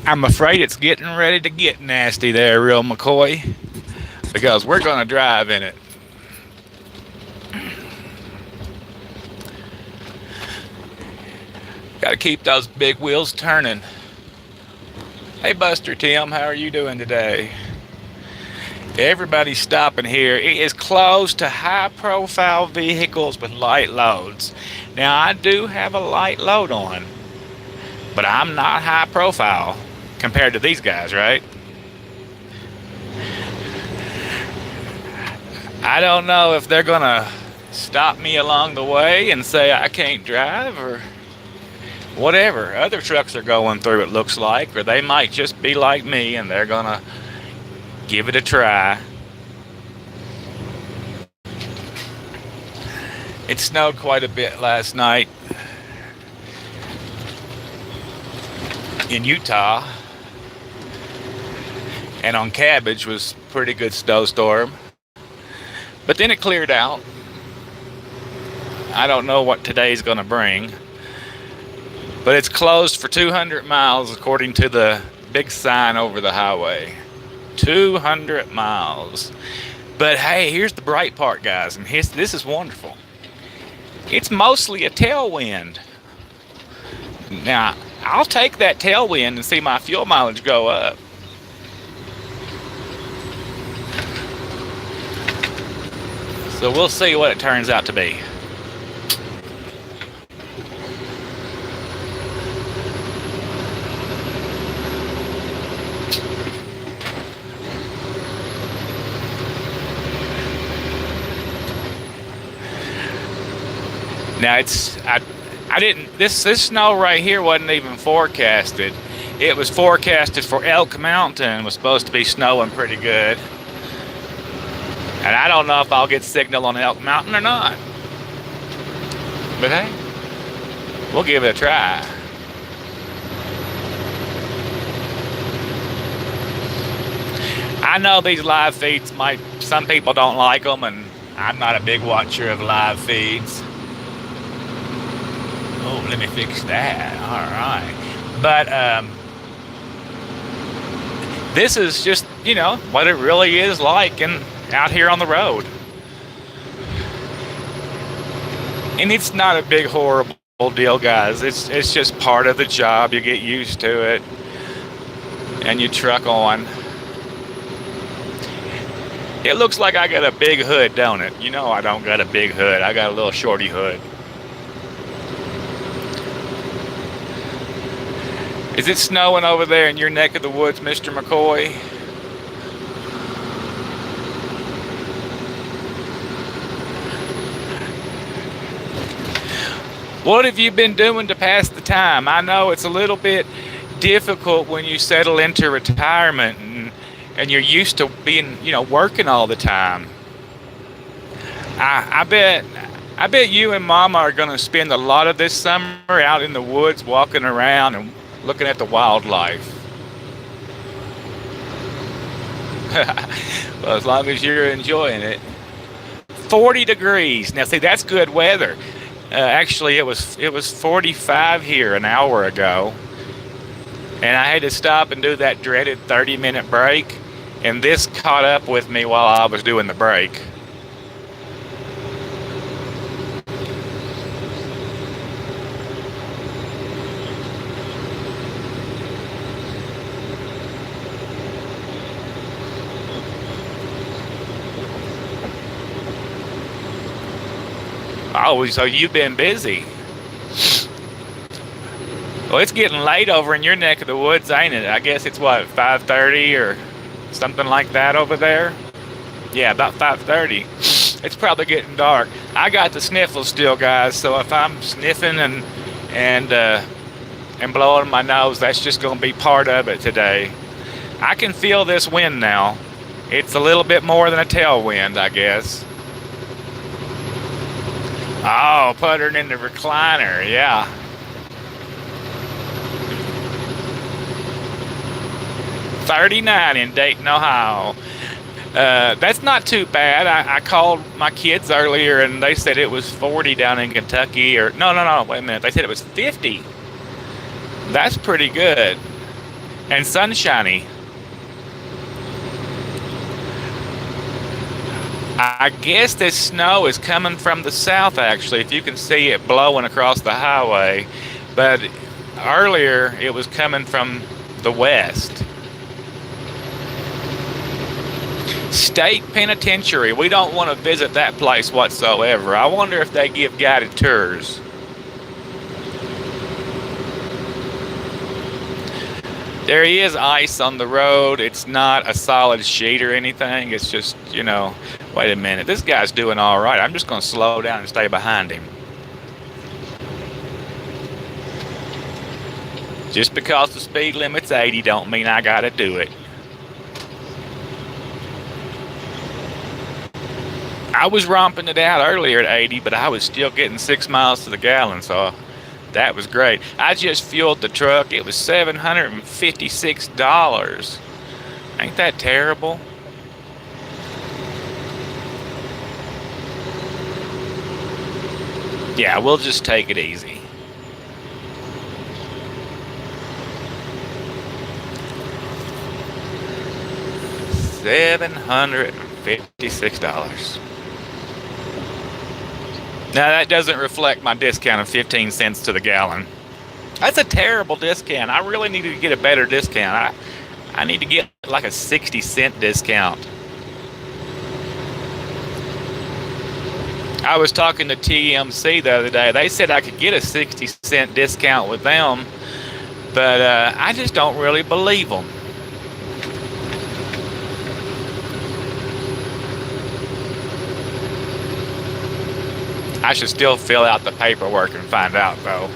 I'm afraid it's getting ready to get nasty there, real McCoy, because we're going to drive in it. Got to keep those big wheels turning. Hey, Buster Tim, how are you doing today? Everybody's stopping here. It is closed to high profile vehicles with light loads. Now, I do have a light load on, but I'm not high profile compared to these guys, right? I don't know if they're going to stop me along the way and say I can't drive or whatever. Other trucks are going through, it looks like, or they might just be like me and they're going to give it a try. It snowed quite a bit last night in Utah, and on Cabbage was pretty good snowstorm. But then it cleared out. I don't know what today's going to bring, but it's closed for 200 miles according to the big sign over the highway. 200 miles. But hey, here's the bright part, guys, and this is wonderful. It's mostly a tailwind. Now, I'll take that tailwind and see my fuel mileage go up. So we'll see what it turns out to be. Now I didn't this snow right here wasn't even forecasted. It was forecasted for Elk Mountain. It was supposed to be snowing pretty good. And I don't know if I'll get signal on Elk Mountain or not. But hey, we'll give it a try. I know these live feeds some people don't like them, and I'm not a big watcher of live feeds. Oh, let me fix that. All right. But this is just, what it really is like out here on the road. And it's not a big, horrible deal, guys. It's just part of the job. You get used to it, and you truck on. It looks like I got a big hood, don't it? I don't got a big hood. I got a little shorty hood. Is it snowing over there in your neck of the woods, Mr. McCoy? What have you been doing to pass the time? I know it's a little bit difficult when you settle into retirement and you're used to being, working all the time. I bet you and Mama are going to spend a lot of this summer out in the woods walking around and looking at the wildlife. Well, as long as you're enjoying it. 40 degrees. Now, see, that's good weather. Actually, it was 45 here an hour ago, and I had to stop and do that dreaded 30-minute break, and this caught up with me while I was doing the break. Oh, so you've been busy. Well, it's getting late over in your neck of the woods, ain't it? I guess it's 5:30 or something like that over there? Yeah, about 5:30. It's probably getting dark. I got the sniffles still, guys, so if I'm sniffing and blowing my nose, that's just going to be part of it today. I can feel this wind now. It's a little bit more than a tailwind, I guess. Oh, puttering in the recliner, yeah. $39 in Dayton, Ohio. That's not too bad. I called my kids earlier and they said it was 40 down in Kentucky. No, wait a minute. They said it was 50. That's pretty good. And sunshiny. I guess this snow is coming from the south, actually, if you can see it blowing across the highway. But earlier, it was coming from the west. State Penitentiary. We don't want to visit that place whatsoever. I wonder if they give guided tours. There is ice on the road. It's not a solid sheet or anything. It's just, wait a minute. This guy's doing all right. I'm just going to slow down and stay behind him. Just because the speed limit's 80 don't mean I got to do it. I was romping it out earlier at 80, but I was still getting 6 miles to the gallon, so that was great. I just fueled the truck. It was $756. Ain't that terrible? Yeah, we'll just take it easy. $756. Now that doesn't reflect my discount of 15 cents to the gallon. That's a terrible discount. I really need to get a better discount. I need to get like a 60-cent discount. I was talking to TMC the other day. They said I could get a 60-cent discount with them, but I just don't really believe them. I should still fill out the paperwork and find out, though.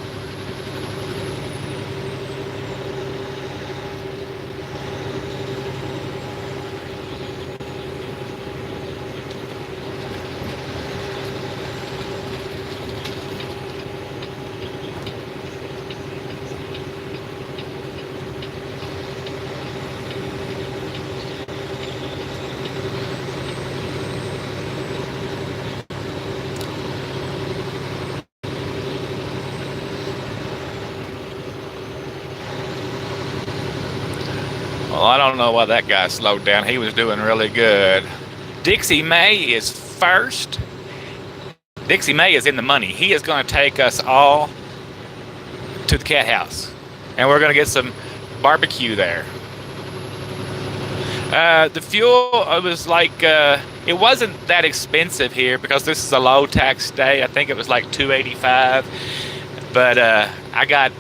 Well, I don't know why that guy slowed down. He was doing really good. Dixie May is first. Dixie May is in the money. He is going to take us all to the cat house. And we're going to get some barbecue there. The fuel, it was like, it wasn't that expensive here because this is a low tax state. I think it was like $2.85. But I got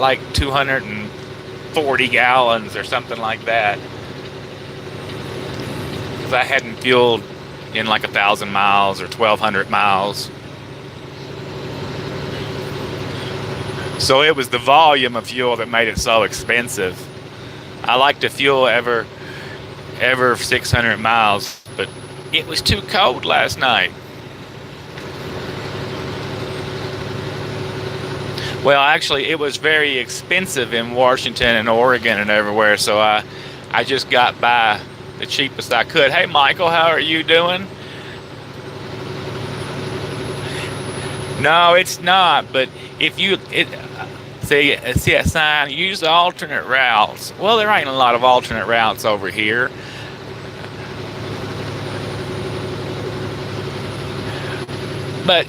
like 240 gallons or something like that. Because I hadn't fueled in like 1,000 miles or 1,200 miles. So it was the volume of fuel that made it so expensive. I like to fuel ever 600 miles, but it was too cold last night. Well, actually, it was very expensive in Washington and Oregon and everywhere, so I just got by the cheapest I could. Hey, Michael, how are you doing? No, it's not, but if you see a sign, use the alternate routes. Well, there ain't a lot of alternate routes over here. But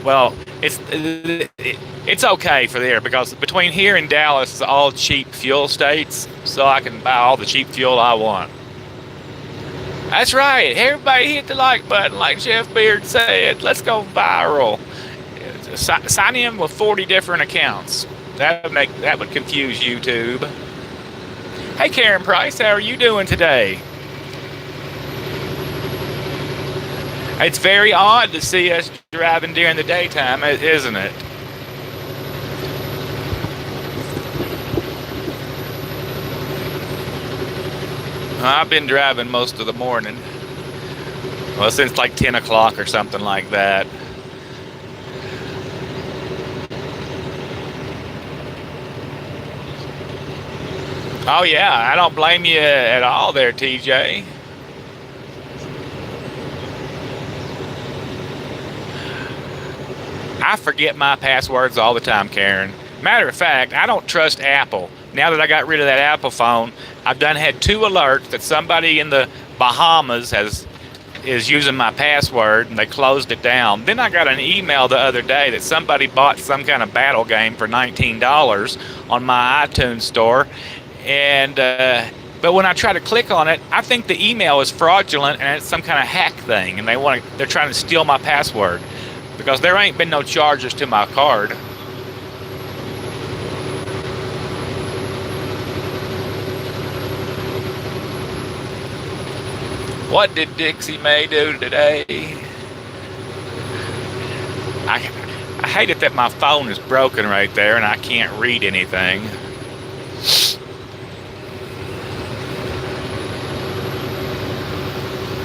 well, it's okay for there because between here and Dallas is all cheap fuel states, so I can buy all the cheap fuel I want. That's right. Everybody hit the like button, like Jeff Beard said. Let's go viral. Sign in with 40 different accounts. That would confuse YouTube. Hey, Karen Price, how are you doing today? It's very odd to see us driving during the daytime, isn't it? I've been driving most of the morning. Well, since like 10 o'clock or something like that. Oh yeah, I don't blame you at all there, TJ. I forget my passwords all the time, Karen. Matter of fact, I don't trust Apple. Now that I got rid of that Apple phone, I've had 2 alerts that somebody in the Bahamas is using my password, and they closed it down. Then I got an email the other day that somebody bought some kind of battle game for $19 on my iTunes store, and but when I try to click on it, I think the email is fraudulent and it's some kind of hack thing, and they're trying to steal my password because there ain't been no charges to my card. What did Dixie Mae do today? I hate it that my phone is broken right there and I can't read anything.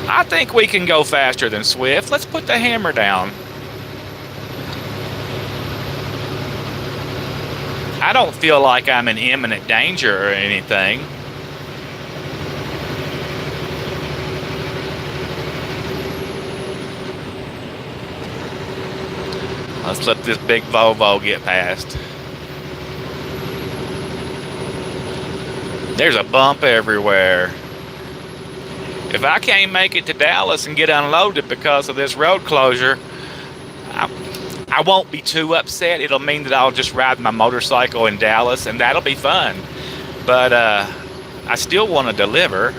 I think we can go faster than Swift. Let's put the hammer down. I don't feel like I'm in imminent danger or anything. Let's let this big Volvo get past. There's a bump everywhere. If I can't make it to Dallas and get unloaded because of this road closure, I won't be too upset. It'll mean that I'll just ride my motorcycle in Dallas, and that'll be fun. But I still want to deliver.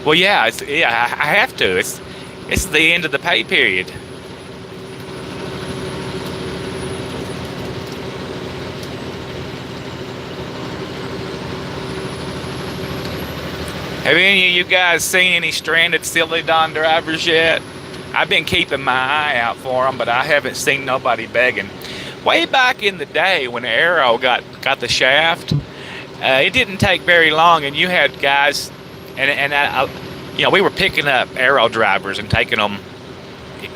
Well, yeah, I have to. It's the end of the pay period. Have any of you guys seen any stranded Silly Don drivers yet? I've been keeping my eye out for them, but I haven't seen nobody begging. Way back in the day when Arrow got the shaft, it didn't take very long, and you had guys, we were picking up Arrow drivers and taking them,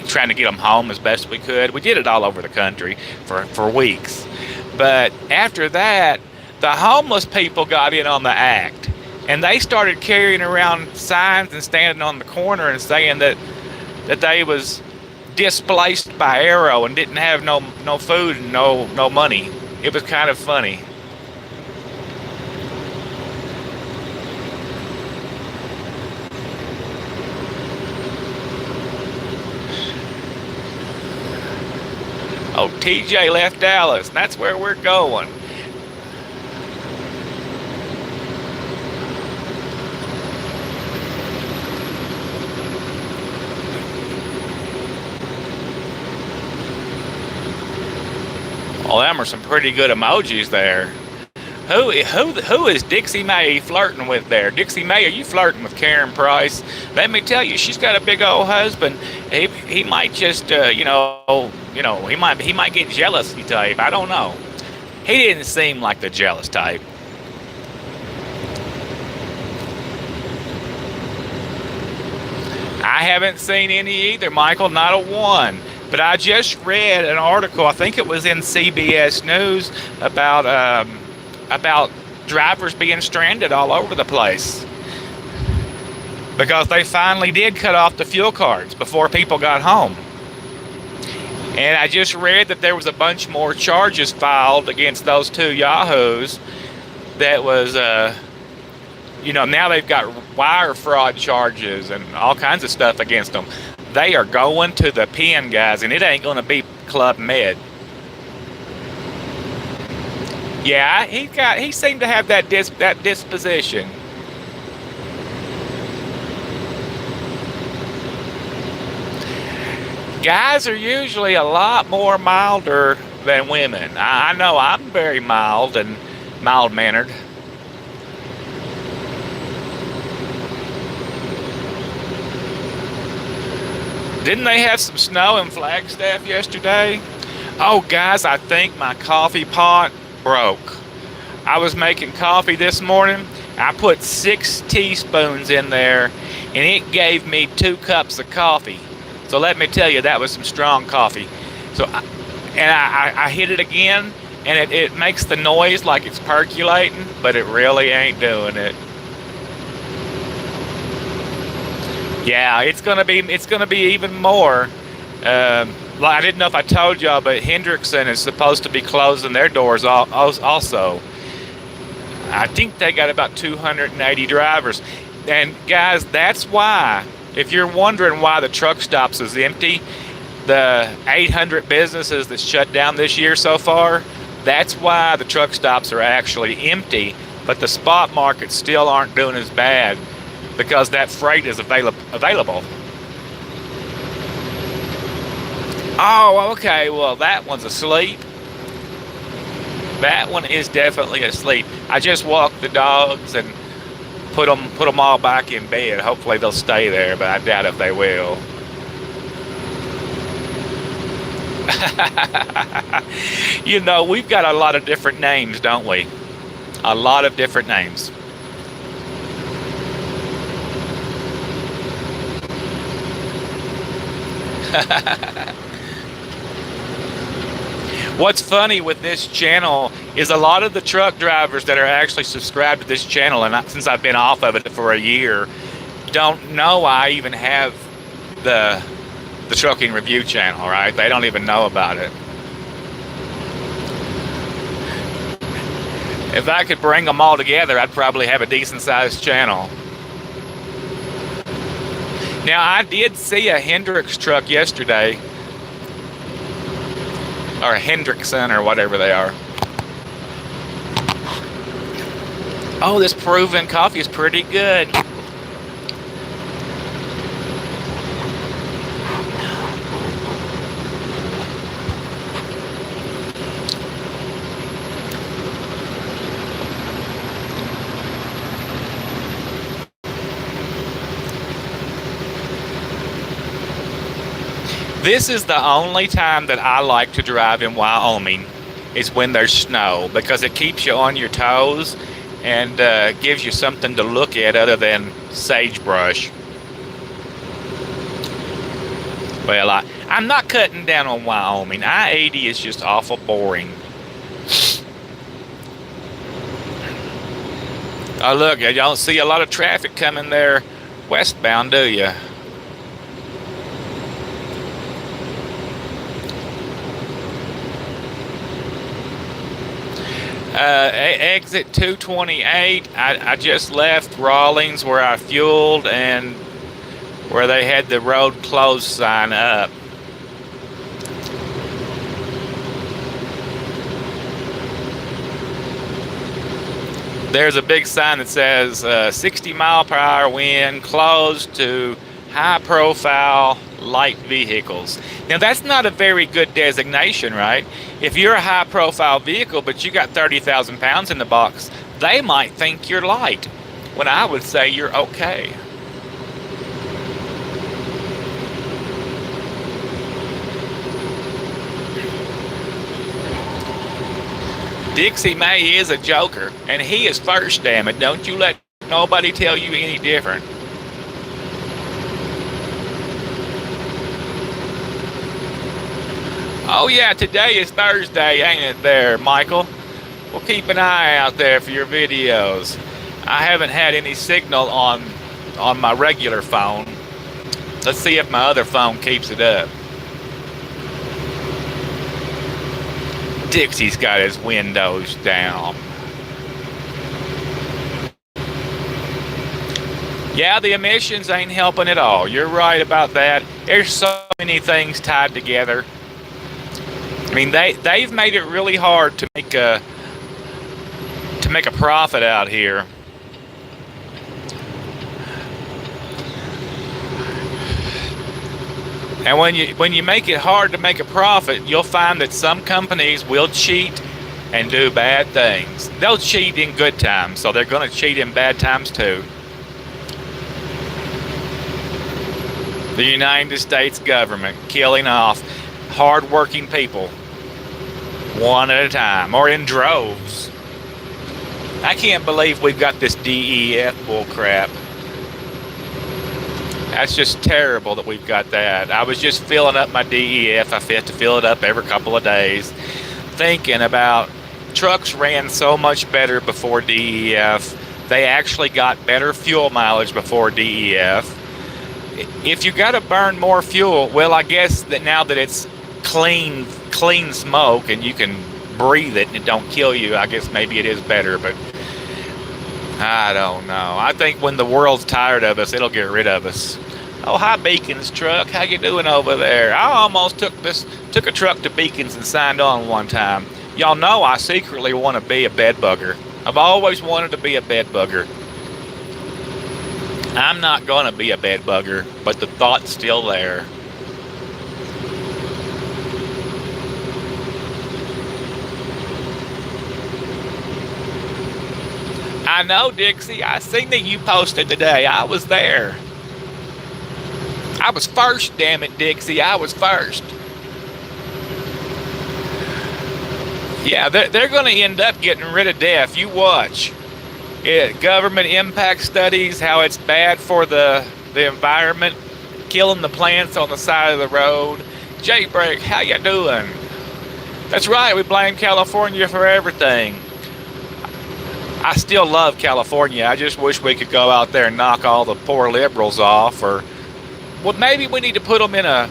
trying to get them home as best we could. We did it all over the country for weeks. But after that, the homeless people got in on the act. And they started carrying around signs and standing on the corner and saying that they was displaced by Arrow and didn't have no food and no money. It was kind of funny. Oh, TJ left Dallas, and that's where we're going. Well, them are some pretty good emojis there. Who is Dixie Mae flirting with there? Dixie Mae, are you flirting with Karen Price? Let me tell you, she's got a big old husband. He might just, he might get jealousy type. I don't know. He didn't seem like the jealous type. I haven't seen any either, Michael. Not a one. But I just read an article, I think it was in CBS News, about drivers being stranded all over the place because they finally did cut off the fuel cards before people got home. And I just read that there was a bunch more charges filed against those 2 yahoos that was, now they've got wire fraud charges and all kinds of stuff against them. They are going to the pen, guys, and it ain't going to be Club Med. Yeah, he seemed to have that disposition. Guys are usually a lot more milder than women. I know I'm very mild and mild-mannered. Didn't they have some snow in Flagstaff yesterday? Oh, guys, I think my coffee pot broke. I was making coffee this morning. I put 6 teaspoons in there, and it gave me 2 cups of coffee. So let me tell you, that was some strong coffee. So, I hit it again, and it makes the noise like it's percolating, but it really ain't doing it. Yeah, it's gonna be even more. Well, I didn't know if I told y'all, but Hendrickson is supposed to be closing their doors also. I think they got about 280 drivers. And guys, that's why, if you're wondering why the truck stops is empty, the 800 businesses that shut down this year so far, that's why the truck stops are actually empty, but the spot markets still aren't doing as bad because that freight is available. Oh, okay, well, that one's asleep. That one is definitely asleep. I just walked the dogs and put them all back in bed. Hopefully they'll stay there, but I doubt if they will. You know, we've got a lot of different names, don't we? A lot of different names. What's funny with this channel is a lot of the truck drivers that are actually subscribed to this channel, and since I've been off of it for a year, don't know I even have the trucking review channel, right? They don't even know about it. If I could bring them all together, I'd probably have a decent sized channel. Now, I did see a Hendricks truck yesterday, or a Hendrickson, or whatever they are. Oh, this Peruvian coffee is pretty good. This is the only time that I like to drive in Wyoming, is when there's snow, because it keeps you on your toes and gives you something to look at other than sagebrush. Well, I'm not cutting down on Wyoming. I-80 is just awful boring. Oh, look, you don't see a lot of traffic coming there westbound, do you? Exit 228. I just left Rawlings where I fueled and where they had the road closed sign up. There's a big sign that says 60 mile per hour wind, closed to high profile light vehicles. Now that's not a very good designation, right? If you're a high profile vehicle but you got 30,000 pounds in the box, they might think you're light, when I would say you're okay. Dixie May is a joker, and he is first, damn it. Don't you let nobody tell you any different. Oh yeah, today is Thursday, ain't it there, Michael? Well, keep an eye out there for your videos. I haven't had any signal on my regular phone. Let's see if my other phone keeps it up. Dixie's got his windows down. Yeah, the emissions ain't helping at all. You're right about that. There's so many things tied together. I mean, they've made it really hard to make a profit out here. And when you make it hard to make a profit, you'll find that some companies will cheat and do bad things. They'll cheat in good times, so they're going to cheat in bad times too. The United States government killing off hard-working people one at a time, or in droves. I can't believe we've got this DEF bullcrap. That's just terrible that we've got that. I was just filling up my DEF. I have to fill it up every couple of days, thinking about trucks ran so much better before DEF. They actually got better fuel mileage before DEF. If you got to burn more fuel, well, I guess that now that it's clean smoke and you can breathe it and it don't kill you, I guess maybe it is better, but I don't know. I think when the world's tired of us, it'll get rid of us. Oh, hi, Beacon's truck. How you doing over there? I almost took a truck to Beacon's and signed on one time. Y'all know I secretly want to be a bed bugger. I've always wanted to be a bed bugger. I'm not going to be a bed bugger, but the thought's still there. I know, Dixie. I seen that you posted today. I was there. I was first, damn it, Dixie. I was first. Yeah, they're going to end up getting rid of death. You watch. Yeah, government impact studies, how it's bad for the environment, killing the plants on the side of the road. Jaybreak, how you doing? That's right, we blame California for everything. I still love California. I just wish we could go out there and knock all the poor liberals off, or well, maybe we need to put them in a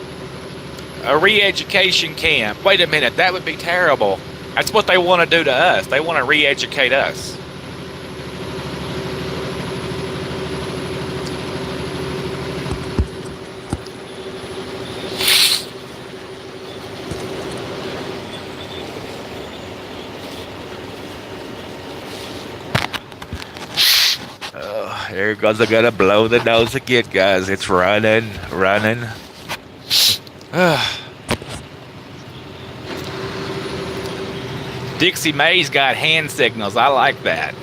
re-education camp. Wait a minute, that would be terrible. That's what they want to do to us. They want to re-educate us. There goes, I gotta blow the nose again, guys. It's running. Dixie Mae's got hand signals. I like that.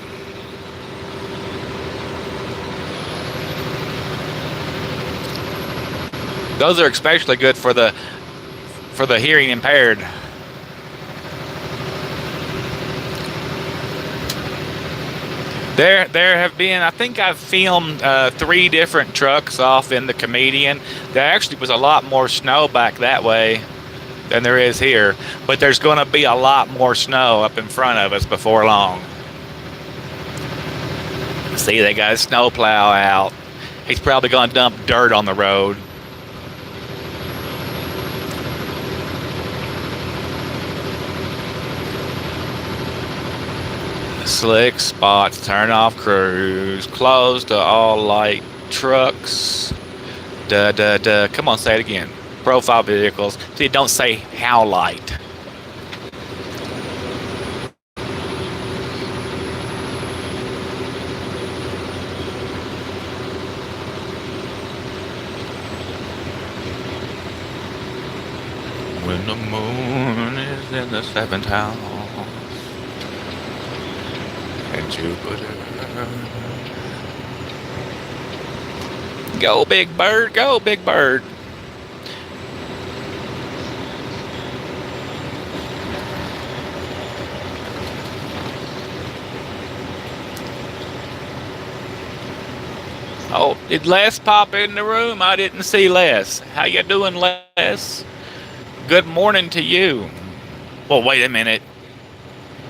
Those are especially good for the hearing impaired. There have been, I think I've filmed 3 different trucks off in the Comedian. There actually was a lot more snow back that way than there is here, but there's going to be a lot more snow up in front of us before long. See, they got a snow plow out. He's probably going to dump dirt on the road. Slick spots, turn off cruise, closed to all light trucks. Come on, say it again. Profile vehicles. See, don't say how light. When the moon is in the 7th house. And Jupiter. Go, big bird. Go, big bird. Oh, did Les pop in the room? I didn't see Les. How you doing, Les? Good morning to you. Well, wait a minute.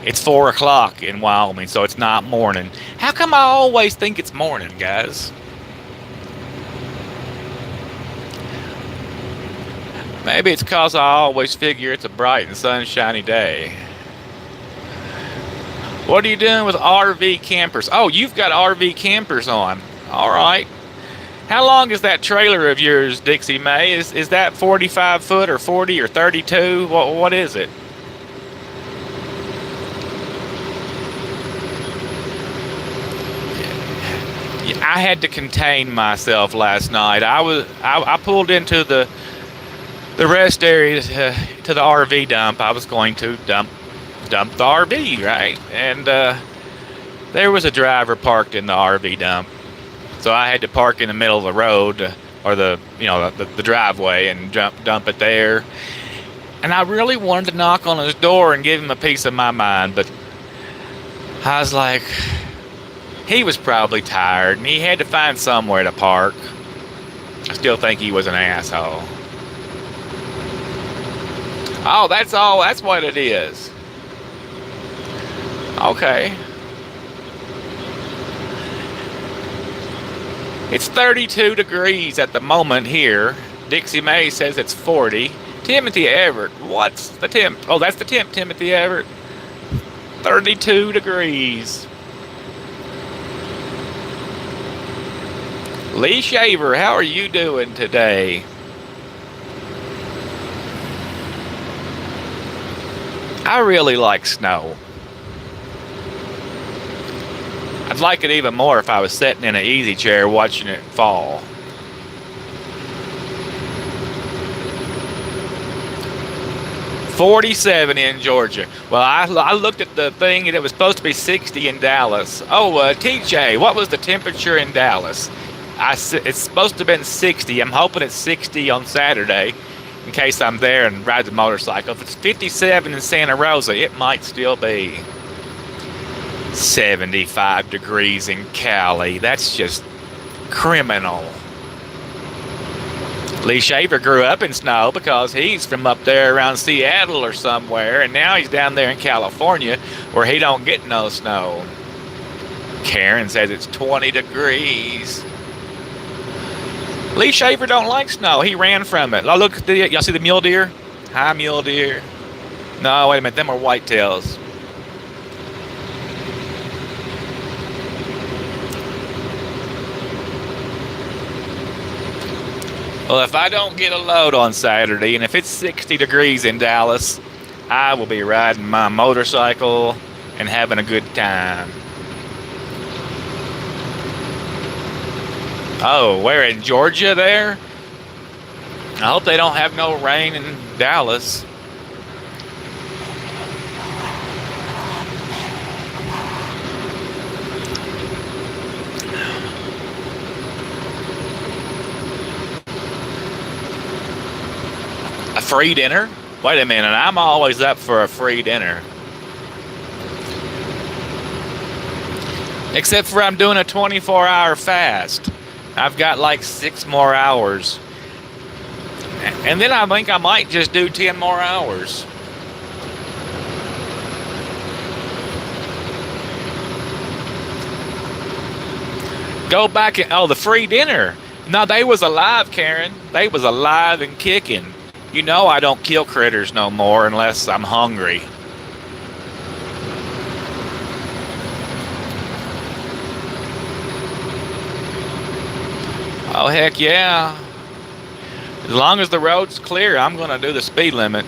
It's 4 o'clock in Wyoming, so it's not morning. How come I always think it's morning, guys? Maybe it's because I always figure it's a bright and sunshiny day. What are you doing with RV campers? Oh, you've got RV campers on. All right. How long is that trailer of yours, Dixie Mae? Is that 45 foot or 40 or 32? What is it? I had to contain myself last night. I pulled into the rest area to the RV dump. I was going to dump the RV, right? And there was a driver parked in the RV dump, so I had to park in the middle of the road or the driveway and dump it there. And I really wanted to knock on his door and give him a piece of my mind, but I was like, he was probably tired and he had to find somewhere to park. I still think he was an asshole. Oh, that's all. That's what it is. Okay. It's 32 degrees at the moment here. Dixie Mae says it's 40. Timothy Everett. What's the temp? Oh, that's the temp, Timothy Everett. 32 degrees. Lee Shaver, how are you doing today? I really like snow. I'd like it even more if I was sitting in an easy chair watching it fall. .47 in Georgia. Well, I looked at the thing and it was supposed to be 60 in Dallas. Oh, TJ, what was the temperature in Dallas? It's supposed to have been 60. I'm hoping it's 60 on Saturday in case I'm there and ride the motorcycle. If it's 57 in Santa Rosa, it might still be 75 degrees in Cali. That's just criminal. Lee Shaver grew up in snow because he's from up there around Seattle or somewhere, and now he's down there in California where he don't get no snow. Karen says it's 20 degrees. Lee Shaver don't like snow. He ran from it. Oh, look, y'all see the mule deer? Hi, mule deer. No, wait a minute. Them are whitetails. Well, if I don't get a load on Saturday, and if it's 60 degrees in Dallas, I will be riding my motorcycle and having a good time. Oh, where in Georgia there? I hope they don't have no rain in Dallas. A free dinner? Wait a minute, I'm always up for a free dinner. Except for I'm doing a 24-hour fast. I've got like 6 more hours. And then I think I might just do 10 more hours. Go back and, oh, the free dinner. No, they was alive, Karen. They was alive and kicking. You know I don't kill critters no more unless I'm hungry. Oh, heck yeah. As long as the road's clear, I'm going to do the speed limit.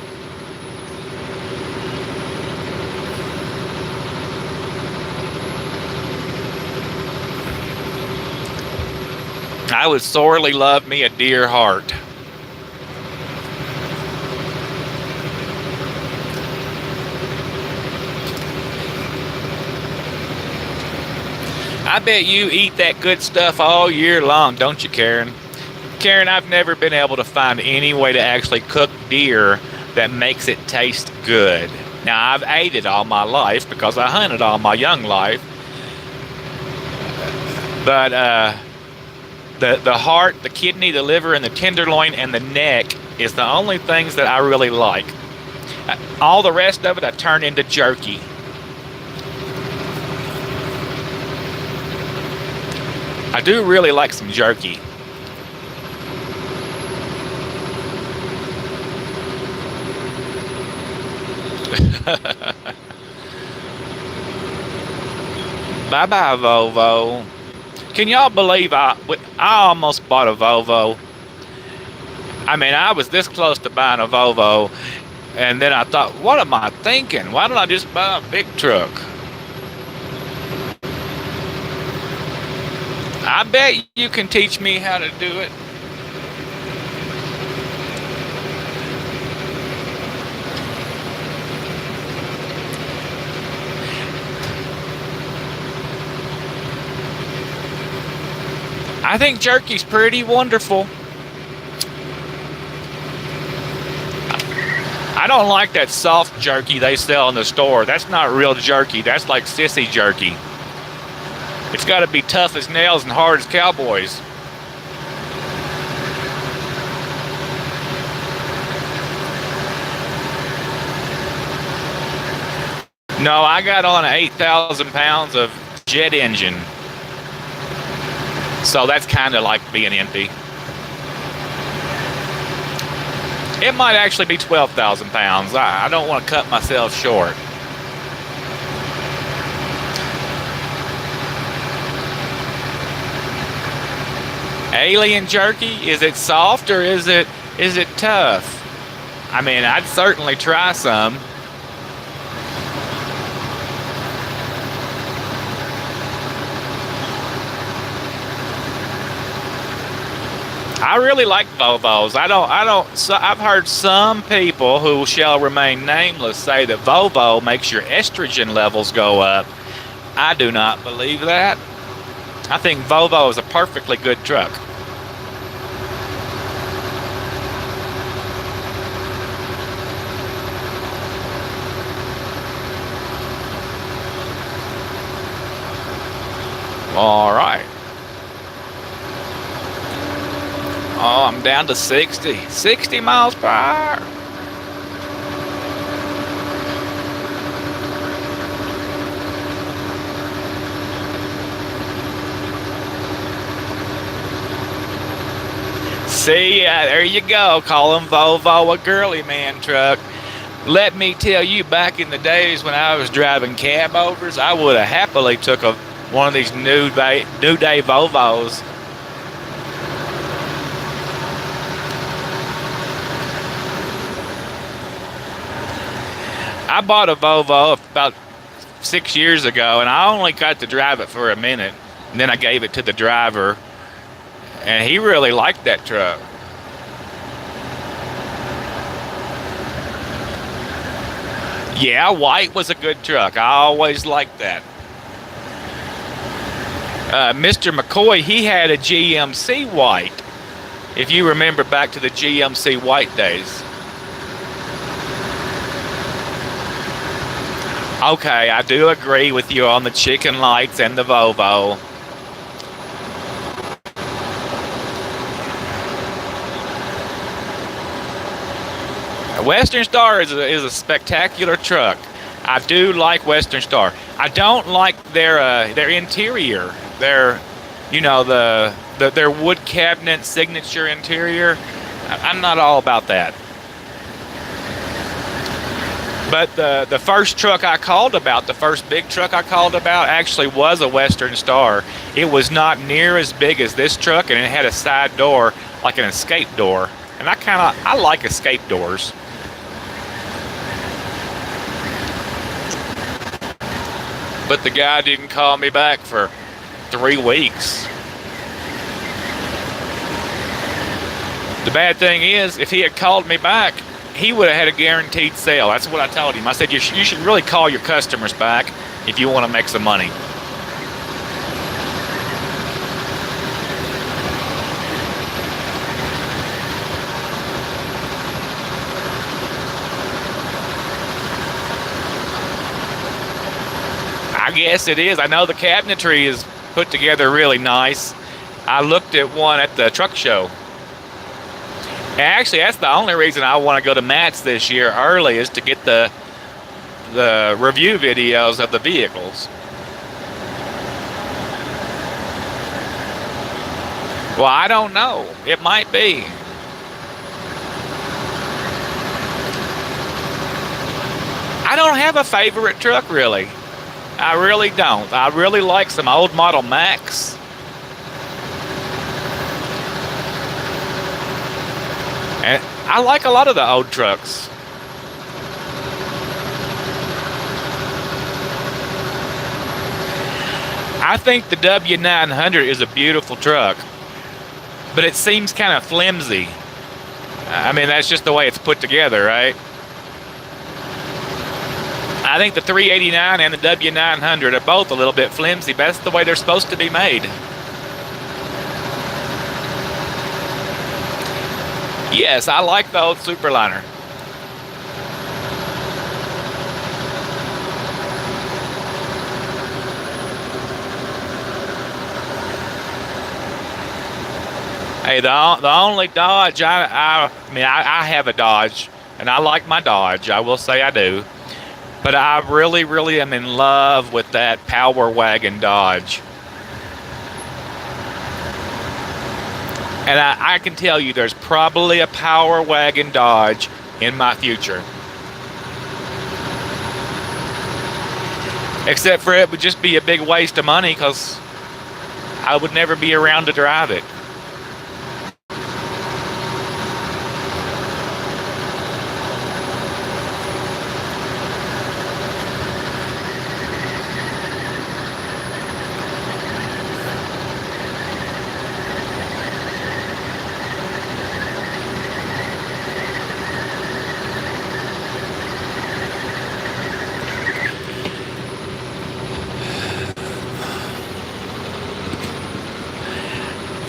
I would sorely love me a deer heart. I bet you eat that good stuff all year long, don't you, Karen? Karen, I've never been able to find any way to actually cook deer that makes it taste good. Now, I've ate it all my life because I hunted all my young life. But the heart, the kidney, the liver, and the tenderloin, and the neck is the only things that I really like. All the rest of it I turn into jerky. I do really like some jerky. Bye-bye, Volvo. Can y'all believe I almost bought a Volvo? I mean, I was this close to buying a Volvo, and then I thought, what am I thinking? Why don't I just buy a big truck? I bet you can teach me how to do it. I think jerky's pretty wonderful. I don't like that soft jerky they sell in the store. That's not real jerky. That's like sissy jerky. It's got to be tough as nails and hard as cowboys. No, I got on 8,000 pounds of jet engine. So that's kind of like being empty. It might actually be 12,000 pounds. I don't want to cut myself short. Alien jerky, is it soft or is it tough? I mean, I'd certainly try some. I really like Vovos. I've heard some people who shall remain nameless say that Vovo makes your estrogen levels go up. I do not believe that. I think Vovo is a perfectly good truck. All right. Oh, I'm down to 60 miles per hour. See, there you go. Call them Volvo a girly man truck. Let me tell you, back in the days when I was driving cab overs, I would have happily took one of these new day Volvos. I bought a Volvo about 6 years ago, and I only got to drive it for a minute, and then I gave it to the driver, and he really liked that truck. Yeah, white was a good truck. I always liked that. Mr. McCoy, he had a GMC white, if you remember back to the GMC white days. Okay, I do agree with you on the chicken lights and the Volvo. Western Star is a spectacular truck. I do like Western Star. I don't like their interior. Their wood cabinet signature interior. I'm not all about that. But the first truck I called about, the first big truck I called about, actually was a Western Star. It was not near as big as this truck, and it had a side door like an escape door. And I like escape doors. But the guy didn't call me back for 3 weeks. The bad thing is, if he had called me back, he would have had a guaranteed sale. That's what I told him. I said, you should really call your customers back if you want to make some money. I guess it is. I know the cabinetry is put together really nice. I looked at one at the truck show. And actually, that's the only reason I want to go to Matt's this year early, is to get the review videos of the vehicles. Well, I don't know. It might be. I don't have a favorite truck, really. I really don't. I really like some old model Macs. And I like a lot of the old trucks. I think the W900 is a beautiful truck, but it seems kind of flimsy. I mean, that's just the way it's put together, right? I think the 389 and the W900 are both a little bit flimsy, but that's the way they're supposed to be made. Yes, I like the old Superliner. Hey, the only Dodge I have a Dodge, and I like my Dodge. I will say I do. But I really, really am in love with that Power Wagon Dodge. And I can tell you there's probably a Power Wagon Dodge in my future. Except for it would just be a big waste of money because I would never be around to drive it.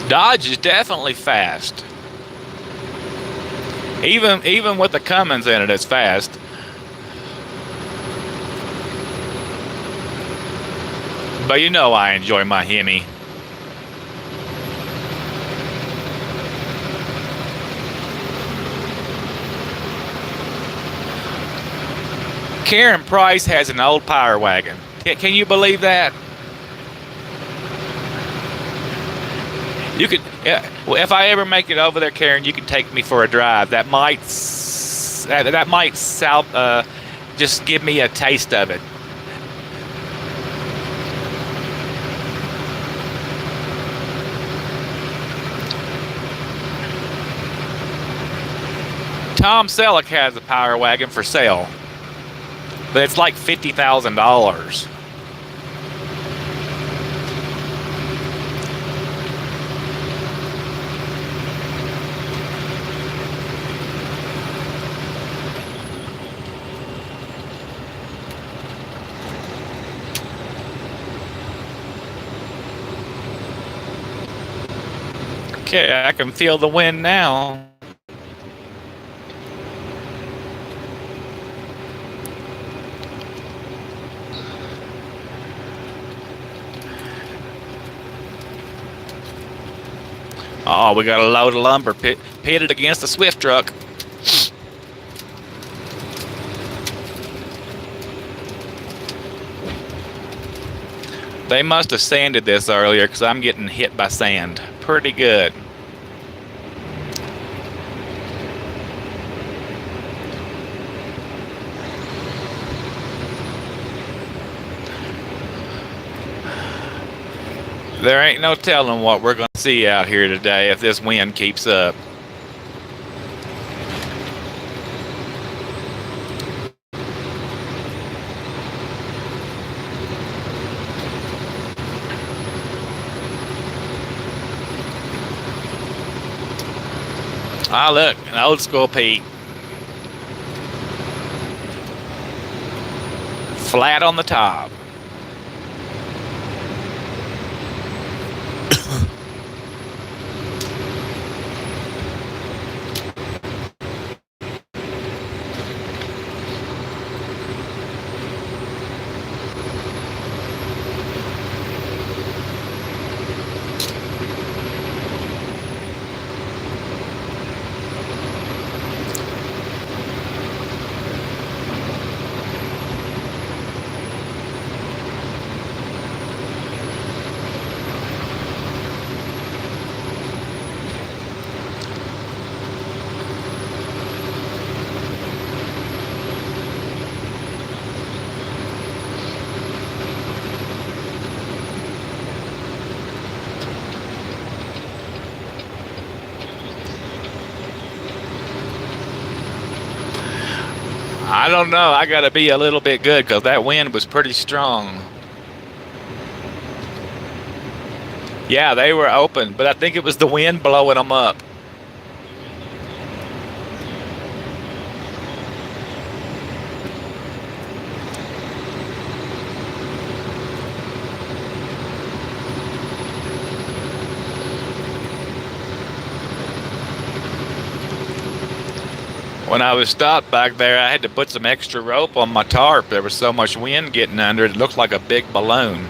Dodge is definitely fast. Even with the Cummins in it, it's fast. But you know I enjoy my Hemi. Karen Price has an old Power Wagon. Can you believe that? You could, yeah, well, if I ever make it over there, Karen, you can take me for a drive. That might just give me a taste of it. Tom Selleck has a Power Wagon for sale, but it's like $50,000. Okay, I can feel the wind now. Oh, we got a load of lumber pitted against the Swift truck. They must have sanded this earlier because I'm getting hit by sand pretty good. There ain't no telling what we're going to see out here today if this wind keeps up. Ah, look, an old school Pete. Flat on the top. I don't know. I got to be a little bit good because that wind was pretty strong. Yeah, they were open, but I think it was the wind blowing them up. When I was stopped back there, I had to put some extra rope on my tarp. There was so much wind getting under it, it looked like a big balloon.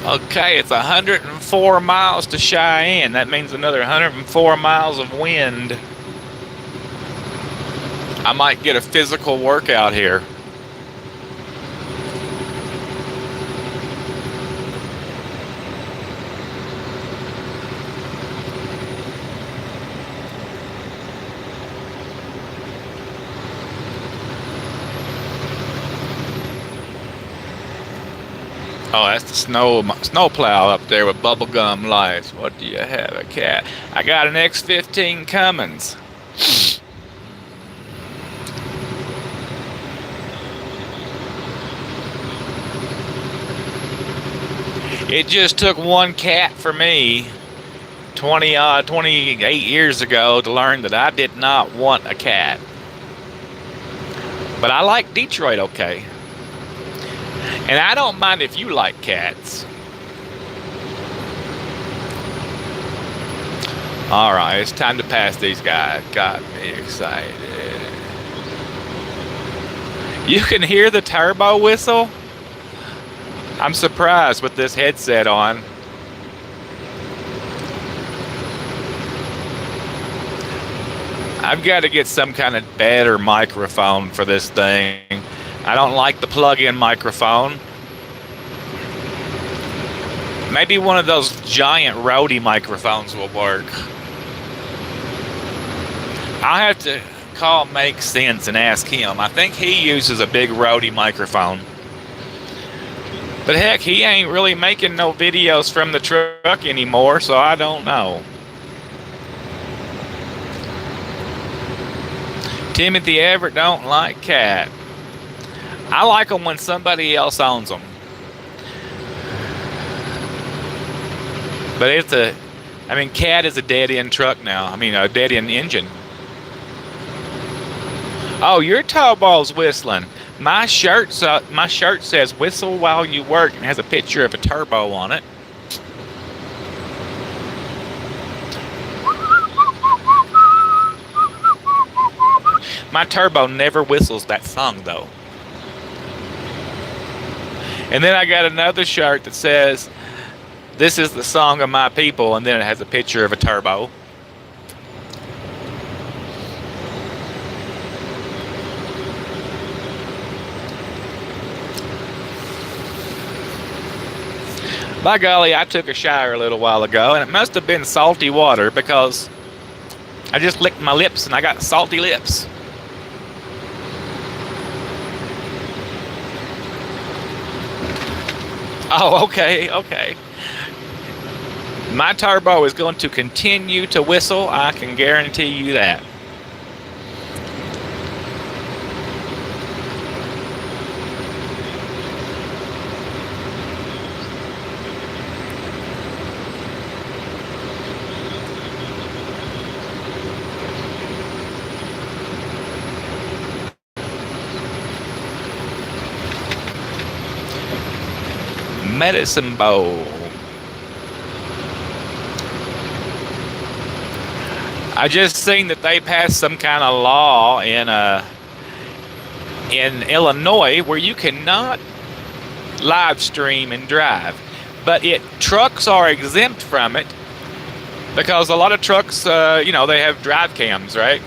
Okay, it's 104 miles to Cheyenne. That means another 104 miles of wind. I might get a physical workout here. Oh, that's the snow plow up there with bubblegum lights. What do you have, a cat? I got an X15 Cummins. It just took one cat for me 28 years ago to learn that I did not want a cat. But I like Detroit okay. And I don't mind if you like cats. Alright, it's time to pass these guys. Got me excited. You can hear the turbo whistle? I'm surprised with this headset on. I've got to get some kind of better microphone for this thing. I don't like the plug-in microphone. Maybe one of those giant Rode microphones will work. I'll have to call Make Sense and ask him. I think he uses a big Rode microphone. But heck, he ain't really making no videos from the truck anymore, so I don't know. Timothy Everett don't like cat. I like them when somebody else owns them. But cat is a dead-end truck now. I mean, a dead-end engine. Oh, your towball's whistling. My shirt says "Whistle while you work" and has a picture of a turbo on it. My turbo never whistles that song though. And then I got another shirt that says, "This is the song of my people," and then it has a picture of a turbo. By golly, I took a shower a little while ago, and it must have been salty water because I just licked my lips and I got salty lips. Oh, okay. My turbo is going to continue to whistle, I can guarantee you that. Medicine Bowl. I just seen that they passed some kind of law in Illinois where you cannot live stream and drive, but trucks are exempt from it because a lot of trucks, they have drive cams, right?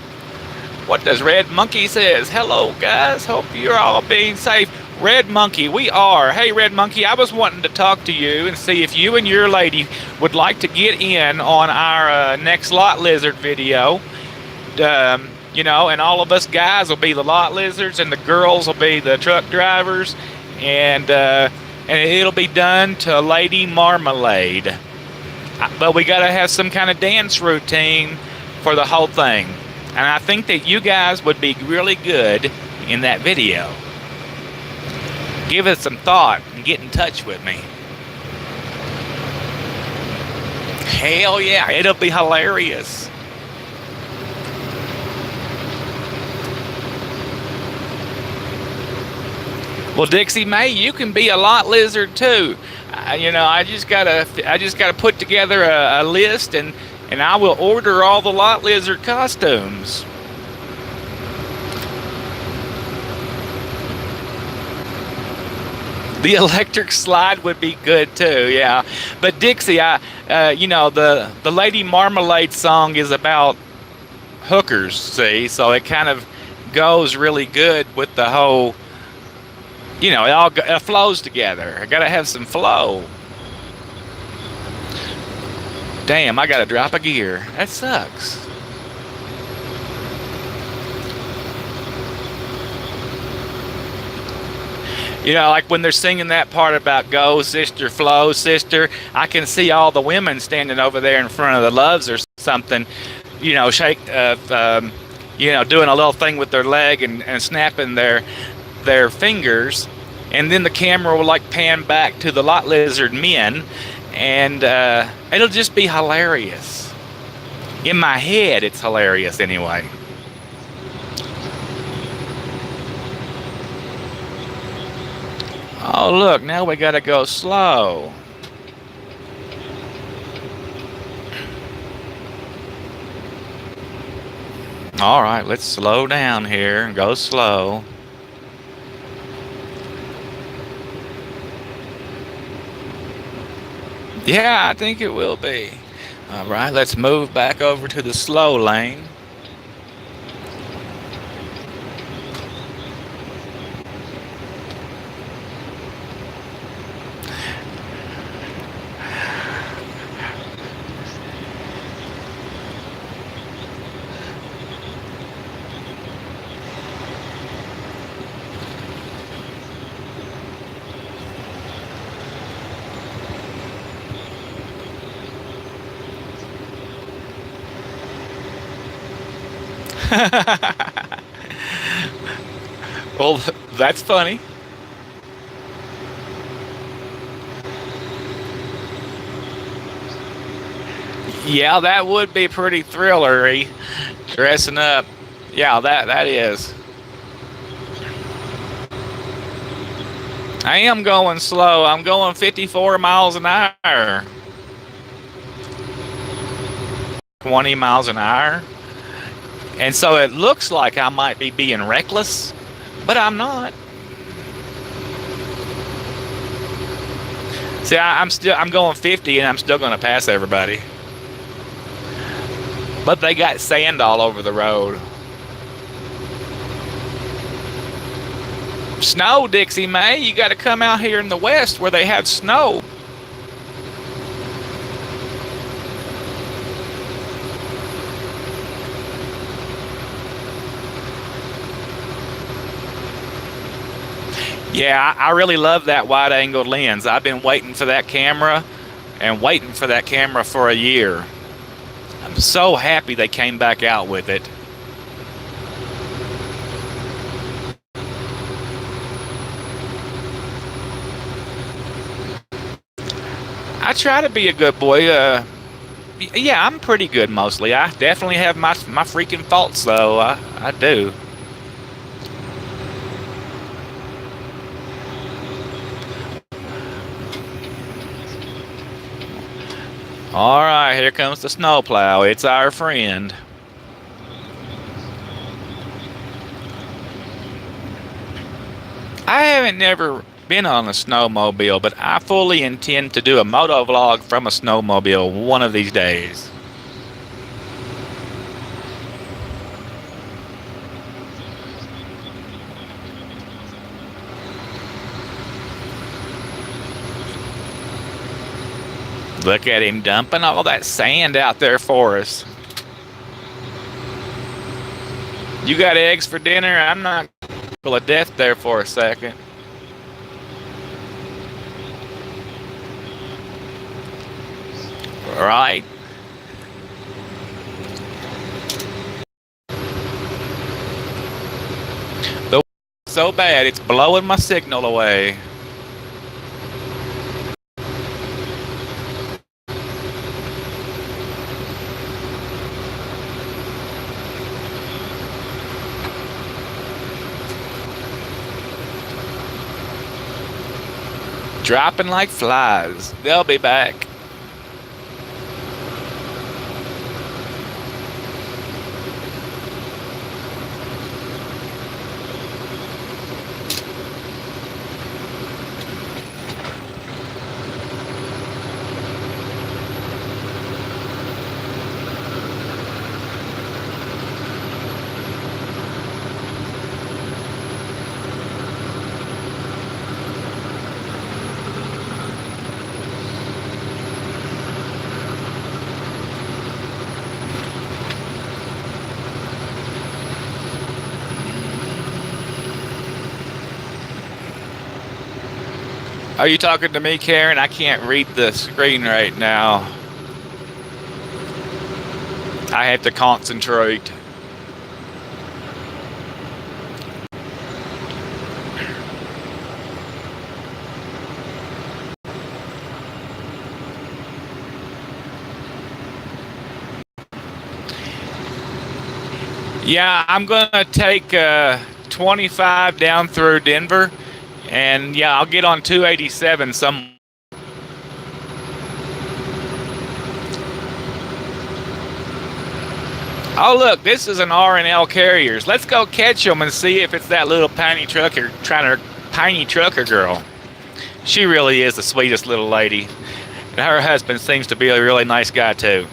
What does Red Monkey says? Hello guys, hope you're all being safe. Red Monkey, we are. Hey, Red Monkey, I was wanting to talk to you and see if you and your lady would like to get in on our next lot lizard video. And all of us guys will be the lot lizards, and the girls will be the truck drivers, and it'll be done to Lady Marmalade. But we got to have some kind of dance routine for the whole thing, and I think that you guys would be really good in that video. Give it some thought and get in touch with me. Hell yeah, it'll be hilarious. Well, Dixie Mae, you can be a lot lizard too. I just gotta put together a list, and I will order all the lot lizard costumes. The electric slide would be good too, yeah. But Dixie, the Lady Marmalade song is about hookers, see, so it kind of goes really good with the whole. It flows together. I gotta have some flow. Damn, I gotta drop a gear. That sucks. Like when they're singing that part about "Go Sister, Flow Sister," I can see all the women standing over there in front of the Loves or something, doing a little thing with their leg and snapping their fingers, and then the camera will like pan back to the Lot Lizard men, and it'll just be hilarious. In my head, it's hilarious anyway. Oh, look, now we gotta go slow. All right, let's slow down here and go slow. Yeah, I think it will be. All right, let's move back over to the slow lane. Well, that's funny. Yeah, that would be pretty thrillery, dressing up. Yeah, that is. I am going slow. I'm going 54 miles an hour. 20 miles an hour. And so it looks like I might be being reckless, but I'm not. See, I'm going 50 and I'm still going to pass everybody. But they got sand all over the road. Snow, Dixie Mae. You got to come out here in the west where they have snow. Yeah, I really love that wide angle lens. I've been waiting for that camera and waiting for that camera for a year. I'm so happy they came back out with it. I try to be a good boy. Yeah, I'm pretty good mostly. I definitely have my freaking faults though. I do. All right, here comes the snowplow. It's our friend. I haven't never been on a snowmobile, but I fully intend to do a moto vlog from a snowmobile one of these days. Look at him dumping all that sand out there for us. You got eggs for dinner? I'm not full of death there for a second. All right. The so bad it's blowing my signal away. Dropping like flies. They'll be back. Are you talking to me, Karen? I can't read the screen right now. I have to concentrate. Yeah, I'm gonna take 25 down through Denver, and yeah, I'll get on 287 some. Oh look, this is an R&L Carriers. Let's go catch them and see if it's that little tiny trucker girl. She really is the sweetest little lady, and her husband seems to be a really nice guy too.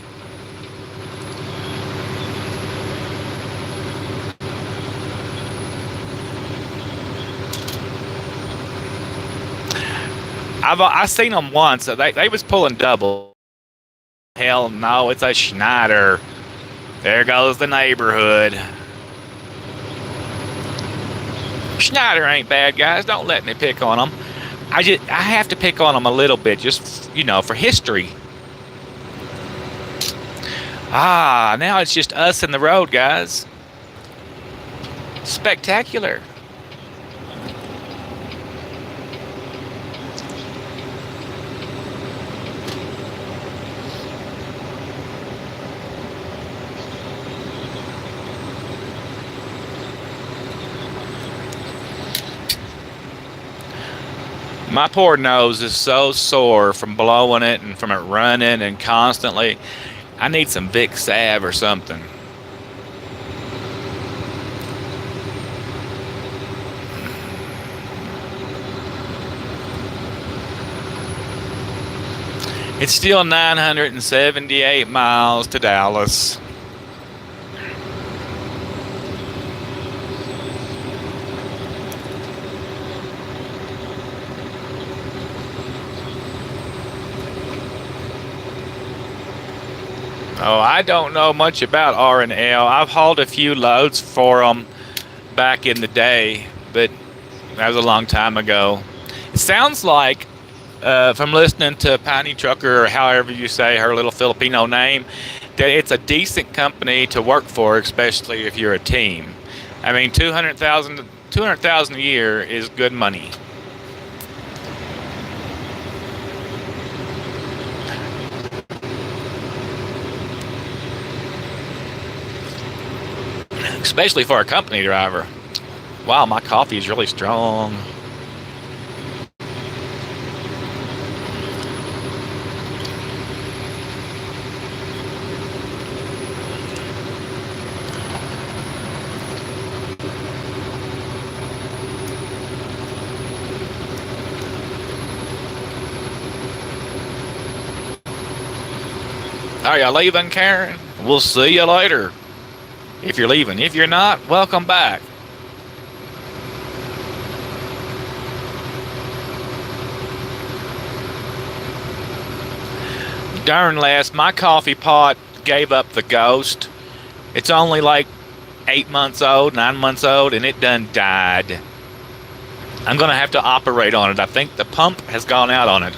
I seen them once. They was pulling double. Hell no, it's a Schneider. There goes the neighborhood. Schneider ain't bad, guys. Don't let me pick on them. I have to pick on them a little bit, just for history. Now it's just us and the road, guys. Spectacular. My poor nose is so sore from blowing it and from it running and constantly. I need some Vicks salve or something. It's still 978 miles to Dallas. Oh, I don't know much about R&L. I've hauled a few loads for them back in the day, but that was a long time ago. It sounds like, from listening to Piney Trucker, or however you say her little Filipino name, that it's a decent company to work for, especially if you're a team. I mean, $200,000 a year is good money. Especially for a company driver. Wow, my coffee is really strong. Are you leaving, Karen? We'll see you later. If you're leaving. If you're not, welcome back. Darn last, my coffee pot gave up the ghost. It's only like 8 months old, 9 months old, and it done died. I'm going to have to operate on it. I think the pump has gone out on it.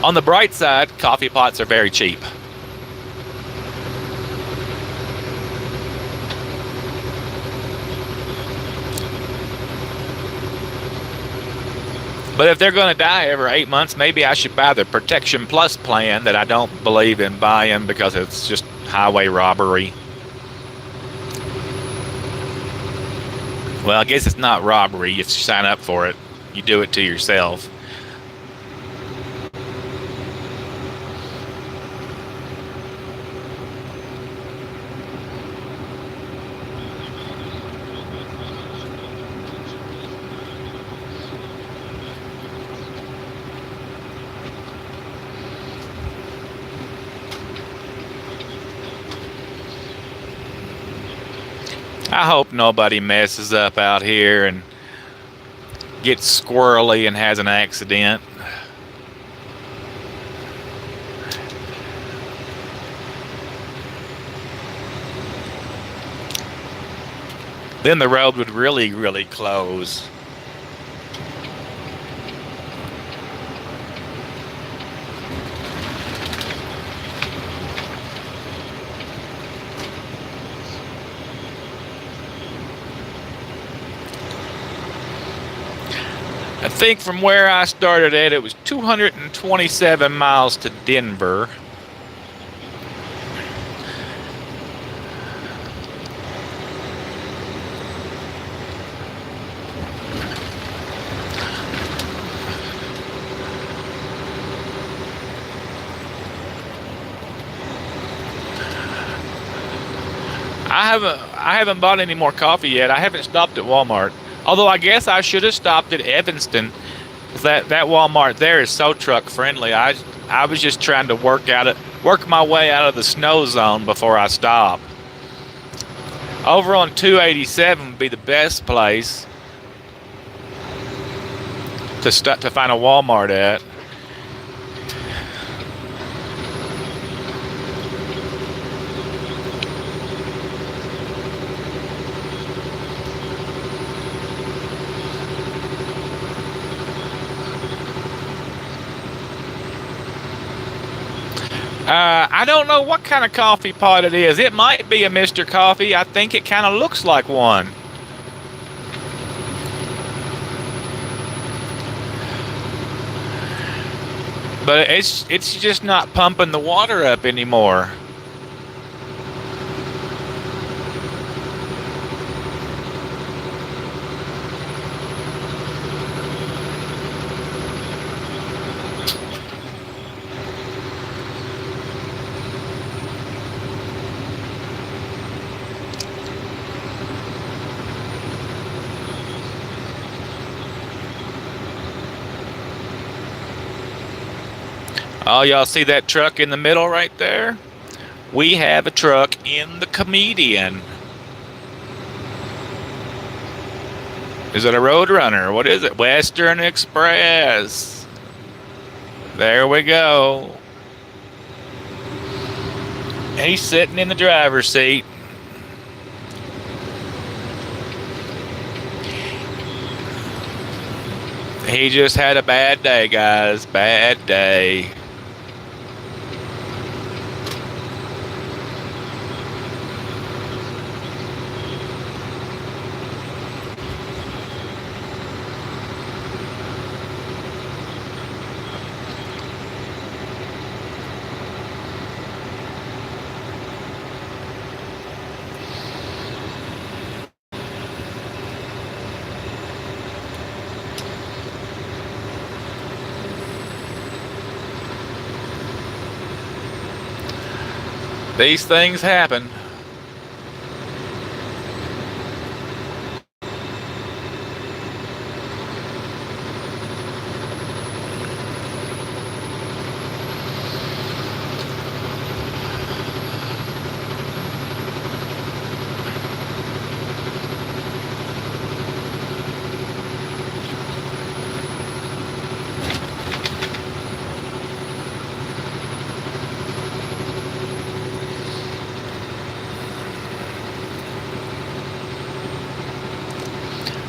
On the bright side, coffee pots are very cheap. But if they're going to die every 8 months, maybe I should buy the Protection Plus plan that I don't believe in buying because it's just highway robbery. Well, I guess it's not robbery. You sign up for it. You do it to yourself. I hope nobody messes up out here and gets squirrely and has an accident. Then the road would really close. I think from where I started at, it was 227 miles to Denver. I haven't bought any more coffee yet. I haven't stopped at Walmart. Although I guess I should have stopped at Evanston. That Walmart there is so truck friendly. I was just trying to work my way out of the snow zone before I stop. Over on 287 would be the best place to find a Walmart at. I don't know what kind of coffee pot it is. It might be a Mr. Coffee. I think it kind of looks like one. But it's just not pumping the water up anymore. Oh, y'all see that truck in the middle right there? We have a truck in the Comedian. Is it a Roadrunner? What is it? Western Express. There we go. He's sitting in the driver's seat. He just had a bad day, guys. Bad day. These things happen.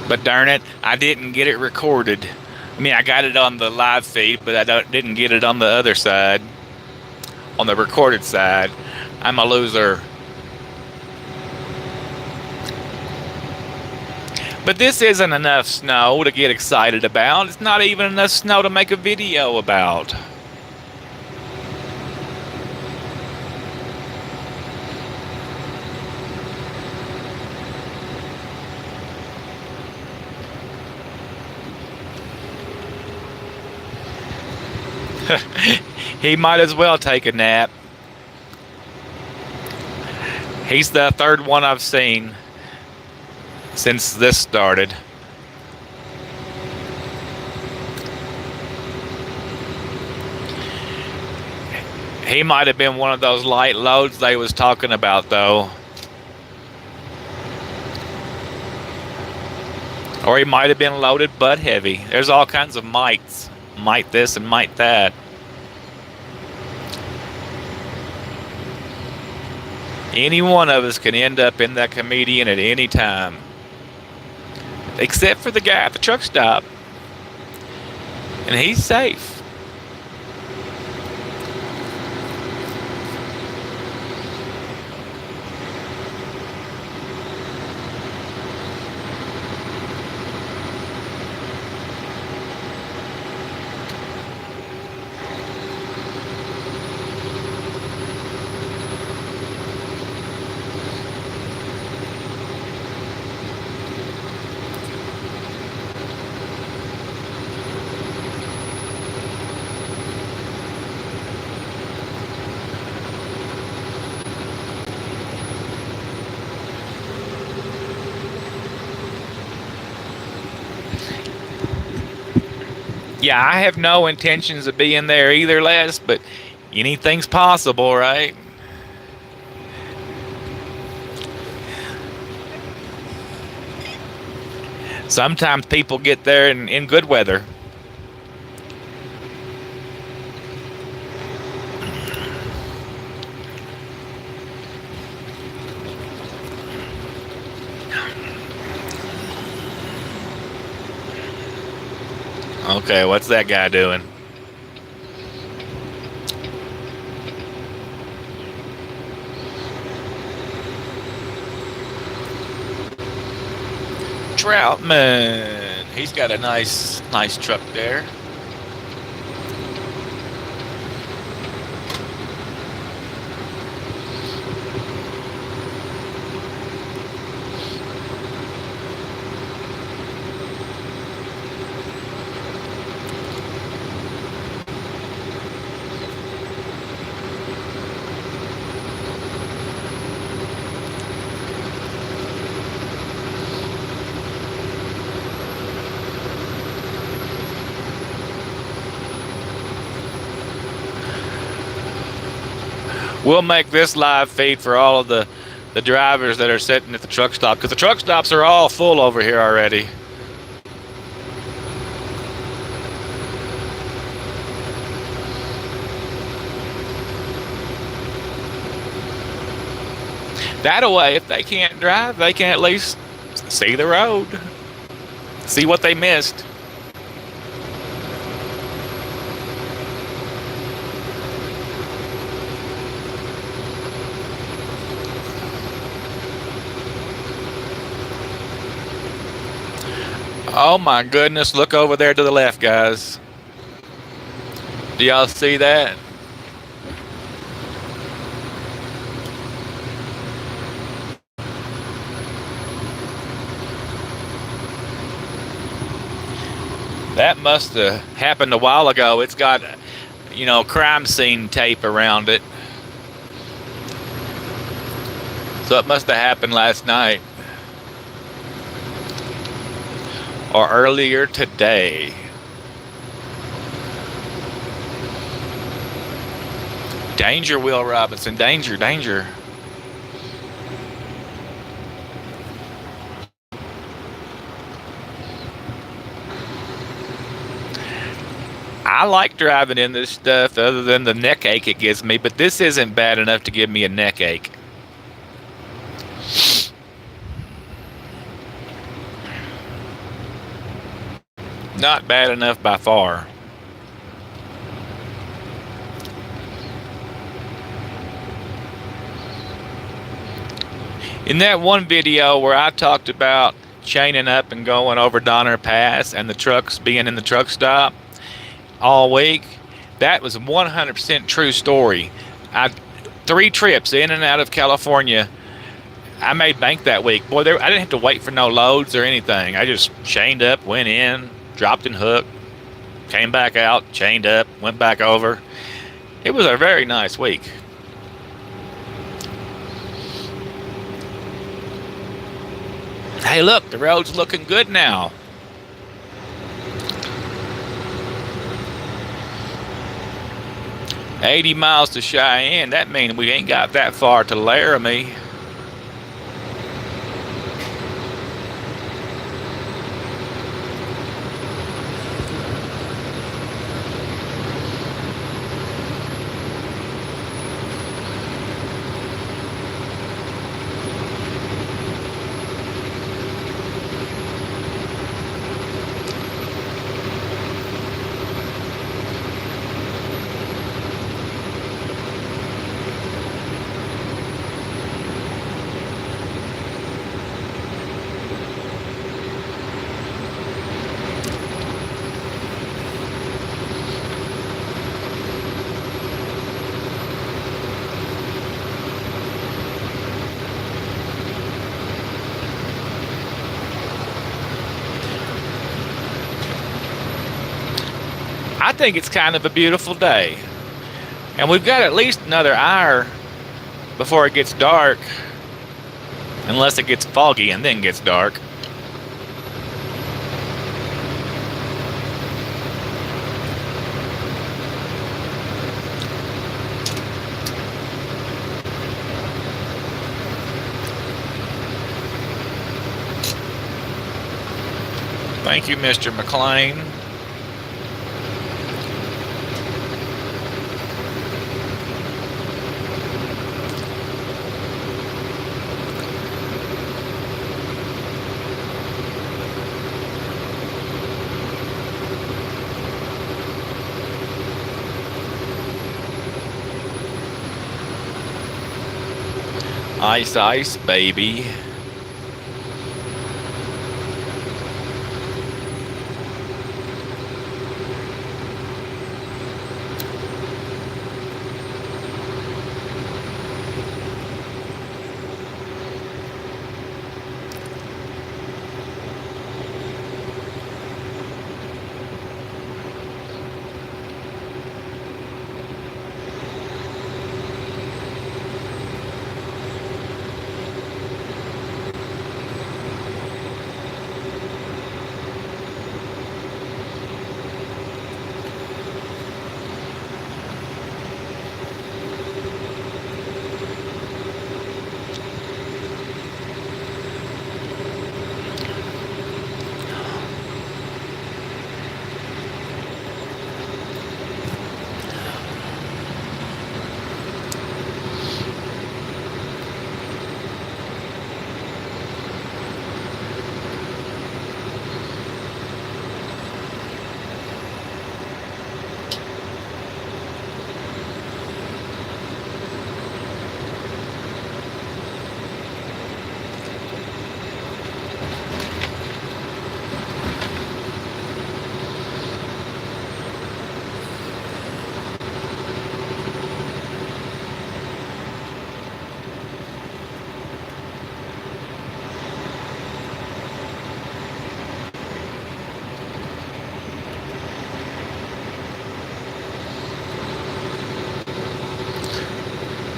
But darn it, I didn't get it recorded. I mean, I got it on the live feed, but I didn't get it on the other side, on the recorded side. I'm a loser. But this isn't enough snow to get excited about. It's not even enough snow to make a video about. He might as well take a nap. He's the third one I've seen since this started. He might have been one of those light loads they was talking about, though. Or he might have been loaded but heavy. There's all kinds of mites. Might this and might that. Any one of us can end up in that Comedian at any time. Except for the guy at the truck stop. And he's safe. Yeah, I have no intentions of being there either, Les, but anything's possible, right? Sometimes people get there in good weather. Okay, what's that guy doing? Troutman. He's got a nice truck there. We'll make this live feed for all of the drivers that are sitting at the truck stop, because the truck stops are all full over here already. That way, if they can't drive, they can at least see the road, see what they missed. Oh my goodness, look over there to the left, guys. Do y'all see that? That must have happened a while ago. It's got, crime scene tape around it. So it must have happened last night. Or earlier today. Danger, Will Robinson. Danger, danger. I like driving in this stuff other than the neck ache it gives me, but this isn't bad enough to give me a neck ache. Not bad enough by far. In that one video where I talked about chaining up and going over Donner Pass and the trucks being in the truck stop all week, that was 100% true story. 3 trips in and out of California. I made bank that week. Boy, I didn't have to wait for no loads or anything. I just chained up, went in, dropped and hooked, came back out, chained up, went back over. It was a very nice week. Hey, look, the road's looking good now. $80 miles to Cheyenne. That means we ain't got that far to Laramie. I think it's kind of a beautiful day. And we've got at least another hour before it gets dark. Unless it gets foggy and then gets dark. Thank you, Mr. McLean. Ice, ice, baby.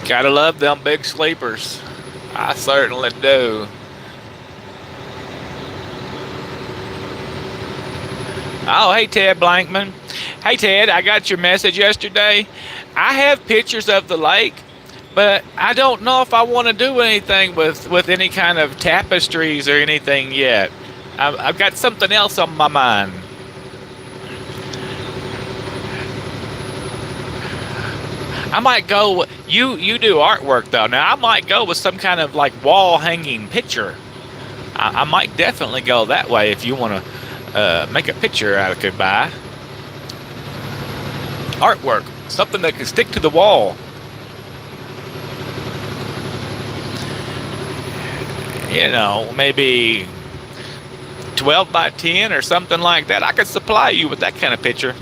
Gotta love them big sleepers. I certainly do. Oh, hey, Ted Blankman. Hey, Ted, I got your message yesterday. I have pictures of the lake, but I don't know if I want to do anything with any kind of tapestries or anything yet. I've got something else on my mind. I might go. You do artwork though. Now I might go with some kind of like wall hanging picture. I might definitely go that way if you want to make a picture out of goodbye. Artwork, something that can stick to the wall. You know, maybe 12 by 10 or something like that. I could supply you with that kind of picture.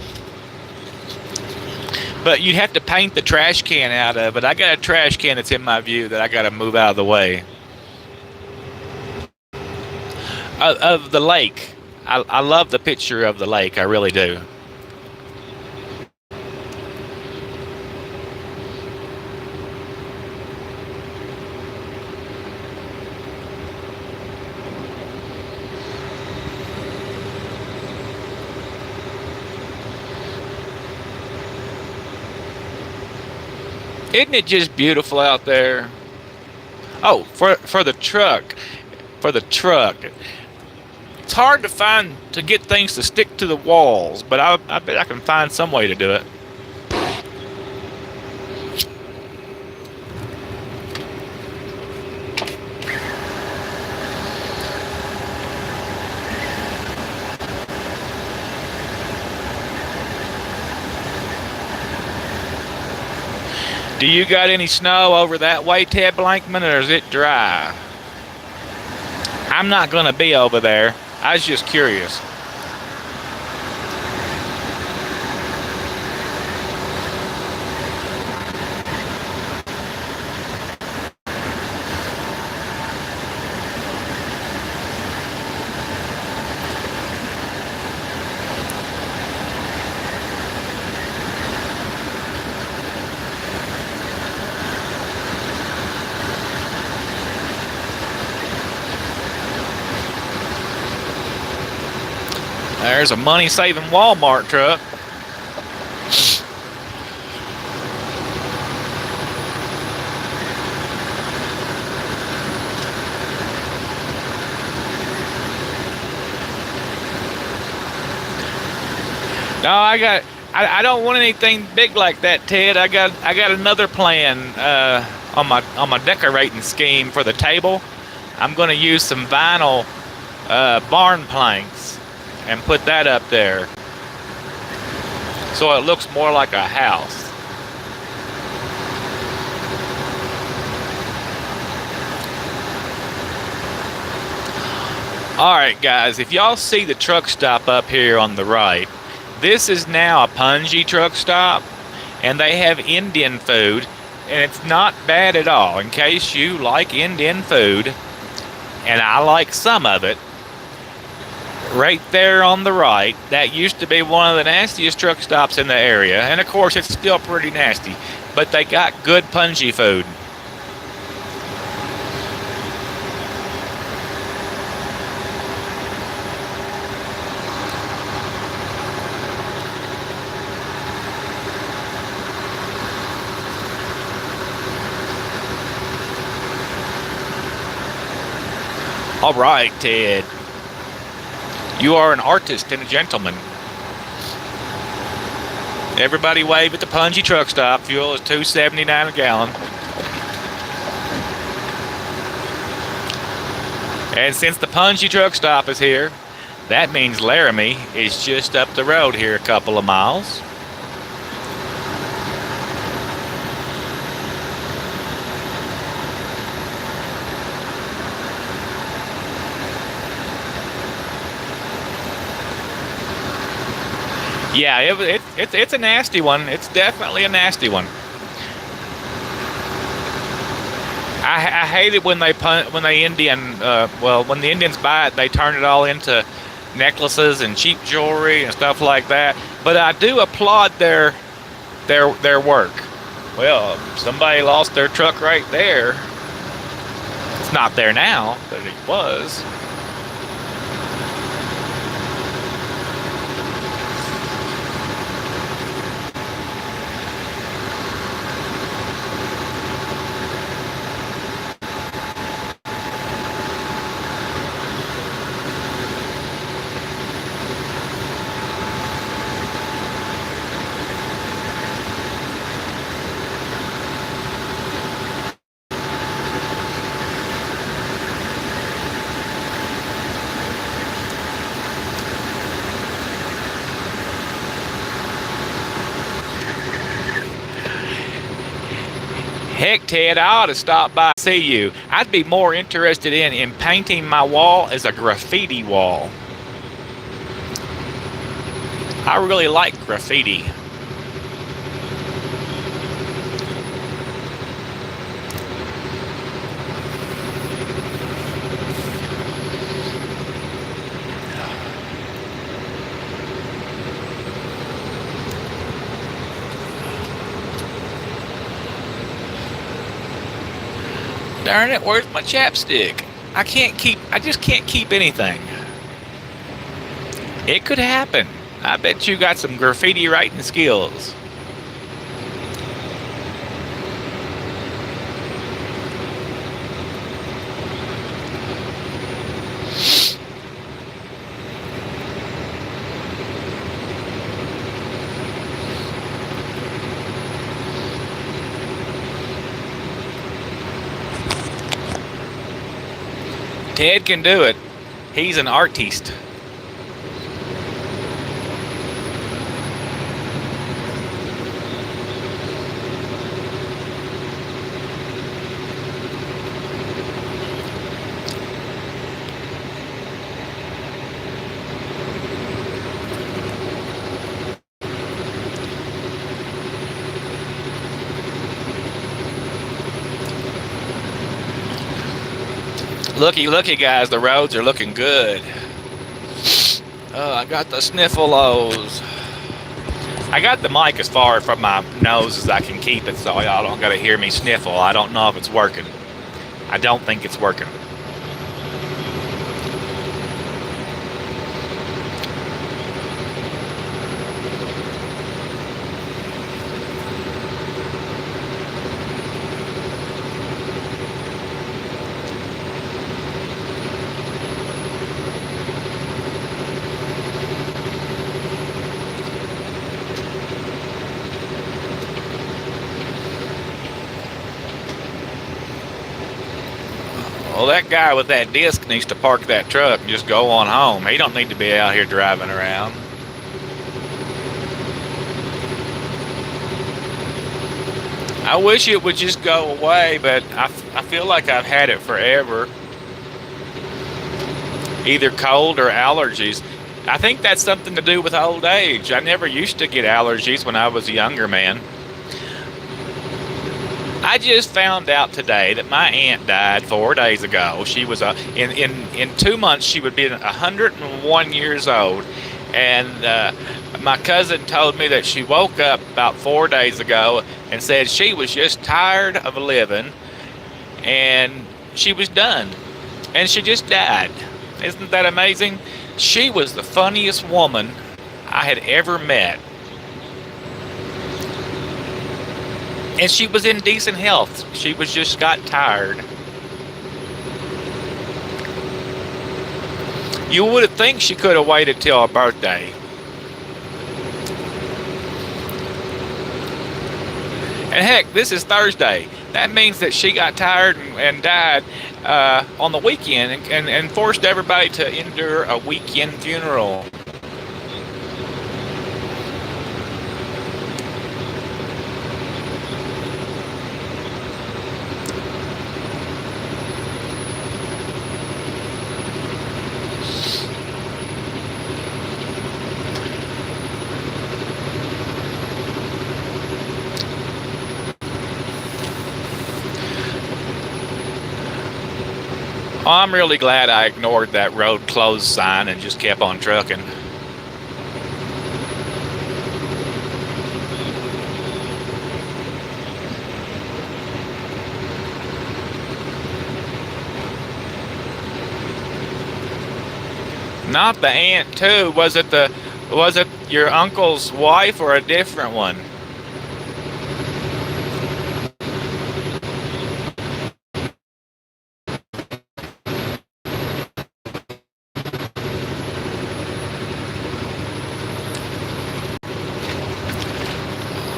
But you'd have to paint the trash can out of it. I got a trash can that's in my view that I got to move out of the way. Of the lake. I love the picture of the lake. I really do. Isn't it just beautiful out there? Oh, for the truck. For the truck. It's hard to get things to stick to the walls, but I bet I can find some way to do it. Do you got any snow over that way, Ted Blankman, or is it dry? I'm not going to be over there. I was just curious. There's a money-saving Walmart truck. No, I don't want anything big like that, Ted. I got another plan on my decorating scheme for the table. I'm going to use some vinyl barn planks and put that up there, so it looks more like a house. Alright guys, if y'all see the truck stop up here on the right, this is now a Punji truck stop, and they have Indian food, and it's not bad at all. In case you like Indian food, and I like some of it, right there on the right, that used to be one of the nastiest truck stops in the area, and of course it's still pretty nasty, but they got good Punji food. All right, Ted. You are an artist and a gentleman. Everybody wave at the Punji truck stop. Fuel is $2.79 a gallon. And since the Punji truck stop is here, that means Laramie is just up the road here a couple of miles. Yeah, it's a nasty one. It's definitely a nasty one. I hate it when when the Indians buy it, they turn it all into necklaces and cheap jewelry and stuff like that. But I do applaud their work. Well, somebody lost their truck right there. It's not there now, but it was. Heck, Ted, I ought to stop by and see you. I'd be more interested in painting my wall as a graffiti wall. I really like graffiti. Darn it, where's my chapstick? I just can't keep anything. It could happen. I bet you got some graffiti writing skills. Ted can do it. He's an artiste. Looky, guys, the roads are looking good. Oh, I got the sniffle-os. I got the mic as far from my nose as I can keep it, so y'all don't gotta hear me sniffle. I don't know if it's working. I don't think it's working. Well, that guy with that disc needs to park that truck and just go on home. He don't need to be out here driving around. I wish it would just go away, but I feel like I've had it forever. Either cold or allergies. I think that's something to do with old age. I never used to get allergies when I was a younger man. I just found out today that my aunt died 4 days ago. She was in 2 months she would be 101 years old, and my cousin told me that she woke up about 4 days ago and said she was just tired of living, and she was done, and she just died. Isn't that amazing? She was the funniest woman I had ever met. And she was in decent health. She was just got tired. You would think she could have waited till her birthday. And heck, this is Thursday. That means that she got tired and died on the weekend and forced everybody to endure a weekend funeral. Oh, I'm really glad I ignored that road closed sign and just kept on trucking. Not the aunt too. Was it your uncle's wife or a different one?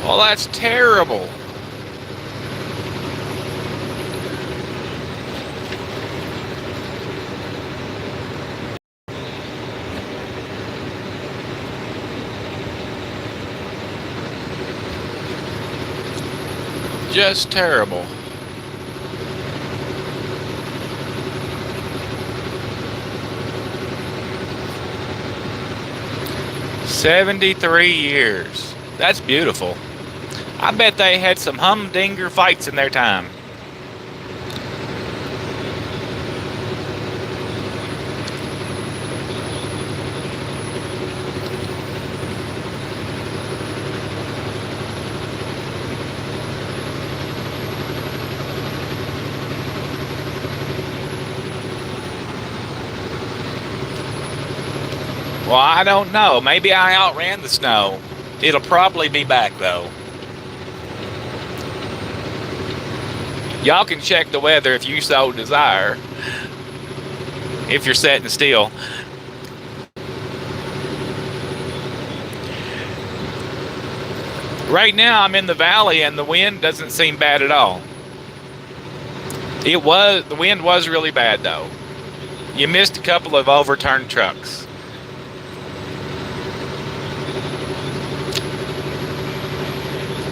Well, that's terrible. Just terrible. "73 years. That's beautiful. I bet they had some humdinger fights in their time. Well, I don't know. Maybe I outran the snow. It'll probably be back, though. Y'all can check the weather if you so desire, if you're sitting still. Right now, I'm in the valley, and the wind doesn't seem bad at all. The wind was really bad, though. You missed a couple of overturned trucks.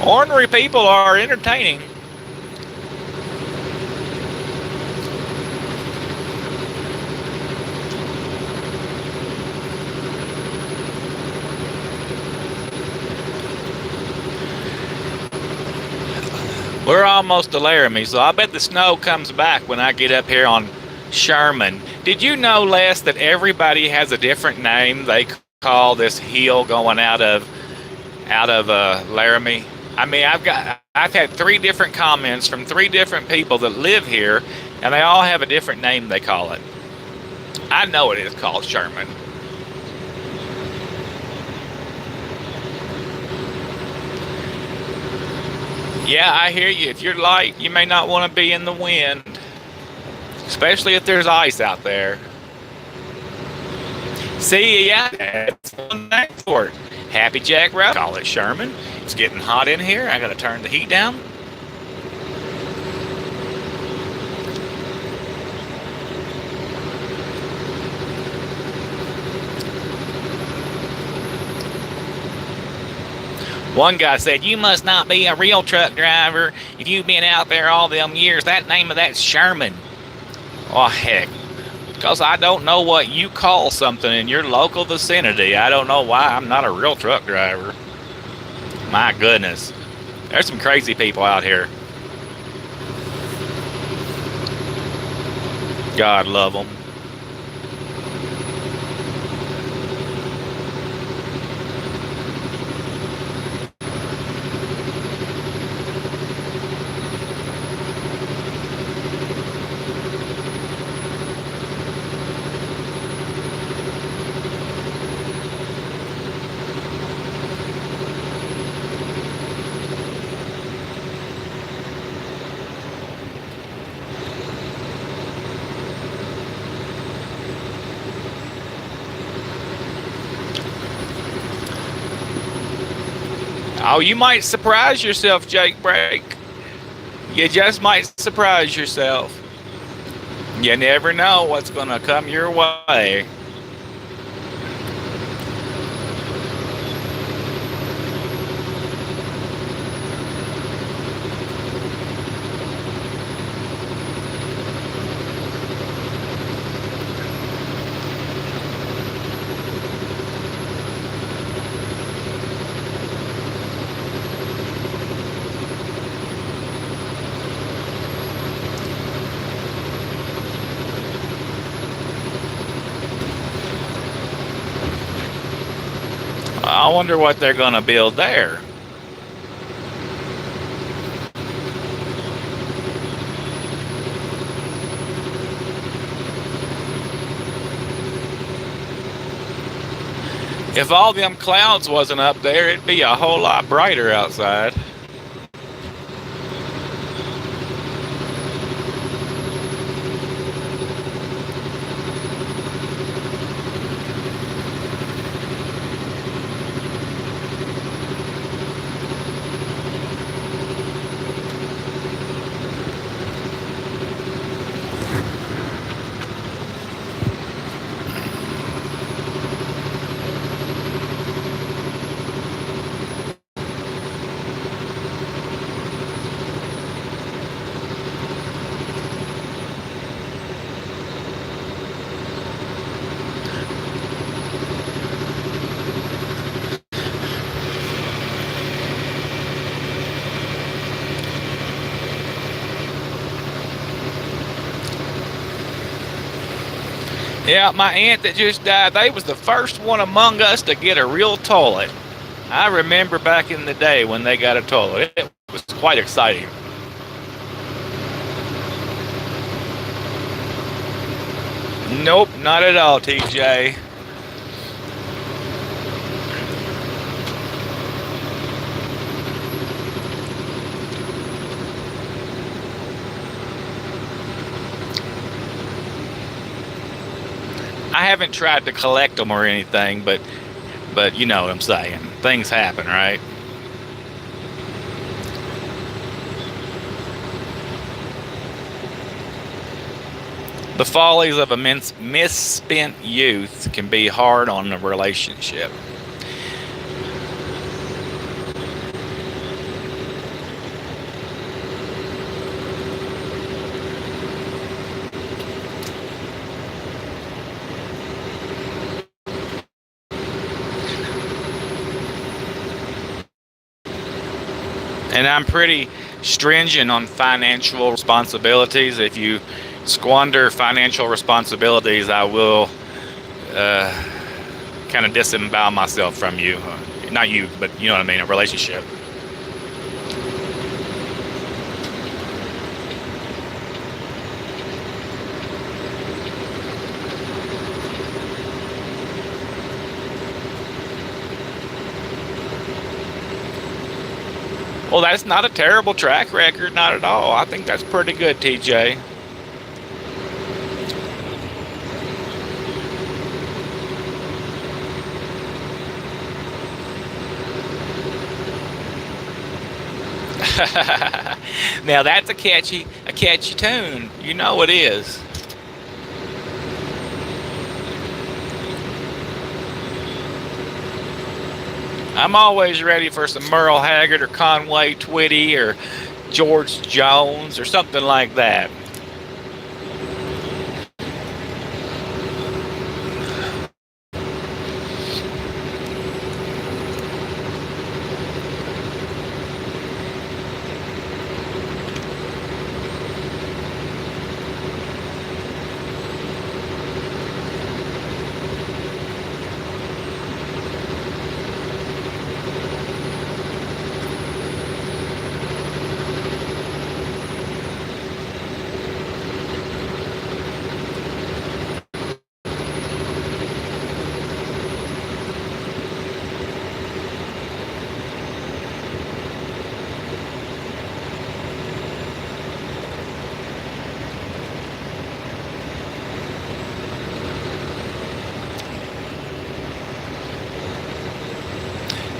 Ornery people are entertaining. We're almost to Laramie, so I bet the snow comes back when I get up here on Sherman. Did you know, Les, that everybody has a different name they call this hill going out of Laramie? I mean, I've had 3 different comments from 3 different people that live here, and they all have a different name they call it. I know it is called Sherman. Yeah, I hear you. If you're light, you may not want to be in the wind, especially if there's ice out there. See, yeah, that's one name for it. Happy Jack Road. Call it Sherman. It's getting hot in here. I got to turn the heat down. One guy said, "You must not be a real truck driver if you've been out there all them years. That name of that's Sherman." Oh, heck. Because I don't know what you call something in your local vicinity. I don't know why I'm not a real truck driver. My goodness. There's some crazy people out here. God love them. Oh, you might surprise yourself, Jake Break. You just might surprise yourself. You never know what's going to come your way. I wonder what they're going to build there. If all them clouds wasn't up there, it'd be a whole lot brighter outside. Yeah, my aunt that just died, they was the first one among us to get a real toilet. I remember back in the day when they got a toilet. It was quite exciting. Nope, not at all, TJ. I haven't tried to collect them or anything, but you know what I'm saying. Things happen, right? The follies of a misspent youth can be hard on a relationship. And I'm pretty stringent on financial responsibilities. If you squander financial responsibilities, I will kind of disembowel myself from you. Not you, but you know what I mean, a relationship. Well, that's not a terrible track record, not at all. I think that's pretty good, TJ. Now that's a catchy tune. You know it is. I'm always ready for some Merle Haggard or Conway Twitty or George Jones or something like that.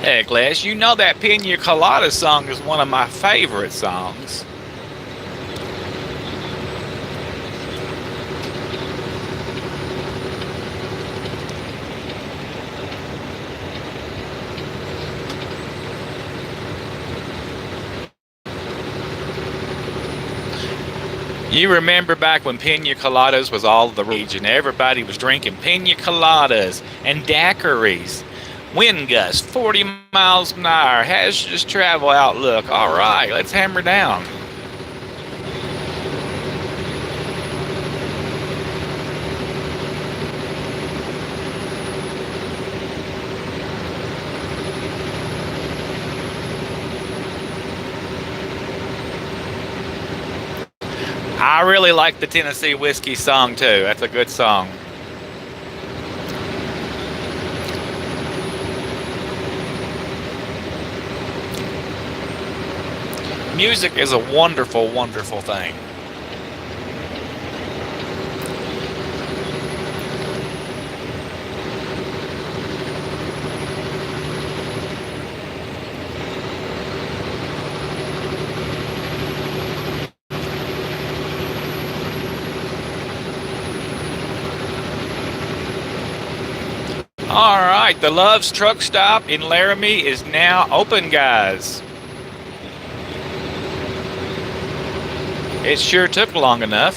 Heck, Les, you know that Pina Colada song is one of my favorite songs. You remember back when Pina Coladas was all the rage and everybody was drinking Pina Coladas and daiquiris. Wind gusts 40 miles an hour, hazardous travel outlook. All right, let's hammer down. I really like the Tennessee Whiskey song too. That's a good song. Music is a wonderful, wonderful thing. All right, the Love's Truck Stop in Laramie is now open, guys. It sure took long enough.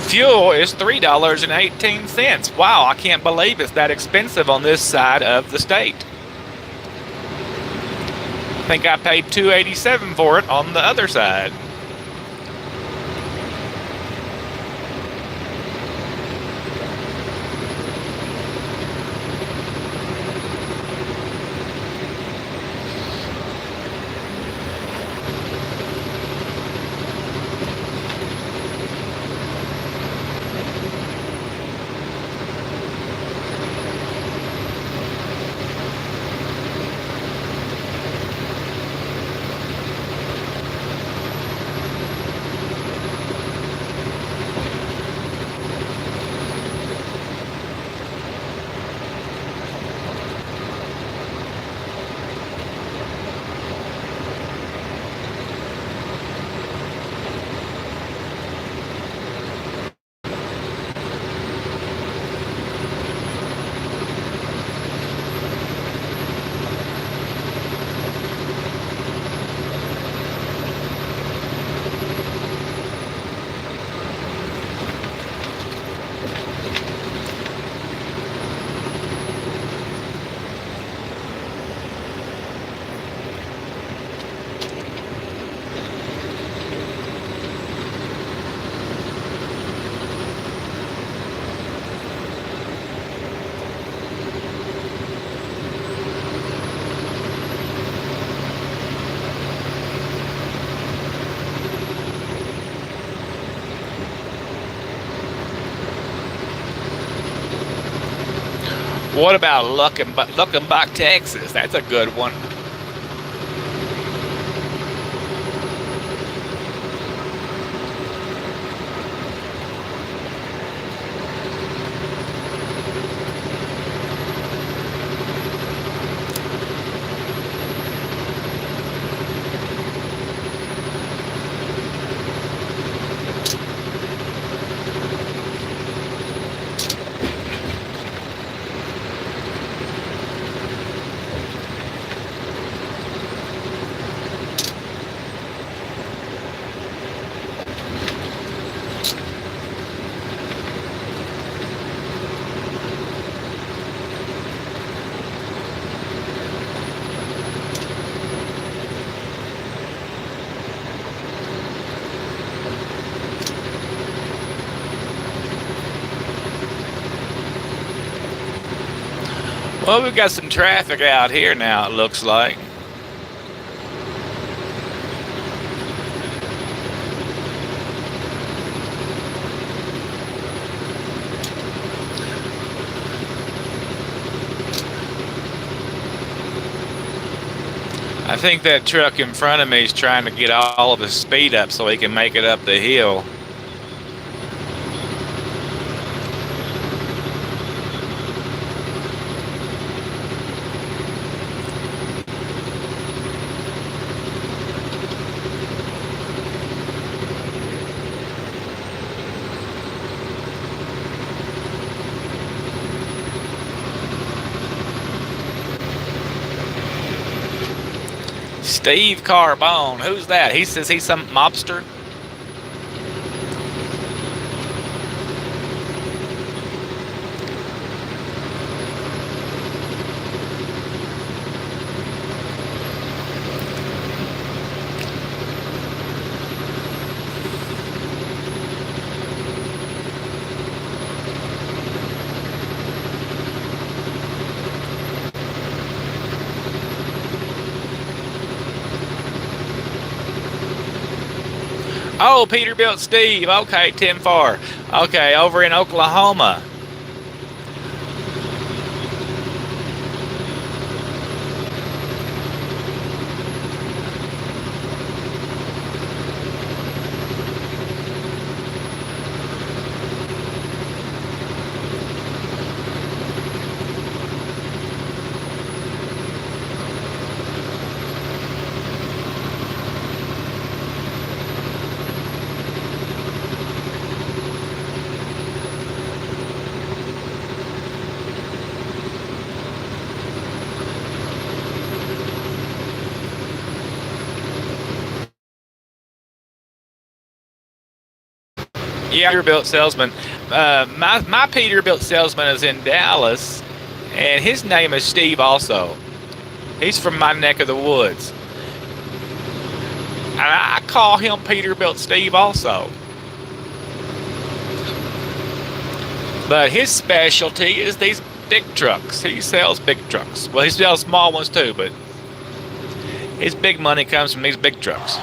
Fuel is $3.18. Wow, I can't believe it's that expensive on this side of the state. I think I paid $2.87 for it on the other side. What about Luckenbach, Texas? That's a good one. Well, we've got some traffic out here now, it looks like. I think that truck in front of me is trying to get all of the speed up so he can make it up the hill. Steve Carbone, who's that? He says he's some mobster. Oh, Peterbilt Steve. Okay, Tim Farr. Okay, over in Oklahoma. Yeah, Peterbilt salesman. My Peterbilt salesman is in Dallas, and his name is Steve also. He's from my neck of the woods. And I call him Peterbilt Steve also. But his specialty is these big trucks. He sells big trucks. Well, he sells small ones too, but his big money comes from these big trucks.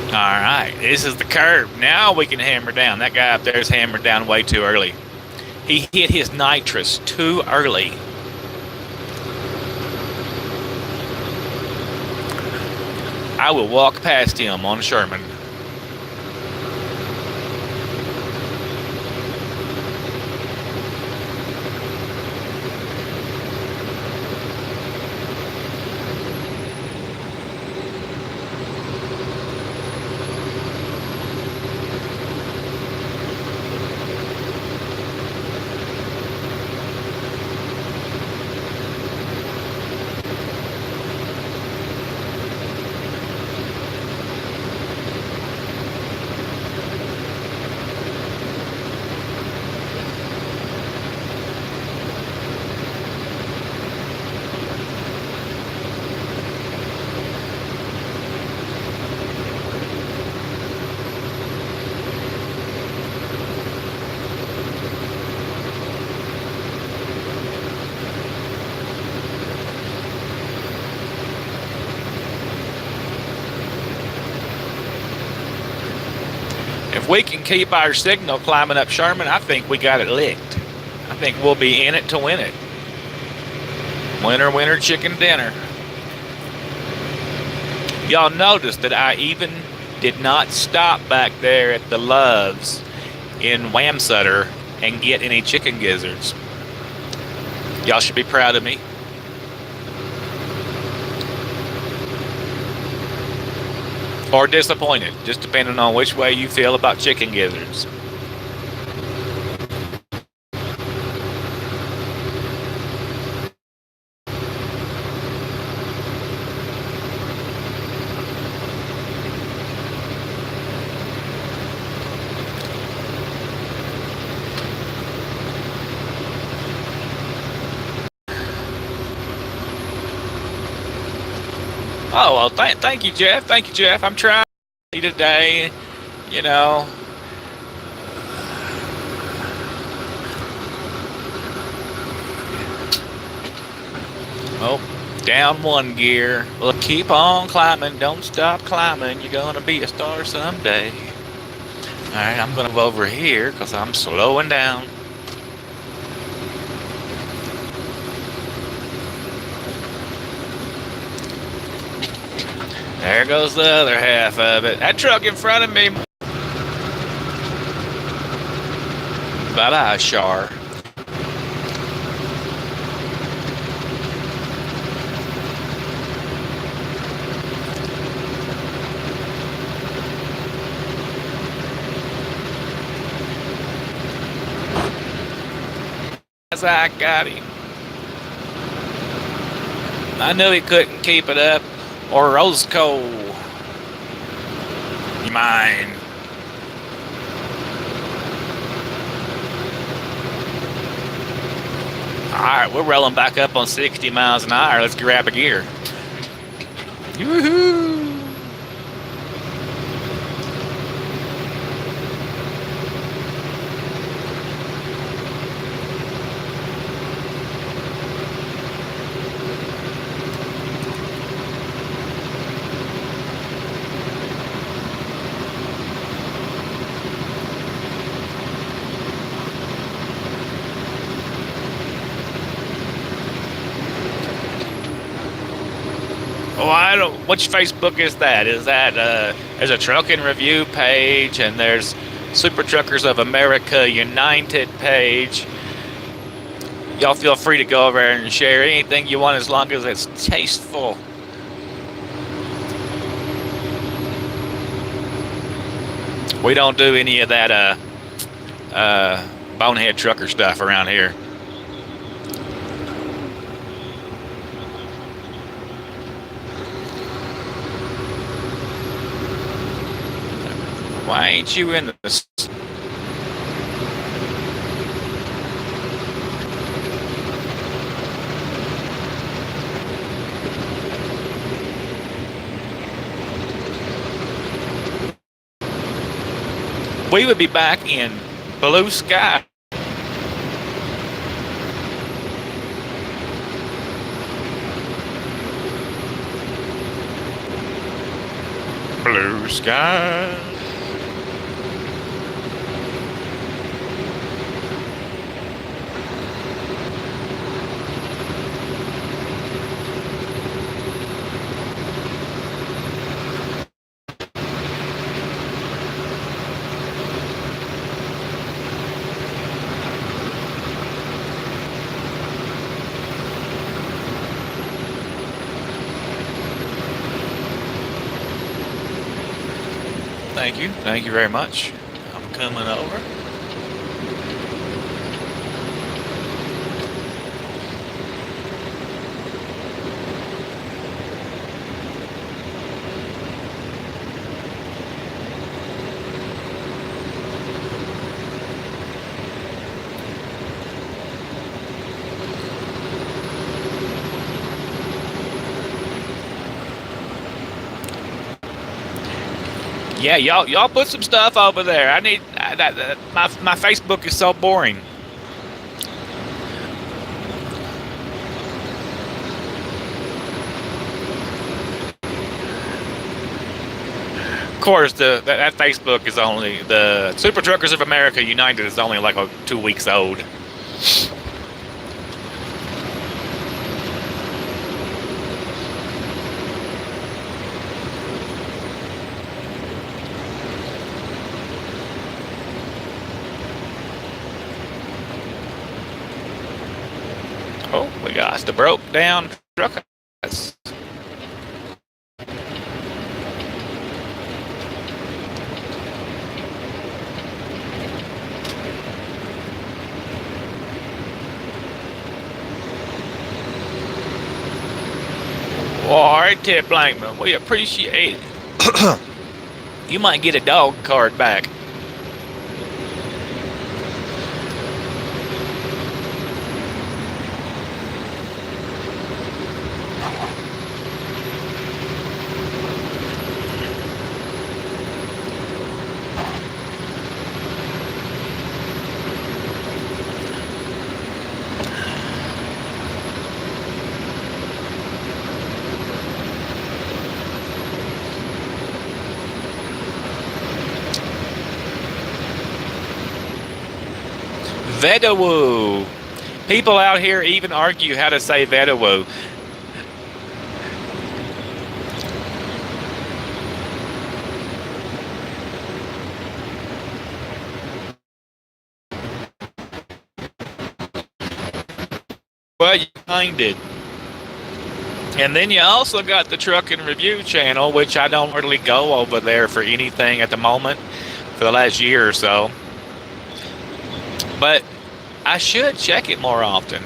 All right, this is the curve. Now we can hammer down. That guy up there is hammered down way too early. He hit his nitrous too early. I will walk past him on Sherman. If we can keep our signal climbing up Sherman, I think we got it licked. I think we'll be in it to win it. Winner, winner, chicken dinner. Y'all noticed that I even did not stop back there at the Loves in Wamsutter and get any chicken gizzards. Y'all should be proud of me. Or disappointed, just depending on which way you feel about chicken gizzards. Oh, well, thank you, Jeff. Thank you, Jeff. I'm trying today. you know, oh, down one gear. Well, keep on climbing. Don't stop climbing. You're going to be a star someday. All right, I'm going to go over here because I'm slowing down. There goes the other half of it. That truck in front of me. Bye-bye, Char. As I got him. I knew he couldn't keep it up. Or Roscoe. You mine. Alright, we're rolling back up on 60 miles an hour. Let's grab a gear. Yoo-hoo! Oh, I don't. Which Facebook is that? Is that there's a trucking review page, and there's Super Truckers of America United page. Y'all feel free to go over there and share anything you want as long as it's tasteful. We don't do any of that bonehead trucker stuff around here. Why ain't you in this? We would be back in blue sky. Blue sky. Thank you very much. I'm coming over. Yeah, y'all put some stuff over there. I need my Facebook is so boring. Of course, that Facebook is only the Super Truckers of America United is only like 2 weeks old. Oh, we got the broke down truck. All right, Ted Blankman, we appreciate it. You might get a dog card back. Vedawu. People out here even argue how to say Vedawu. Well, you find it. And then you also got the Trucking Review channel, which I don't really go over there for anything at the moment for the last year or so. But I should check it more often.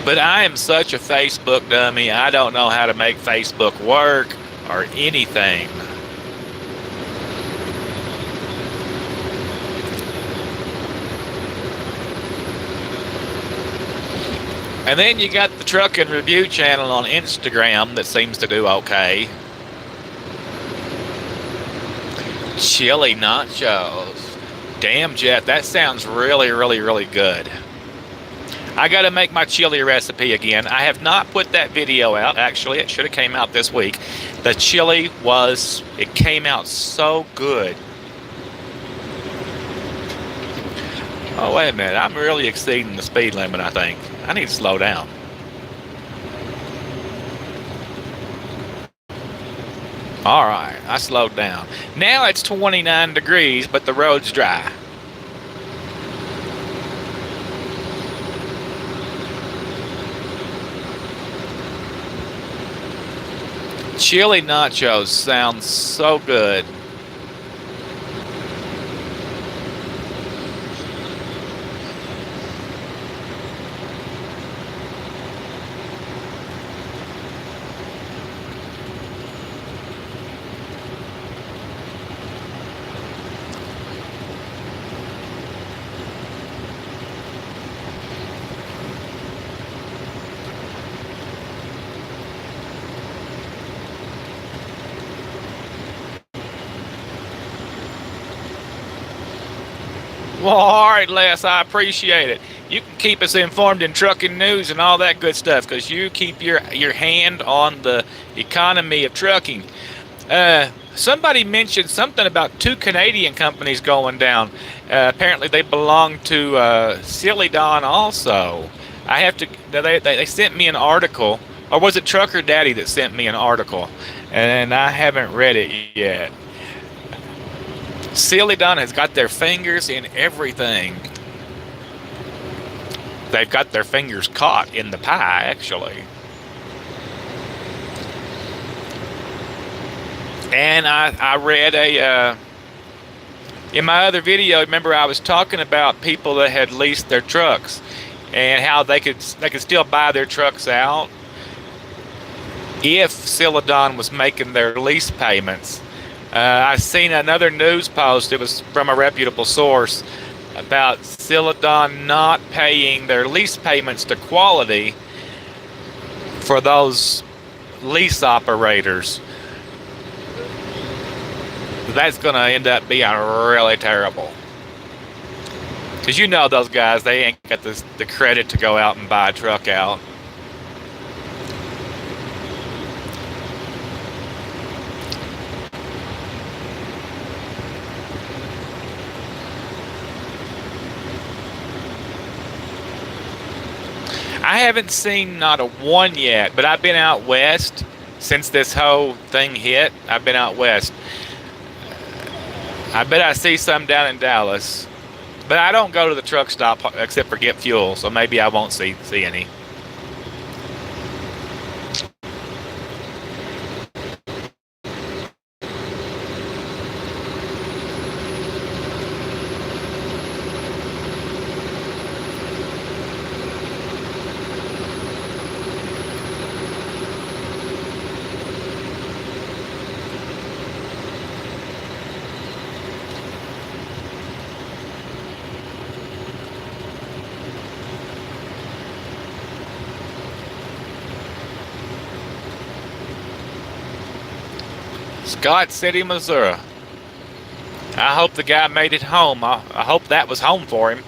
But I am such a Facebook dummy. I don't know how to make Facebook work or anything. And then you got the Trucking Review channel on Instagram that seems to do okay. Chili nachos. Damn, Jet, that sounds really, really, really good. I got to make my chili recipe again. I have not put that video out. Actually, it should have came out this week. The chili it came out so good. Oh, wait a minute. I'm really exceeding the speed limit, I think. I need to slow down. All right, I slowed down. Now it's 29 degrees, but the road's dry. Chili nachos sounds so good. Well, all right, Les, I appreciate it. You can keep us informed in trucking news and all that good stuff because you keep your hand on the economy of trucking. Somebody mentioned something about 2 Canadian companies going down. Apparently, they belong to Silly Don also. I have to. They sent me an article, or was it Trucker Daddy that sent me an article? And I haven't read it yet. Silly Don has got their fingers in everything. They've got their fingers caught in the pie, actually. And I read in my other video, remember I was talking about people that had leased their trucks and how they could still buy their trucks out if Celadon was making their lease payments. I seen another news post, it was from a reputable source, about Celadon not paying their lease payments to Quality for those lease operators. That's going to end up being really terrible. Because you know those guys, they ain't got the credit to go out and buy a truck out. I haven't seen not a one yet, but I've been out west since this whole thing hit. I've been out west. I bet I see some down in Dallas, but I don't go to the truck stop except for get fuel, so maybe I won't see any. Scott City, Missouri. I hope the guy made it home. I hope that was home for him.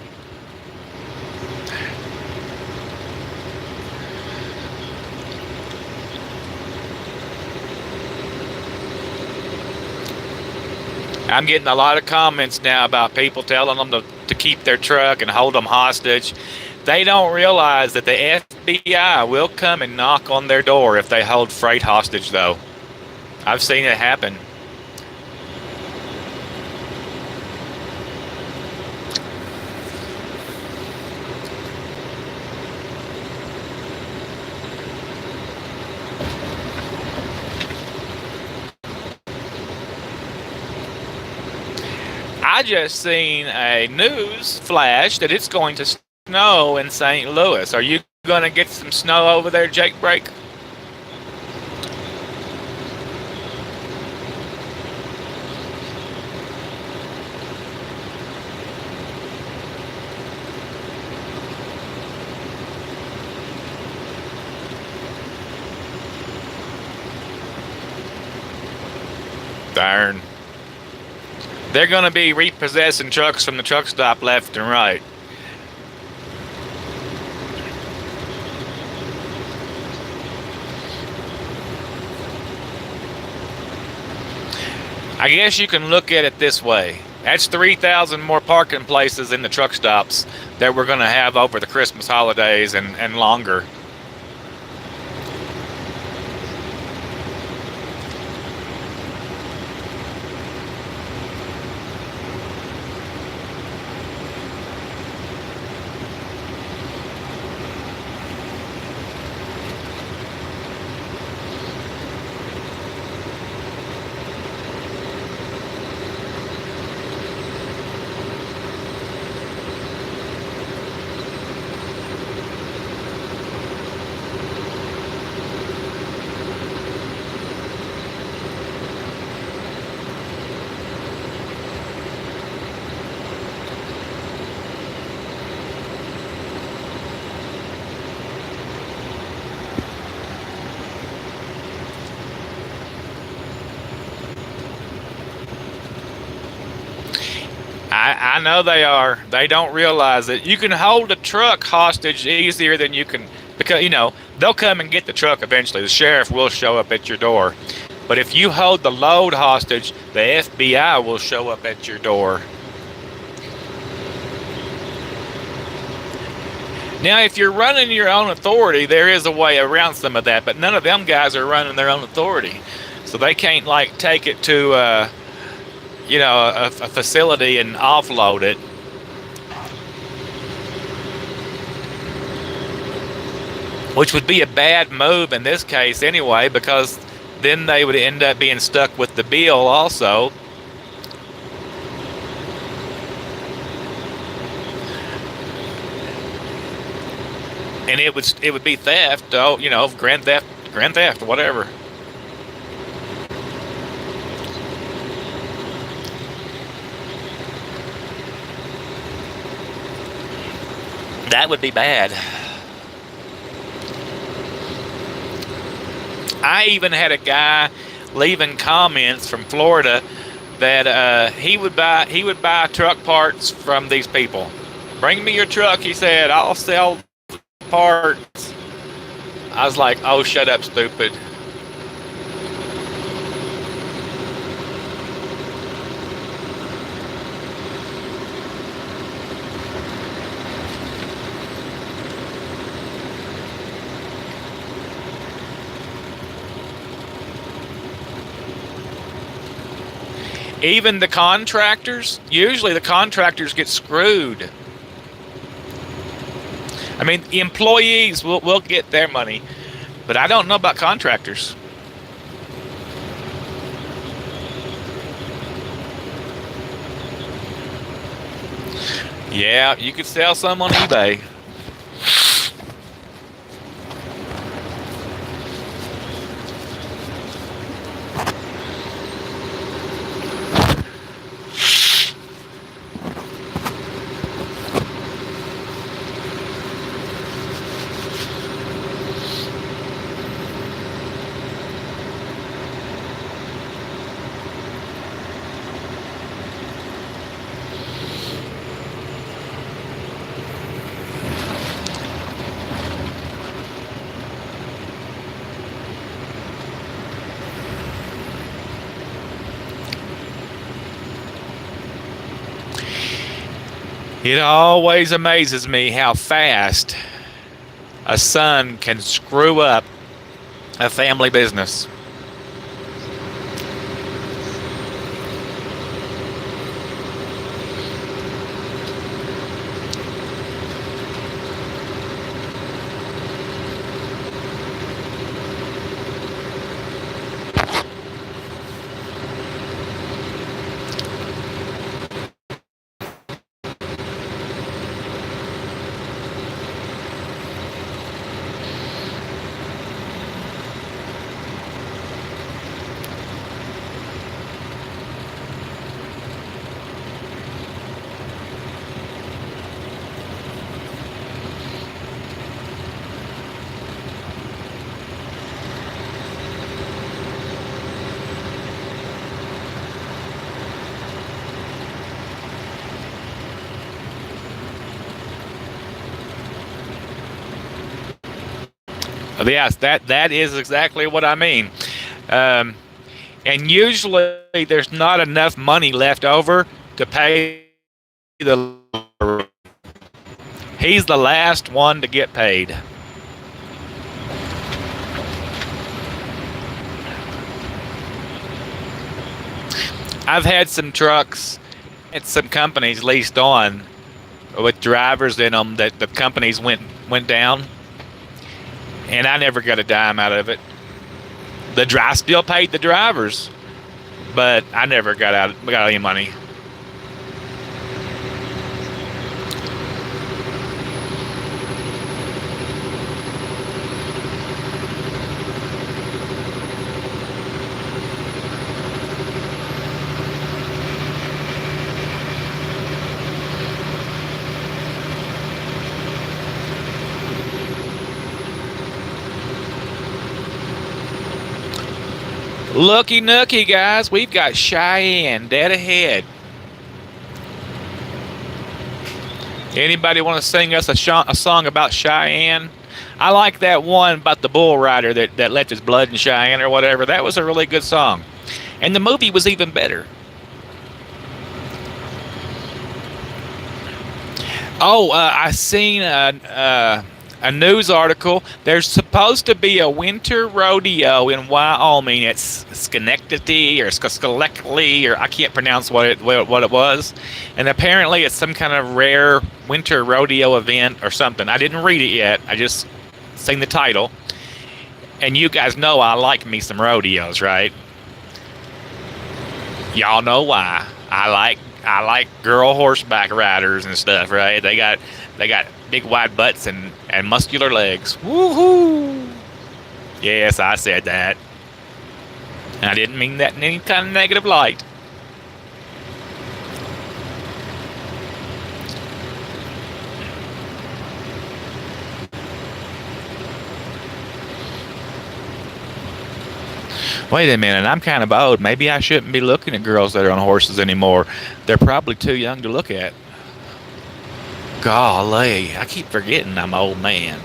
I'm getting a lot of comments now about people telling them to keep their truck and hold them hostage. They don't realize that the FBI will come and knock on their door if they hold freight hostage, though. I've seen it happen. I just seen a news flash that it's going to snow in St. Louis. Are you going to get some snow over there, Jake Break? Darn. They're going to be repossessing trucks from the truck stop left and right. I guess you can look at it this way. That's 3,000 more parking places in the truck stops that we're going to have over the Christmas holidays and longer. I know they are. They don't realize that you can hold a truck hostage easier than you can, because, they'll come and get the truck eventually. The sheriff will show up at your door. But if you hold the load hostage, the FBI will show up at your door. Now, if you're running your own authority, there is a way around some of that, but none of them guys are running their own authority. So they can't, take it to, a facility and offload it. Which would be a bad move in this case anyway, because then they would end up being stuck with the bill also. And it would be theft, grand theft, whatever. That would be bad. I even had a guy leaving comments from Florida that he would buy truck parts from these people. Bring me your truck, he said. I'll sell parts. I was like, oh, shut up, stupid. Even the contractors, usually the contractors get screwed. I mean, employees will get their money, but I don't know about contractors. Yeah, you could sell some on eBay. It always amazes me how fast a son can screw up a family business. Yes, that is exactly what I mean. Um, and usually there's not enough money left over to pay the. He's the last one to get paid. I've had some trucks at some companies leased on with drivers in them that the companies went down, and I never got a dime out of it. I still paid the drivers, but I never got any money. Looky nooky, guys, we've got Cheyenne dead ahead. Anybody want to sing us a song about Cheyenne? I like that one about the bull rider that left his blood in Cheyenne or whatever. That was a really good song. And the movie was even better. Oh, I seen a news article. There's supposed to be a winter rodeo in Wyoming. It's Schenectady or Schenectady, or I can't pronounce what it was. And apparently it's some kind of rare winter rodeo event or something. I didn't read it yet. I just seen the title. And you guys know I like me some rodeos, right? Y'all know why. I like girl horseback riders and stuff, right? They got big wide butts and muscular legs. Woohoo! Yes, I said that. And I didn't mean that in any kind of negative light. Wait a minute, I'm kind of old. Maybe I shouldn't be looking at girls that are on horses anymore. They're probably too young to look at. Golly, I keep forgetting I'm an old man.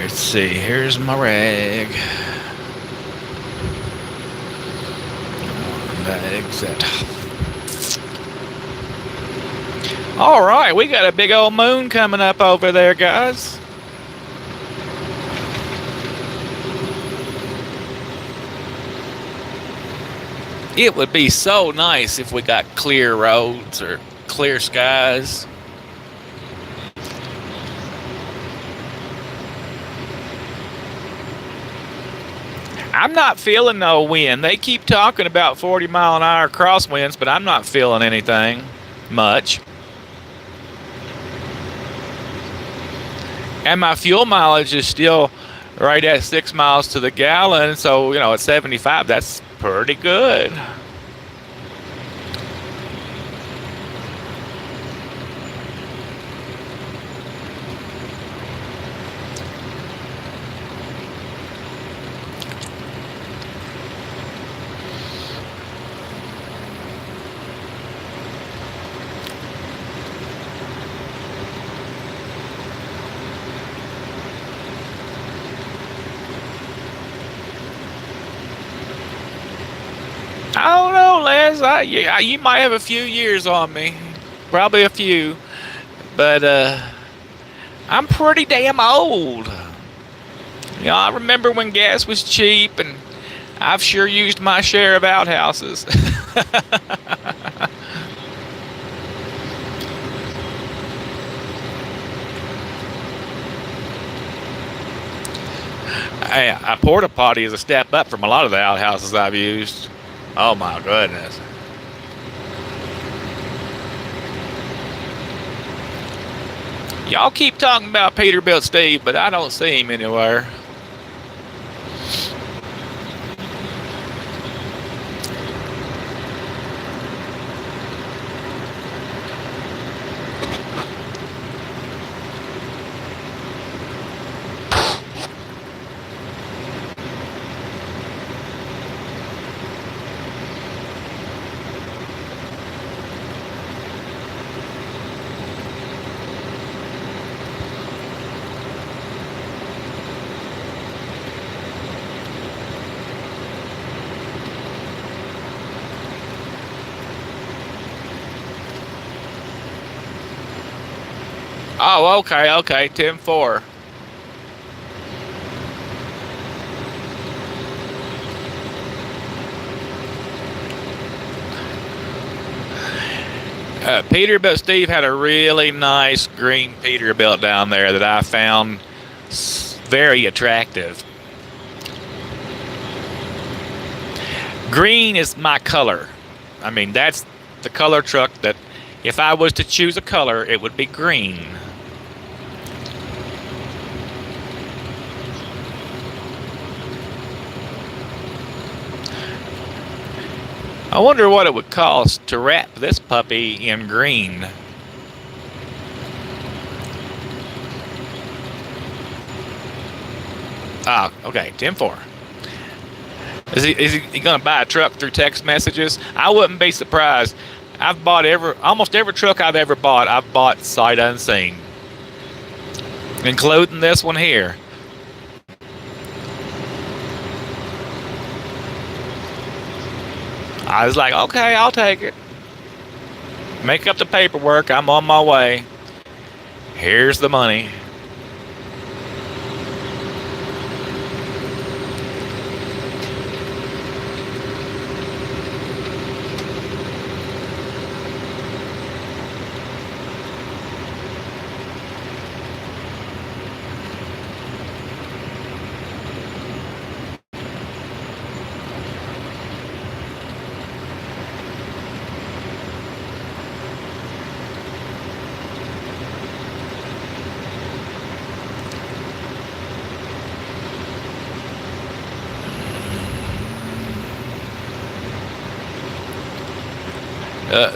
Let's see, here's my rag. Exit. All right, we got a big old moon coming up over there, guys. It would be so nice if we got clear roads or clear skies. I'm not feeling no wind. They keep talking about 40-mile-an-hour crosswinds, but I'm not feeling anything much. And my fuel mileage is still right at 6 miles to the gallon, so, at 75, that's pretty good. know, Les. You might have a few years on me, probably a few, but I'm pretty damn old. You know, I remember when gas was cheap, and I've sure used my share of outhouses. Hey, a porta potty is a step up from a lot of the outhouses I've used. Oh my goodness. Y'all keep talking about Peterbilt Steve, but I don't see him anywhere. Oh, okay, 10-4. Peterbilt Steve had a really nice green Peterbilt down there that I found very attractive. Green is my color. I mean, that's the color truck that if I was to choose a color, it would be green. I wonder what it would cost to wrap this puppy in green. Ah, okay, 10-4. Is he going to buy a truck through text messages? I wouldn't be surprised. I've bought almost every truck I've ever bought, I've bought sight unseen, including this one here. I was like, okay, I'll take it. Make up the paperwork. I'm on my way. Here's the money.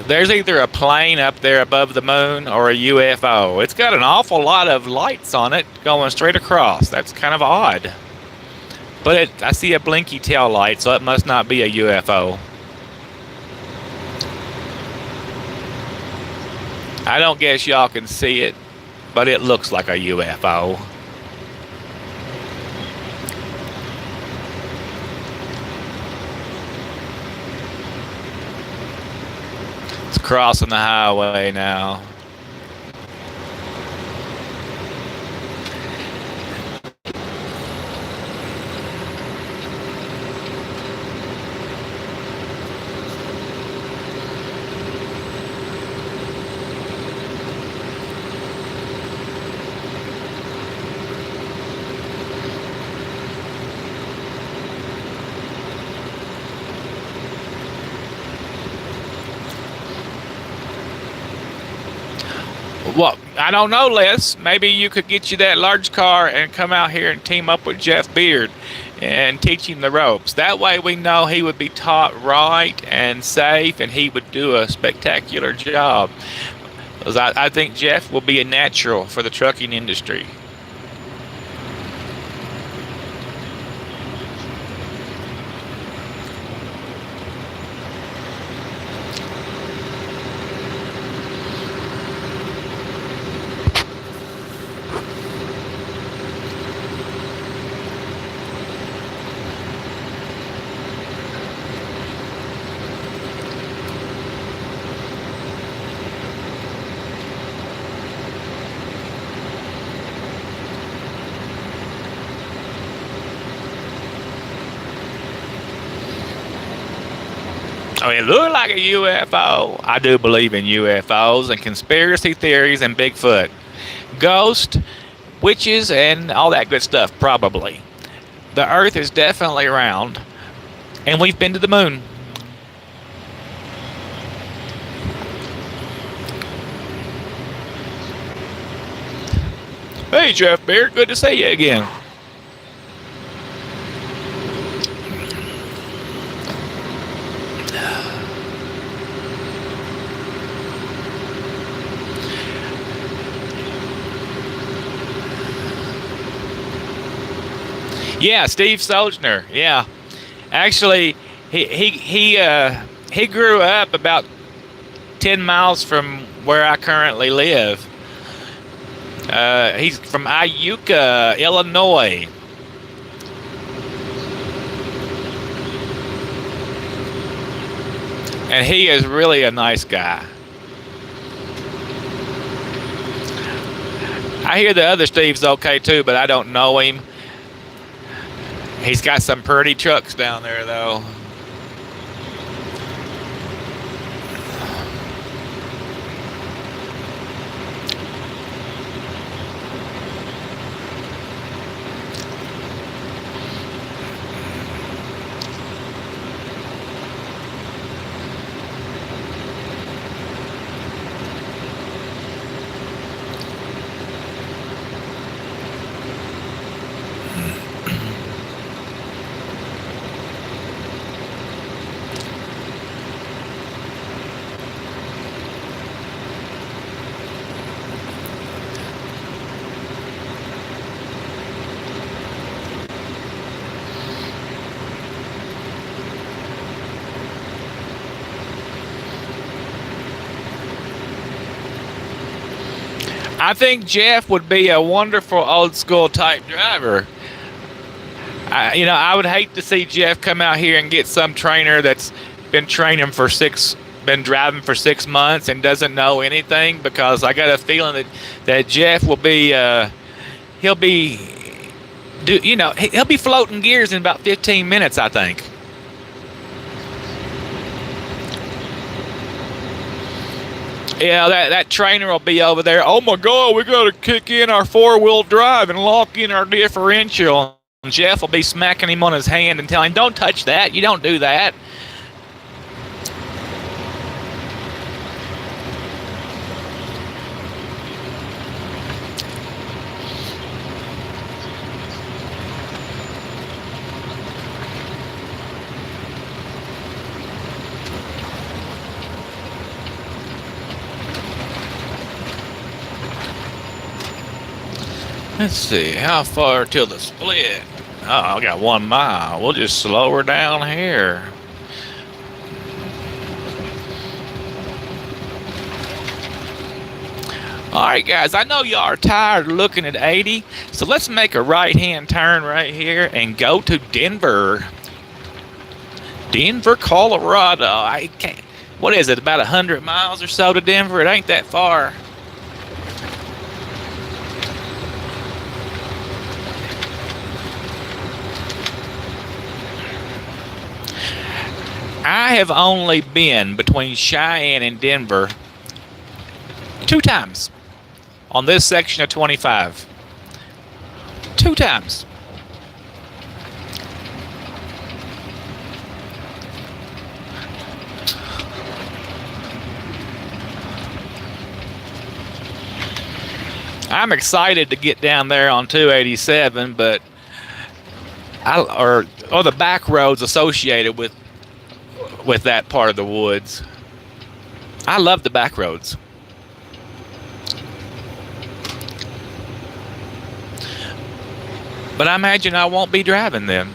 There's either a plane up there above the moon or a UFO. It's got an awful lot of lights on it going straight across. That's kind of odd. But I see a blinky tail light, so it must not be a UFO. I don't guess y'all can see it, but it looks like a UFO. It's crossing the highway now. Well, I don't know, Les. Maybe you could get you that large car and come out here and team up with Jeff Beard and teach him the ropes. That way we know he would be taught right and safe, and he would do a spectacular job. Because I think Jeff will be a natural for the trucking industry. I mean, it looked like a UFO. I do believe in UFOs and conspiracy theories and Bigfoot. Ghost, witches, and all that good stuff, probably. The Earth is definitely round, and we've been to the moon. Hey, Jeff Beard, good to see you again. Yeah, Steve Solzner. Yeah, actually, he grew up about 10 miles from where I currently live. He's from Iuka, Illinois. And he is really a nice guy. I hear the other Steve's okay too, but I don't know him. He's got some pretty trucks down there, though. I think Jeff would be a wonderful old school type driver. I would hate to see Jeff come out here and get some trainer that's been driving for 6 months and doesn't know anything, because I got a feeling that Jeff will be he'll be floating gears in about 15 minutes, I think. Yeah, that trainer will be over there. Oh my God, we got to kick in our 4-wheel drive and lock in our differential. And Jeff will be smacking him on his hand and telling him, don't touch that. You don't do that. Let's see, how far till the split? Oh, I got 1 mile. We'll just slow her down here. Alright guys, I know y'all are tired of looking at 80, so let's make a right-hand turn right here and go to Denver. Denver, Colorado. What is it, about 100 miles or so to Denver? It ain't that far. I have only been between Cheyenne and Denver 2 times on this section of 25. 2 times. I'm excited to get down there on 287, but or the back roads associated with that part of the woods. I love the back roads. But I imagine I won't be driving them.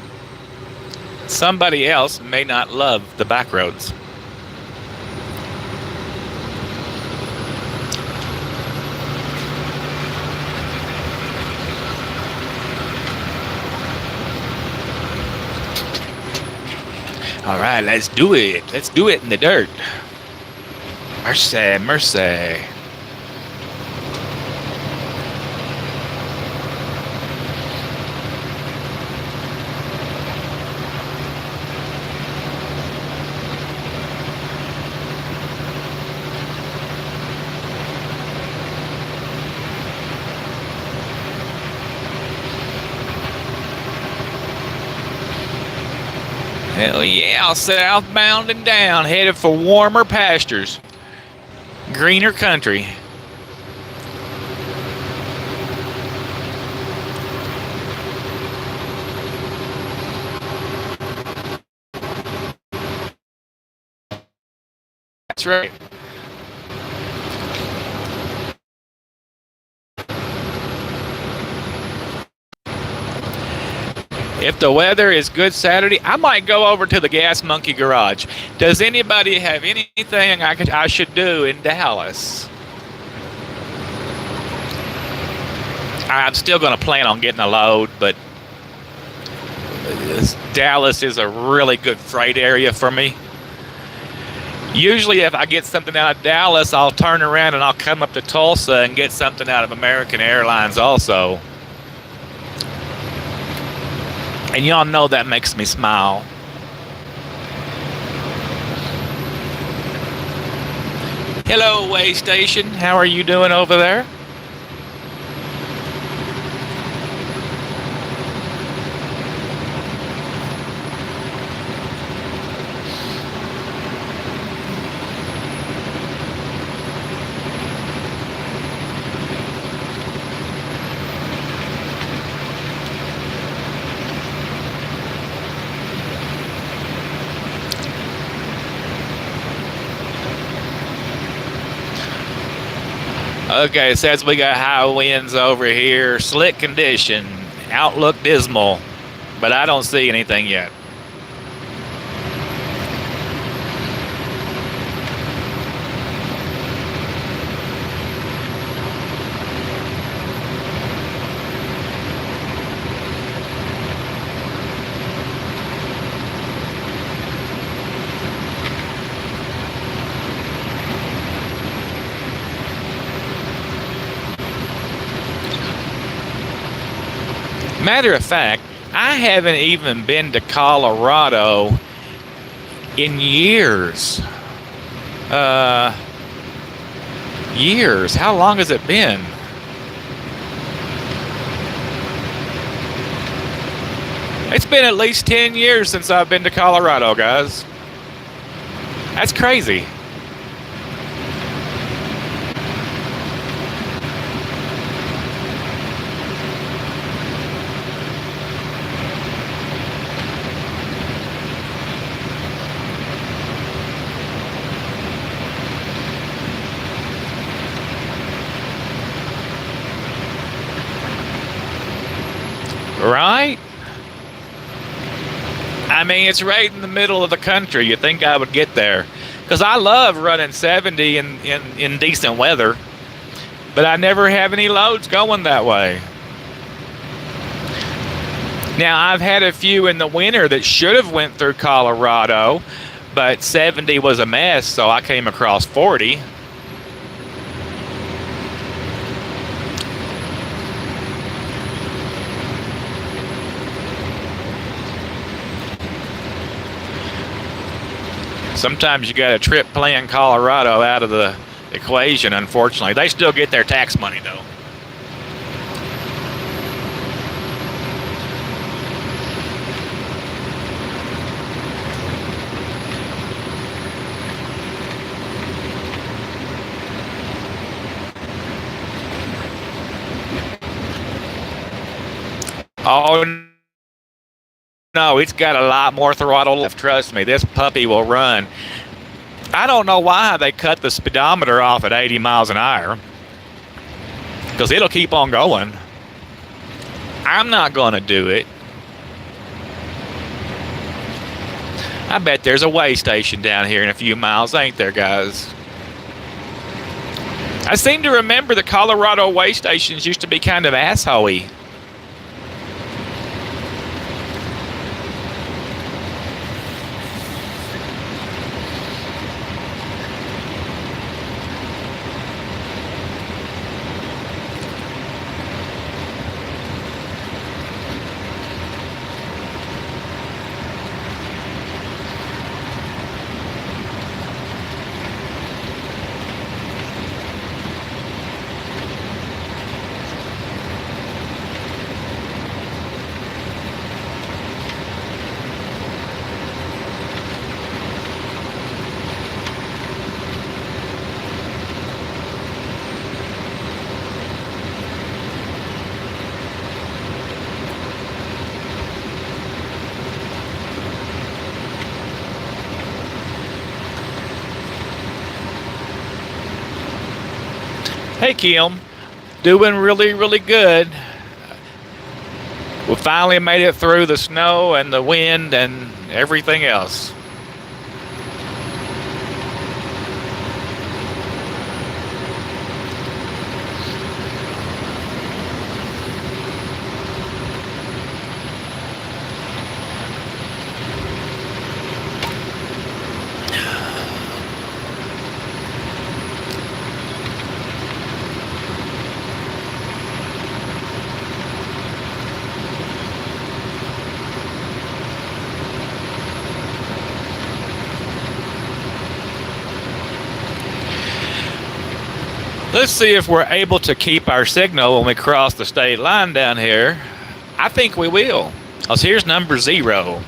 Somebody else may not love the back roads. All right, let's do it. Let's do it in the dirt. Mercy, mercy. Hell yeah, southbound and down, headed for warmer pastures, greener country. That's right. If the weather is good Saturday, I might go over to the Gas Monkey Garage. Does anybody have anything I should do in Dallas? I'm still going to plan on getting a load, but Dallas is a really good freight area for me. Usually if I get something out of Dallas, I'll turn around and I'll come up to Tulsa and get something out of American Airlines also. And y'all know that makes me smile. Hello, way station. How are you doing over there? Okay, it says we got high winds over here, slick condition, outlook dismal, but I don't see anything yet. Matter of fact, I haven't even been to Colorado in years. Years. How long has it been? It's been at least 10 years since I've been to Colorado, guys. That's crazy. Right? I mean, it's right in the middle of the country. You'd think I would get there. Because I love running 70 in decent weather. But I never have any loads going that way. Now, I've had a few in the winter that should have went through Colorado. But 70 was a mess, so I came across 40. Sometimes you got a trip playing Colorado out of the equation, unfortunately. They still get their tax money, though. Oh, no, it's got a lot more throttle left. Trust me, this puppy will run. I don't know why they cut the speedometer off at 80 miles an hour. Because it'll keep on going. I'm not going to do it. I bet there's a way station down here in a few miles, ain't there, guys? I seem to remember the Colorado way stations used to be kind of asshole-y. Hey Kim, doing really, really good. We finally made it through the snow and the wind and everything else. Let's see if we're able to keep our signal when we cross the state line down here. I think we will. Because here's number 0.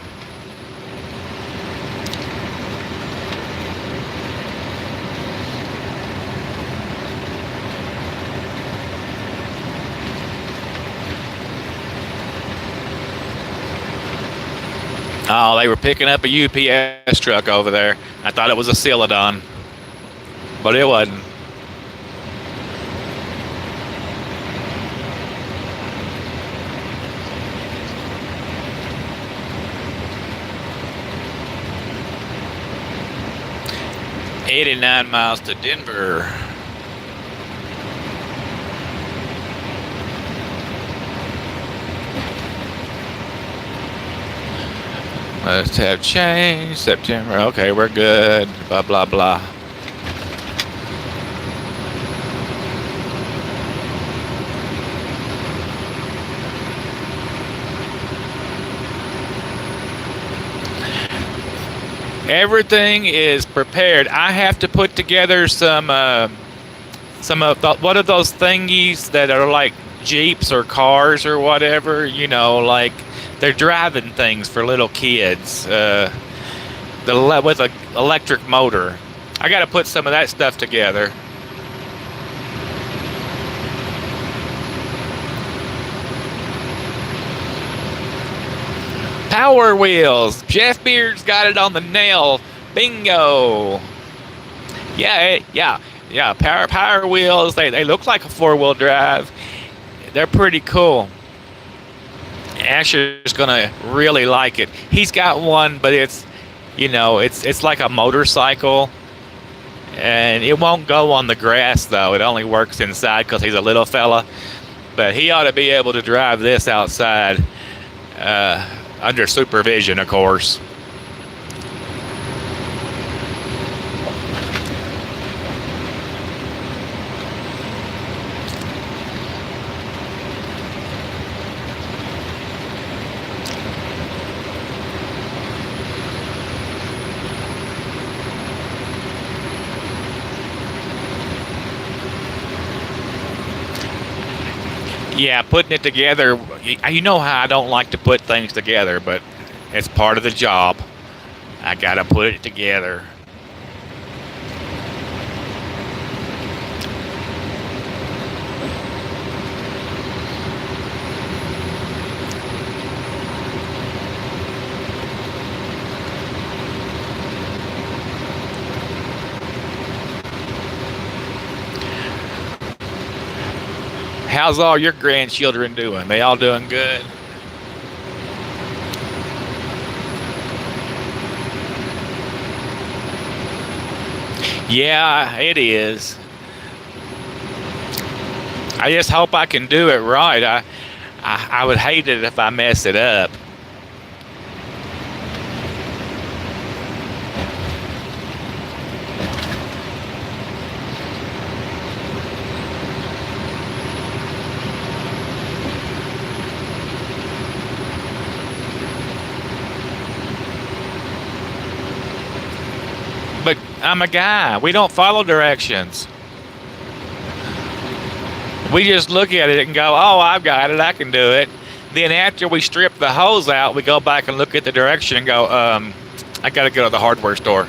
Oh, they were picking up a UPS truck over there. I thought it was a Celadon, but it wasn't. $89 miles to Denver. Let's have change. September. Okay, we're good. Blah, blah, blah. Everything is prepared. I have to put together some of the, what are those thingies that are like Jeeps or cars or whatever, you know, like they're driving things for little kids, with an electric motor. I got to put some of that stuff together. Power wheels. Jeff Beard's got it on the nail. Bingo. Yeah. Power wheels. They look like a 4-wheel drive. They're pretty cool. Asher's gonna really like it. He's got one, but it's, you know, it's like a motorcycle, and it won't go on the grass though. It only works inside because he's a little fella. But he ought to be able to drive this outside, under supervision, of course. Yeah, putting it together, you know how I don't like to put things together, but it's part of the job. I gotta put it together. How's all your grandchildren doing? They all doing good? Yeah, it is. I just hope I can do it right. I would hate it if I mess it up. But I'm a guy. We don't follow directions. We just look at it and go, oh, I've got it. I can do it. Then after we strip the hose out, we go back and look at the direction and go, I got to go to the hardware store.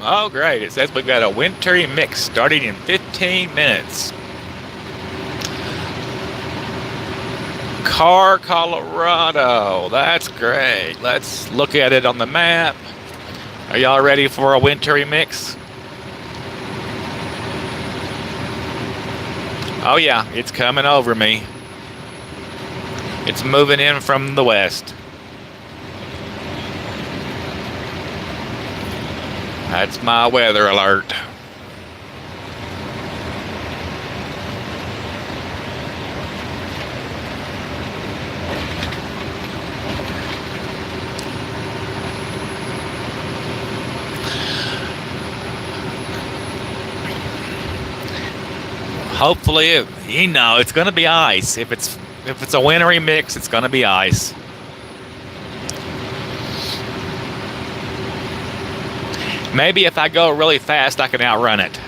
Oh, great. It says we've got a wintry mix starting in 15 minutes. Carr, Colorado. That's great. Let's look at it on the map. Are y'all ready for a wintry mix? Oh yeah, it's coming over me. It's moving in from the west. That's my weather alert. Hopefully, it's going to be ice. If it's a wintry mix, it's going to be ice. Maybe if I go really fast, I can outrun it.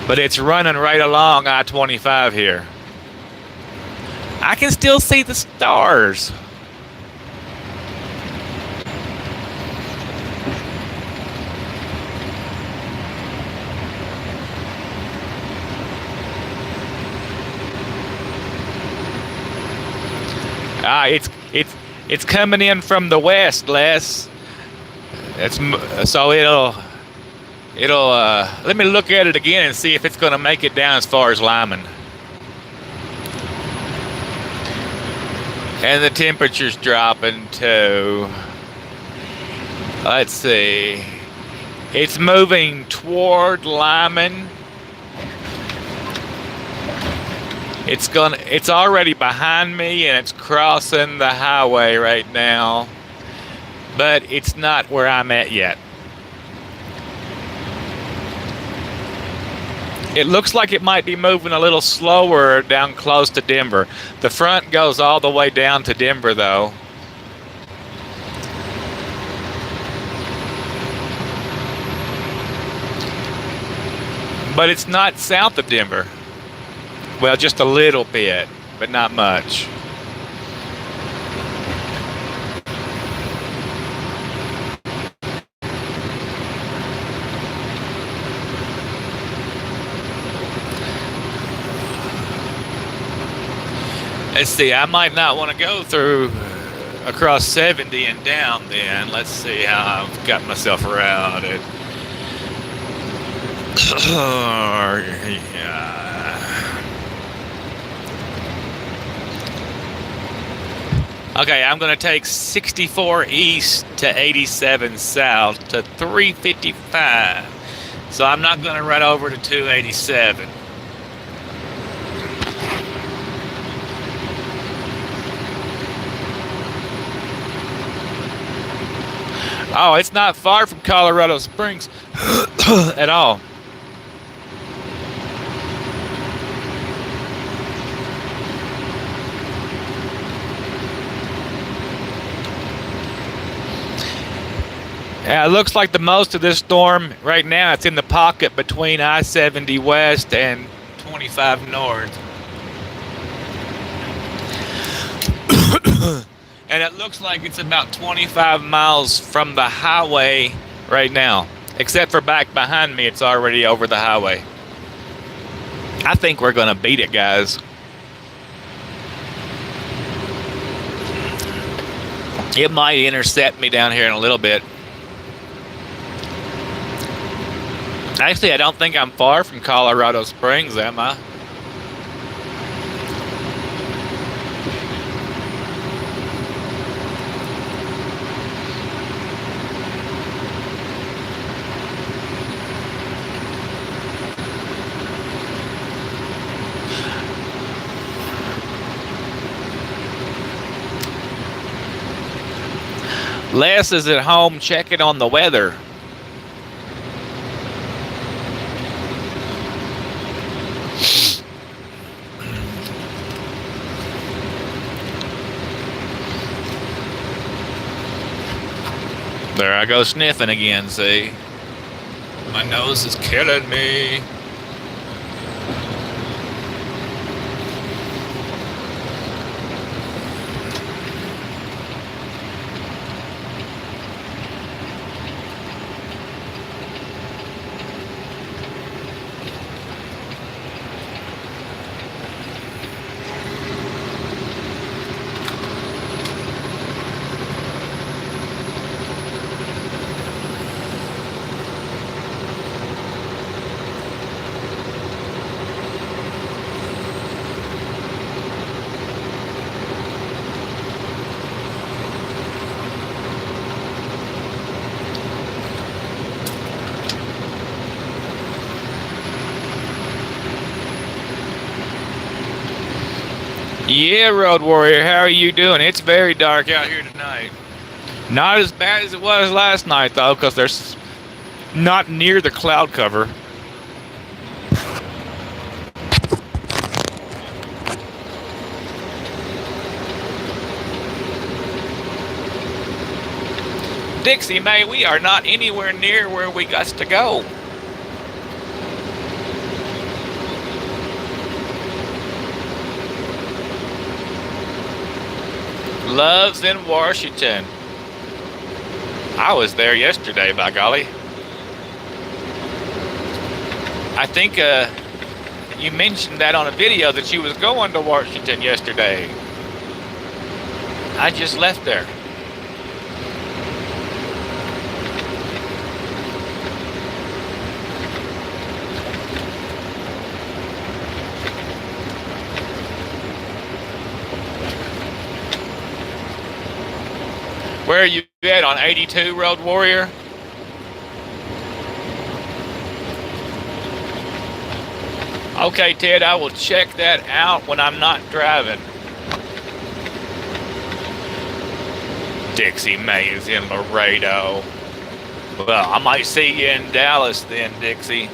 But it's running right along I-25 here. I can still see the stars. It's coming in from the west, Les. So it'll let me look at it again and see if it's going to make it down as far as Lyman. And the temperature's dropping too. Let's see. It's moving toward Lyman. It's already behind me and it's crossing the highway right now. But it's not where I'm at yet. It looks like it might be moving a little slower down close to Denver. The front goes all the way down to Denver though. But it's not south of Denver. Well, just a little bit, but not much. Let's see, I might not want to go through across 70 and down then. Let's see how I've got myself routed. Okay, I'm going to take 64 east to 87 south to 355. So I'm not going to run over to 287. Oh, it's not far from Colorado Springs at all. Yeah, it looks like the most of this storm right now, it's in the pocket between I-70 West and 25 North. And it looks like it's about 25 miles from the highway right now. Except for back behind me, it's already over the highway. I think we're going to beat it, guys. It might intercept me down here in a little bit. Actually, I don't think I'm far from Colorado Springs, am I? Les is at home checking on the weather. There I go sniffing again, see? My nose is killing me. Yeah, Road Warrior, how are you doing? It's very dark out here tonight. Not as bad as it was last night, though, because there's not near the cloud cover. Dixie May, we are not anywhere near where we got to go. Love's in Washington. I was there yesterday, by golly. I think you mentioned that on a video that you was going to Washington yesterday. I just left there. Where are you at, on 82, Road Warrior? Okay, Ted, I will check that out when I'm not driving. Dixie May is in Laredo. Well, I might see you in Dallas then, Dixie.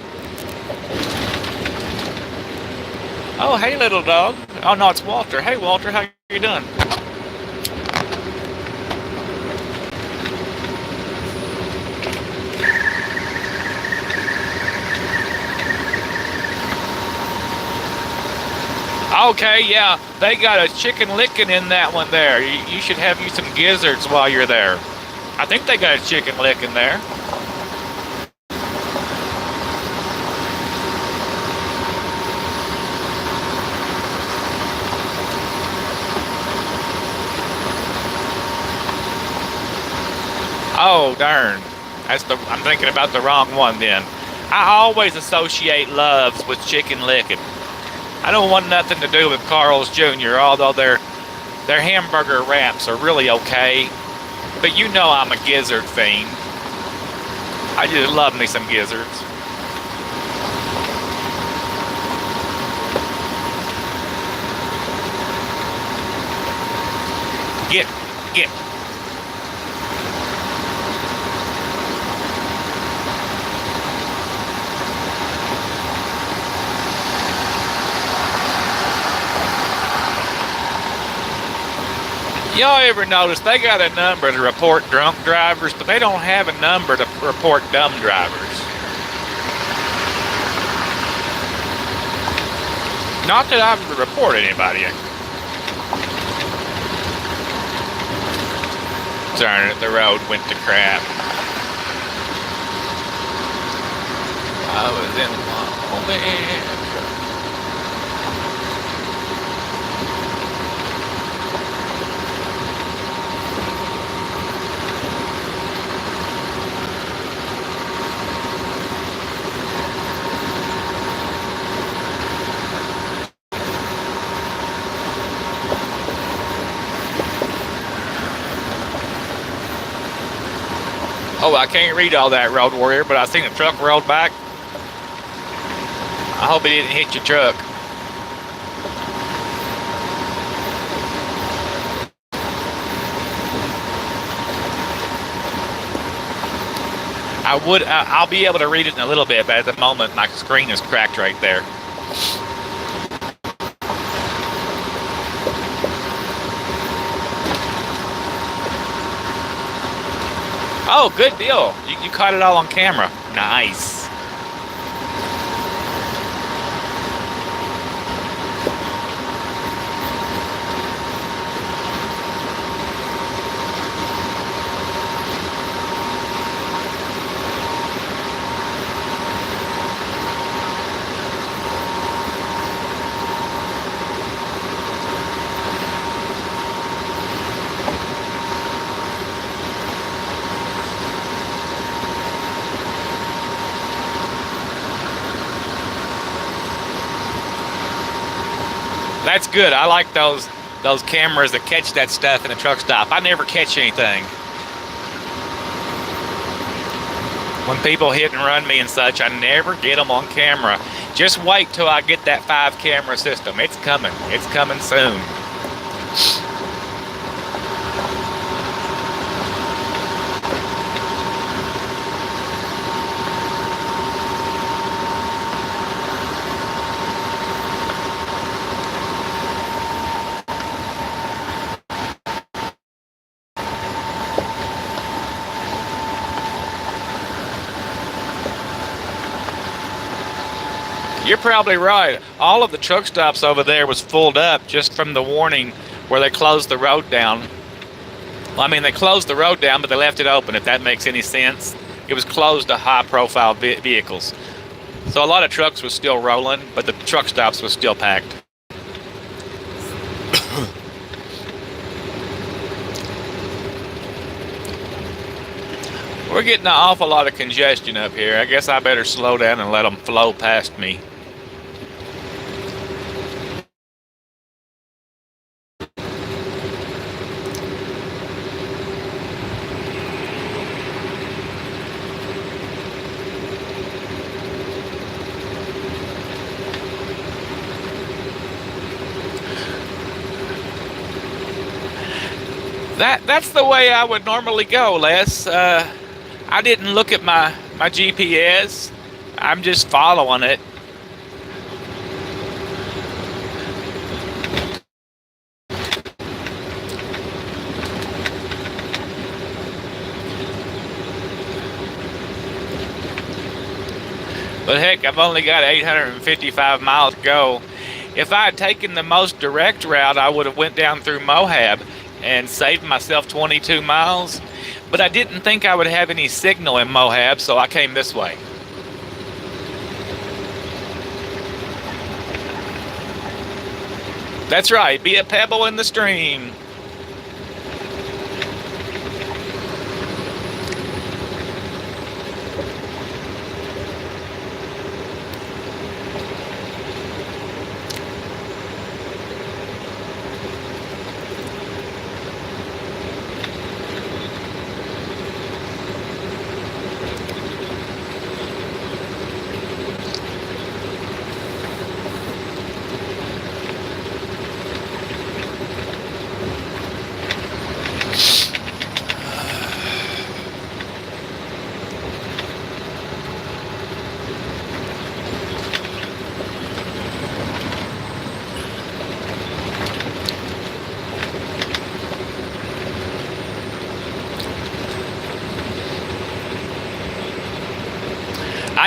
Oh, hey, little dog. Oh, no, it's Walter. Hey, Walter, how you doing? Okay, yeah, they got a chicken licking in that one there. You should have you some gizzards while you're there. I think they got a chicken licking there. Oh, darn. I'm thinking about the wrong one then. I always associate Loves with chicken licking. I don't want nothing to do with Carl's Jr., although their hamburger wraps are really okay. But you know I'm a gizzard fiend. I just love me some gizzards. Get. Y'all ever notice they got a number to report drunk drivers, but they don't have a number to report dumb drivers? Not that I've reported anybody. Darn it, the road went to crap. I was in one. Oh, I can't read all that, Road Warrior, but I seen a truck rolled back. I hope it didn't hit your truck. I'll be able to read it in a little bit, but at the moment my screen is cracked right there. Oh, good deal. You caught it all on camera. Nice. That's good. I like those cameras that catch that stuff in a truck stop. I never catch anything. When people hit and run me and such, I never get them on camera. Just wait till I get that 5-camera system. It's coming. It's coming soon. You're probably right. All of the truck stops over there was filled up just from the warning where they closed the road down. Well, I mean, they closed the road down, but they left it open, if that makes any sense. It was closed to high-profile vehicles. So a lot of trucks were still rolling, but the truck stops were still packed. We're getting an awful lot of congestion up here. I guess I better slow down and let them flow past me. That's the way I would normally go, Les. I didn't look at my GPS. I'm just following it. But heck, I've only got 855 miles to go. If I had taken the most direct route, I would have went down through Moab and saved myself 22 miles. But I didn't think I would have any signal in Moab, so I came this way. That's right, be a pebble in the stream.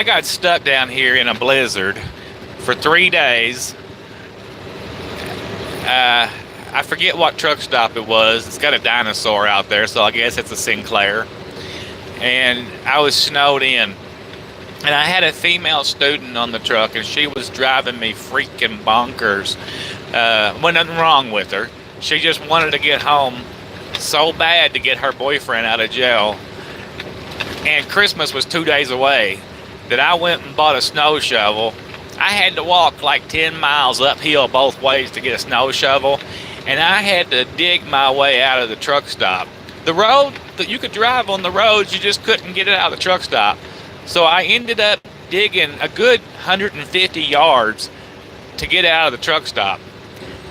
I got stuck down here in a blizzard for 3 days. I forget what truck stop it was. It's got a dinosaur out there, so I guess it's a Sinclair. And I was snowed in. And I had a female student on the truck, and she was driving me freaking bonkers. Wasn't nothing wrong with her. She just wanted to get home so bad to get her boyfriend out of jail. And Christmas was 2 days away that I went and bought a snow shovel. I had to walk like 10 miles uphill both ways to get a snow shovel. And I had to dig my way out of the truck stop. The road, that you could drive on the roads, you just couldn't get it out of the truck stop. So I ended up digging a good 150 yards to get out of the truck stop,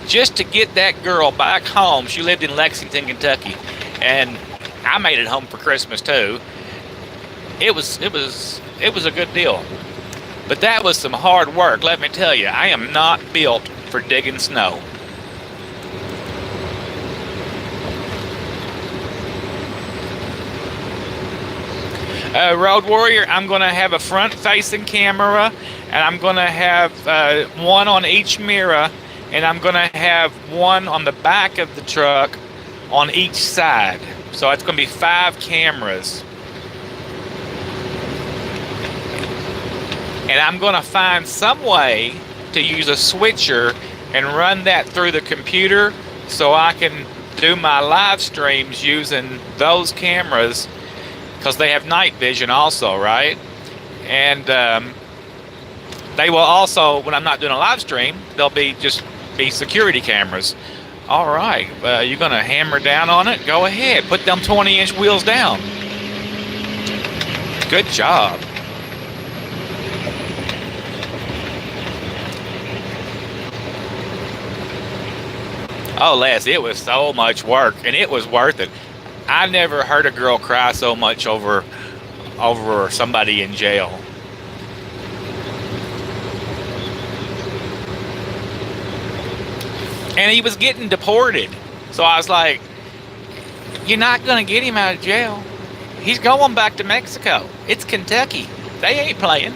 just to get that girl back home. She lived in Lexington, Kentucky, and I made it home for Christmas too. It was a good deal. But that was some hard work, let me tell you. I am not built for digging snow. Road Warrior, I'm going to have a front-facing camera, and I'm going to have one on each mirror, and I'm going to have one on the back of the truck on each side. So it's going to be 5 cameras. And I'm going to find some way to use a switcher and run that through the computer so I can do my live streams using those cameras, because they have night vision also, right? And they will also, when I'm not doing a live stream, they'll be security cameras. All right, you're going to hammer down on it? Go ahead, put them 20-inch wheels down. Good job. Oh, Les, it was so much work, and it was worth it. I never heard a girl cry so much over somebody in jail. And he was getting deported. So I was like, you're not going to get him out of jail. He's going back to Mexico. It's Kentucky. They ain't playing.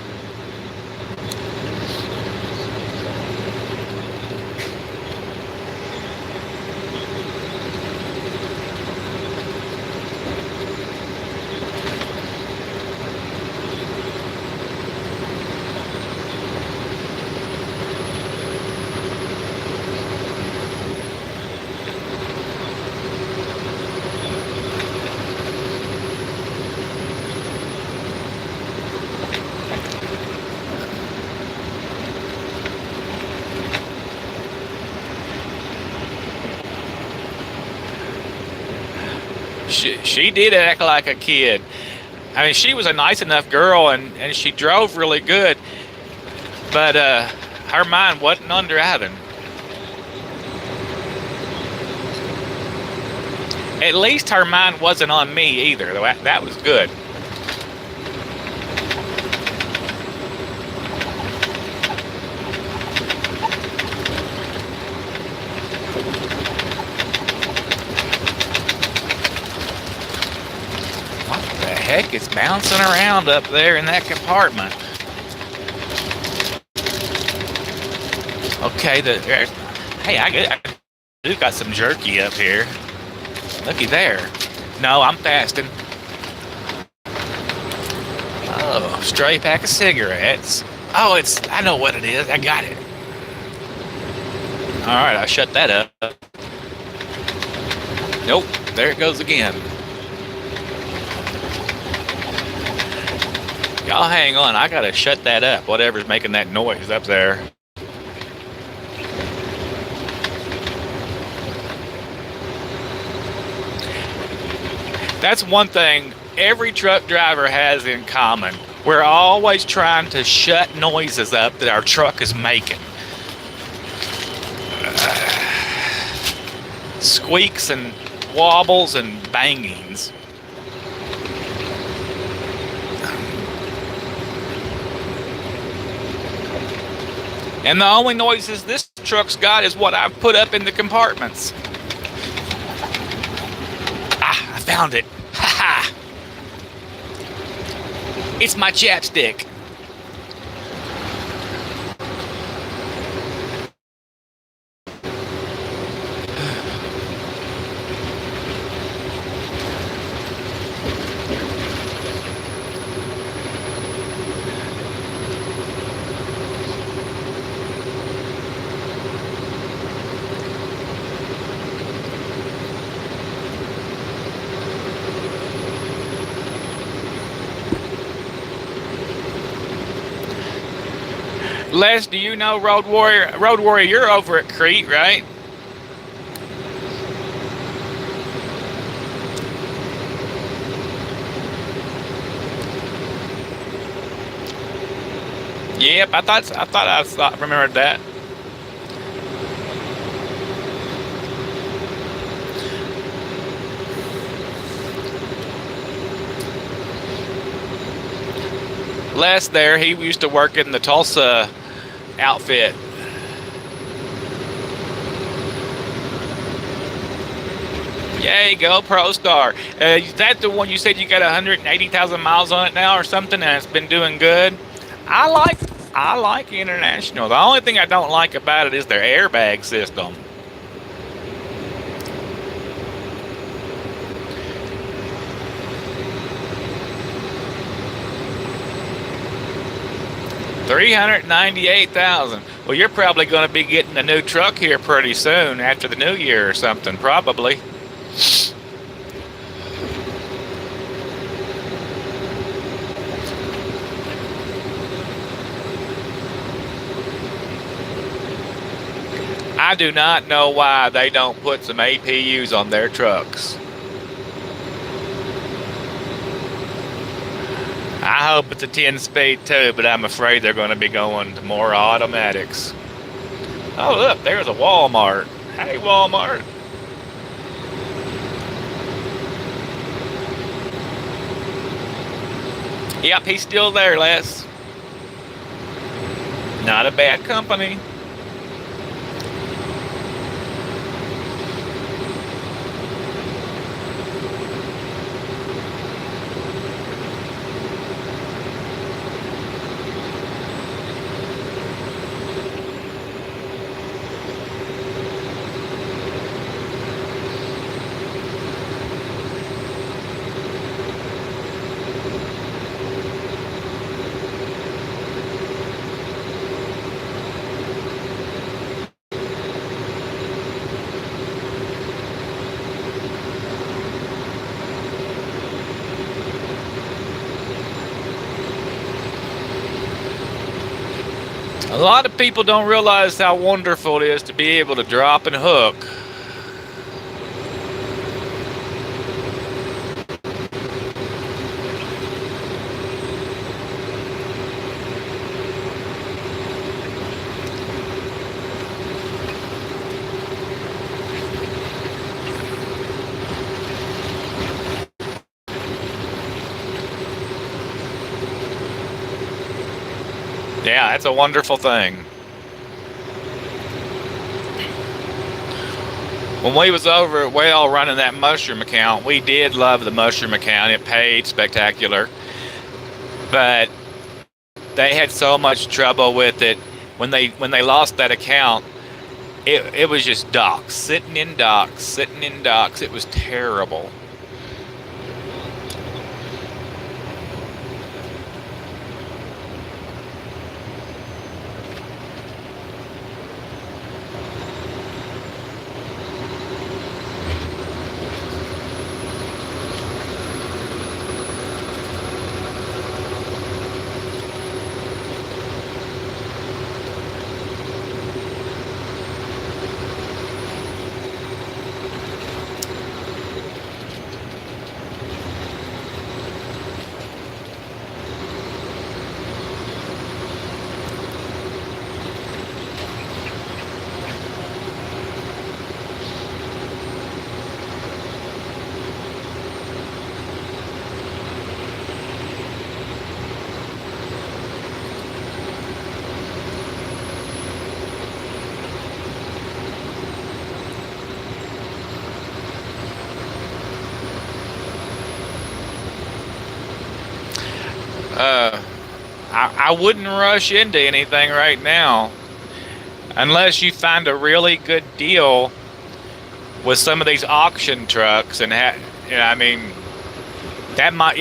She did act like a kid. I mean, she was a nice enough girl, and she drove really good, but her mind wasn't on driving. At least her mind wasn't on me either. That was good. Heck, it's bouncing around up there in that compartment. Okay, hey, I do got some jerky up here. Looky there. No, I'm fasting. Oh, stray pack of cigarettes. Oh, I know what it is. I got it. All right, I shut that up. Nope, there it goes again. Y'all hang on, I gotta shut that up, whatever's making that noise up there. That's one thing every truck driver has in common. We're always trying to shut noises up that our truck is making. Squeaks and wobbles and bangings. And the only noises this truck's got is what I've put up in the compartments. Ah, I found it. Ha ha. It's my chapstick. Les, do you know Road Warrior? Road Warrior, you're over at Crete, right? Yep, I remembered that. Les there, he used to work in the Tulsa outfit. Yay, go Pro Star. Is that the one you said you got 180,000 miles on it now or something and it's been doing good? I like I like International. The only thing I don't like about it is their airbag system. $398,000. Well, you're probably going to be getting a new truck here pretty soon after the new year or something, probably. I do not know why they don't put some APUs on their trucks. I hope it's a 10-speed too, but I'm afraid they're going to be going to more automatics. Oh, look, there's a Walmart. Hey, Walmart. Yep, he's still there, Les. Not a bad company. A lot of people don't realize how wonderful it is to be able to drop and hook. Yeah, that's a wonderful thing. When we was over at Well running that mushroom account, we did love the mushroom account. It paid spectacular. But they had so much trouble with it when they lost that account. It was just docks, sitting in docks. It was terrible. I wouldn't rush into anything right now unless you find a really good deal with some of these auction trucks I mean, that might,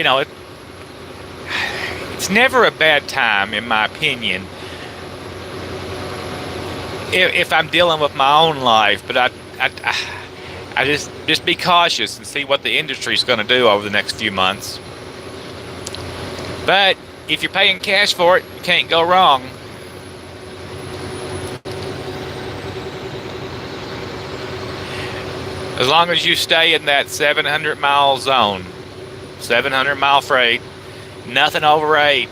it's never a bad time in my opinion if I'm dealing with my own life, but I just be cautious and see what the industry's going to do over the next few months. But if you're paying cash for it, you can't go wrong. As long as you stay in that 700 mile zone, 700 mile freight, nothing over 8.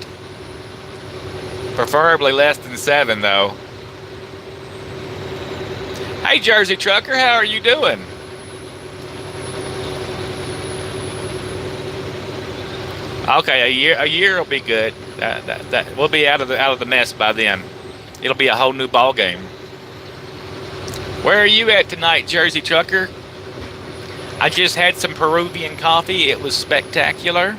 Preferably less than 7 though. Hey Jersey trucker, how are you doing? Okay, a year will be good. That we'll be out of the mess by then. It'll be a whole new ball game. Where are you at tonight, Jersey trucker? I just had some Peruvian coffee. It was spectacular.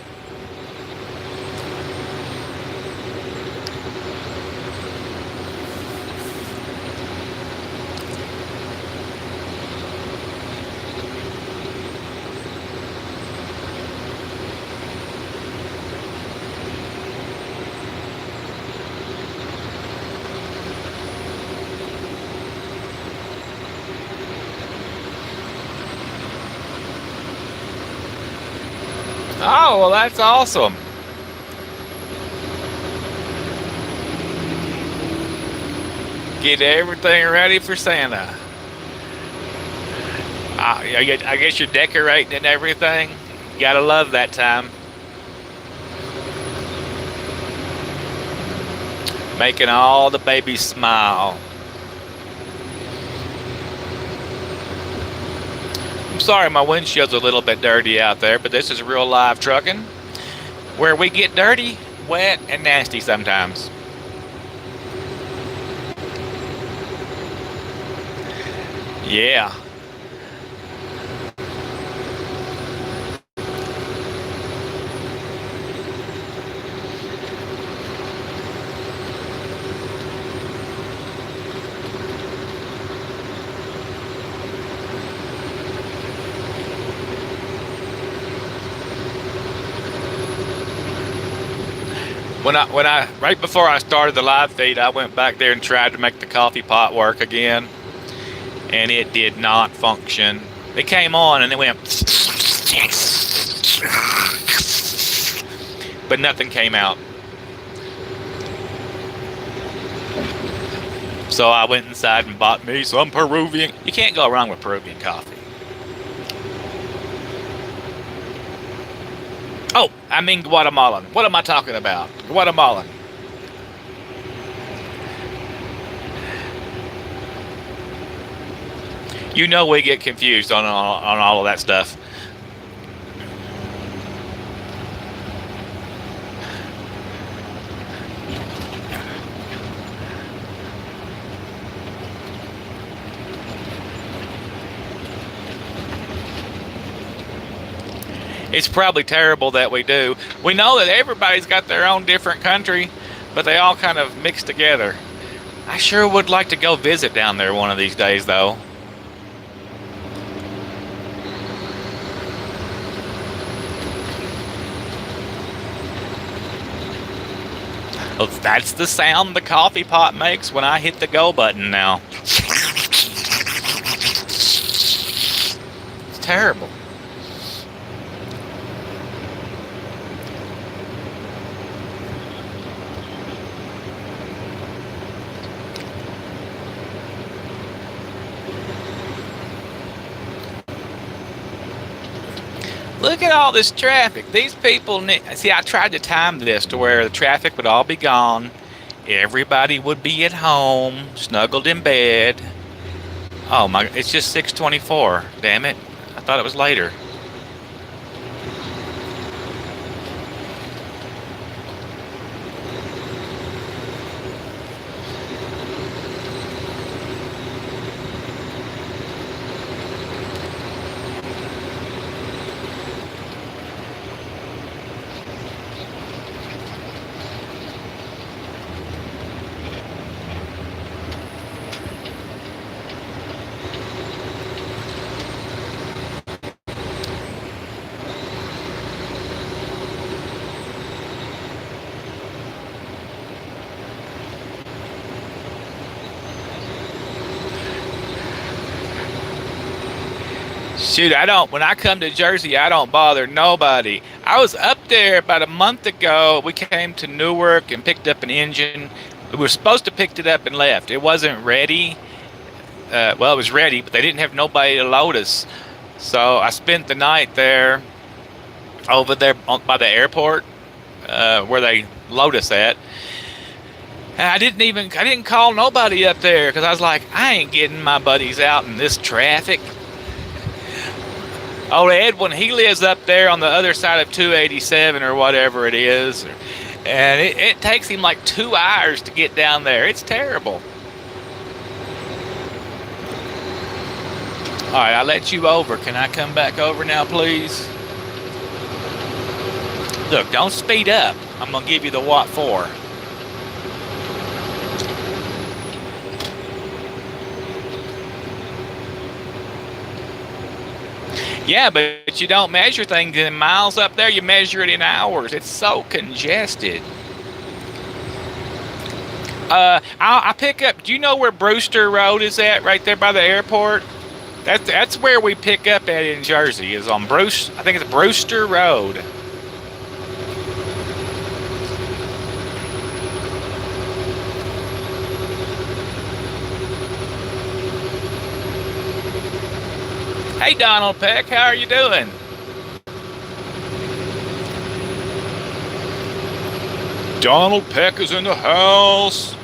Oh, well, that's awesome. Get everything ready for Santa. I guess you're decorating and everything. Gotta love that time. Making all the babies smile. I'm sorry my windshield's a little bit dirty out there, but this is real live trucking, where we get dirty, wet, and nasty sometimes. Yeah. When I right before I started the live feed, I went back there and tried to make the coffee pot work again, and it did not function. It came on and it went, but nothing came out. So I went inside and bought me some Peruvian. You can't go wrong with Peruvian coffee. Oh, I mean Guatemalan. What am I talking about? Guatemalan. You know we get confused on all of that stuff. It's probably terrible that we do. We know that everybody's got their own different country, but they all kind of mix together. I sure would like to go visit down there one of these days, though. Well, that's the sound the coffee pot makes when I hit the go button now. It's terrible. Look at all this traffic. These people see, I tried to time this to where the traffic would all be gone. Everybody would be at home, snuggled in bed. Oh my, it's just 6:24. Damn it. I thought it was later. Shoot, when I come to Jersey, I don't bother nobody. I was up there about a month ago. We came to Newark and picked up an engine. We were supposed to pick it up and left. It wasn't ready. Well, it was ready, but they didn't have nobody to load us. So I spent the night there, over there by the airport, where they load us at. And I didn't call nobody up there because I was like, I ain't getting my buddies out in this traffic. Oh, Edwin, he lives up there on the other side of 287 or whatever it is. And it takes him like 2 hours to get down there. It's terrible. All right, I let you over. Can I come back over now, please? Look, don't speed up. I'm going to give you the what for. Yeah, but you don't measure things in miles up there. You measure it in hours. It's so congested. I pick up. Do you know where Brewster Road is at? Right there by the airport. That's where we pick up at in Jersey. Is on Bruce. I think it's Brewster Road. Hey, Donald Peck, how are you doing? Donald Peck is in the house.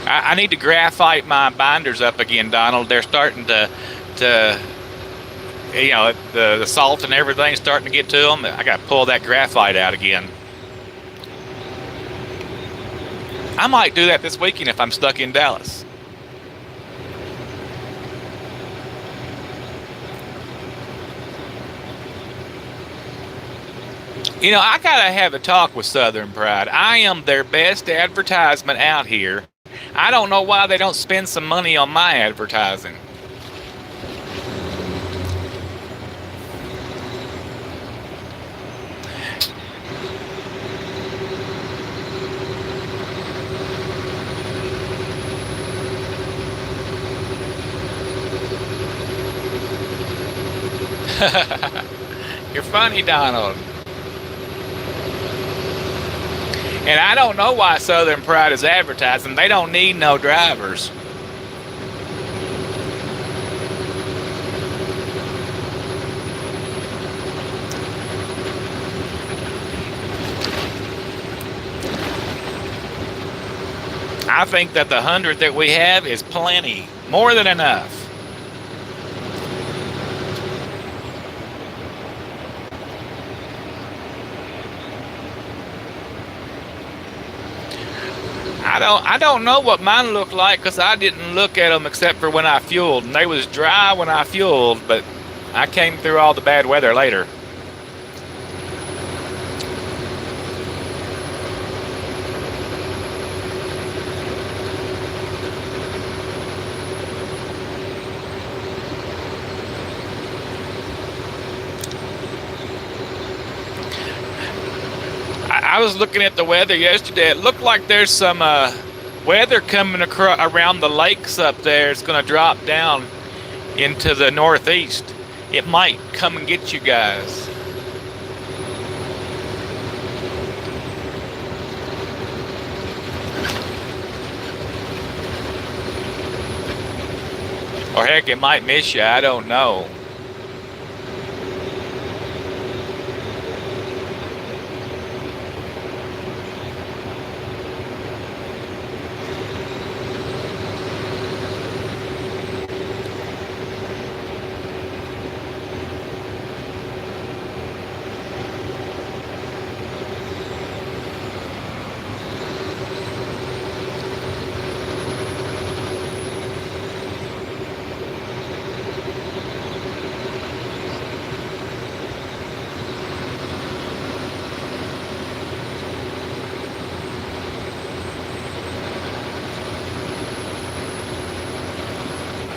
I need to graphite my binders up again, Donald. They're starting to you know, the salt and everything's starting to get to them. I got to pull that graphite out again. I might do that this weekend if I'm stuck in Dallas. You know, I gotta have a talk with Southern Pride. I am their best advertisement out here. I don't know why they don't spend some money on my advertising. You're funny, Donald. And I don't know why Southern Pride is advertising. They don't need no drivers. I think that the 100 that we have is plenty, more than enough. I don't know what mine looked like because I didn't look at them except for when I fueled, and they was dry when I fueled, but I came through all the bad weather later. I was looking at the weather yesterday. It looked like there's some weather coming around the lakes up there. It's going to drop down into the northeast. It might come and get you guys. Or heck, it might miss you. I don't know.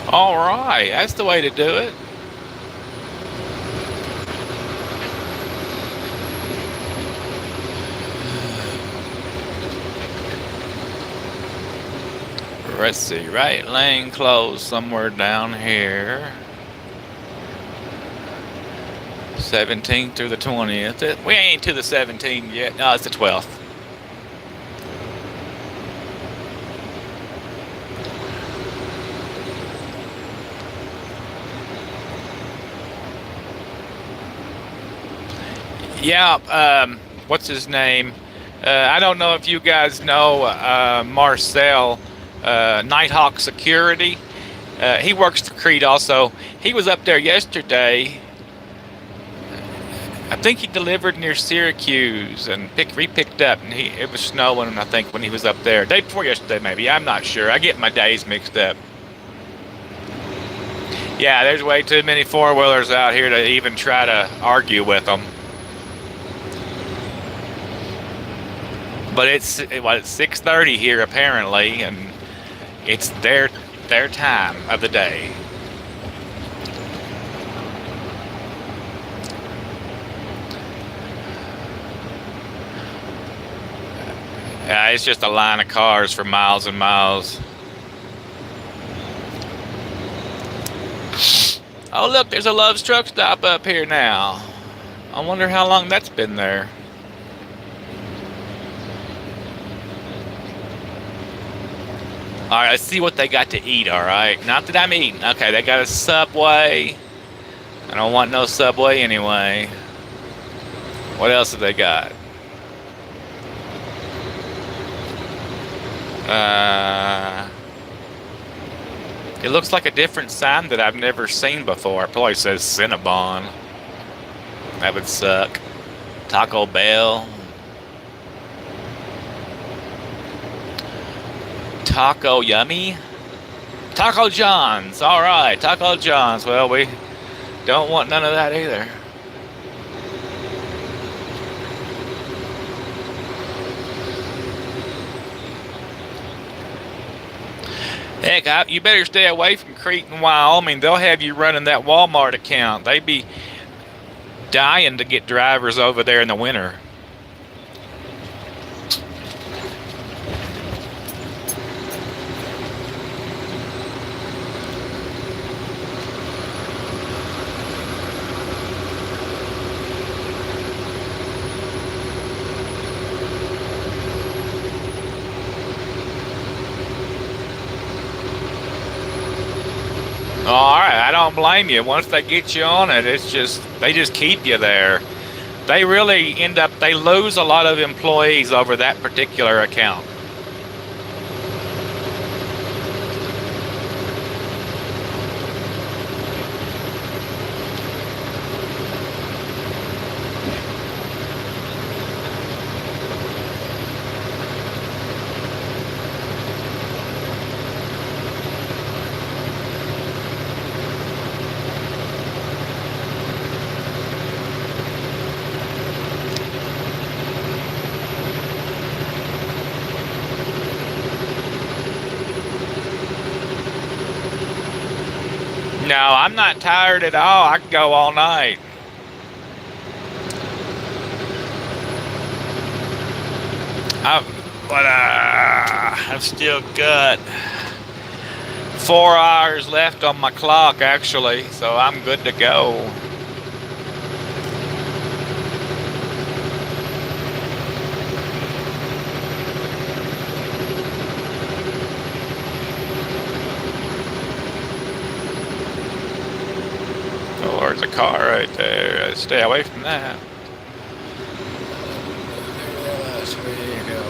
All right, that's the way to do it. Let's see, right lane closed somewhere down here. 17th through the 20th. We ain't to the 17th yet. No, it's the 12th. Yeah, what's his name? I don't know if you guys know Marcel, Nighthawk Security. He works for Creed also. He was up there yesterday. I think he delivered near Syracuse and picked up, and it was snowing, I think, when he was up there. Day before yesterday, maybe. I'm not sure. I get my days mixed up. Yeah, there's way too many four-wheelers out here to even try to argue with them. But it's 6:30 here apparently, and it's their time of the day. Yeah, it's just a line of cars for miles and miles. Oh look, there's a Love's truck stop up here now. I wonder how long that's been there. Alright, let's see what they got to eat, alright? Not that I'm eating. Okay, they got a Subway. I don't want no Subway anyway. What else have they got? It looks like a different sign that I've never seen before. It probably says Cinnabon. That would suck. Taco Bell. Taco Yummy? Taco John's. Alright, Taco John's. Well, we don't want none of that either. Heck, you better stay away from Crete and Wyoming. They'll have you running that Walmart account. They be dying to get drivers over there in the winter. All right, I don't blame you. Once they get you on it, they just keep you there. They really they lose a lot of employees over that particular account. No, I'm not tired at all. I can go all night. I've still got 4 hours left on my clock, actually, so I'm good to go. There's a car right there. Stay away from that. There you go.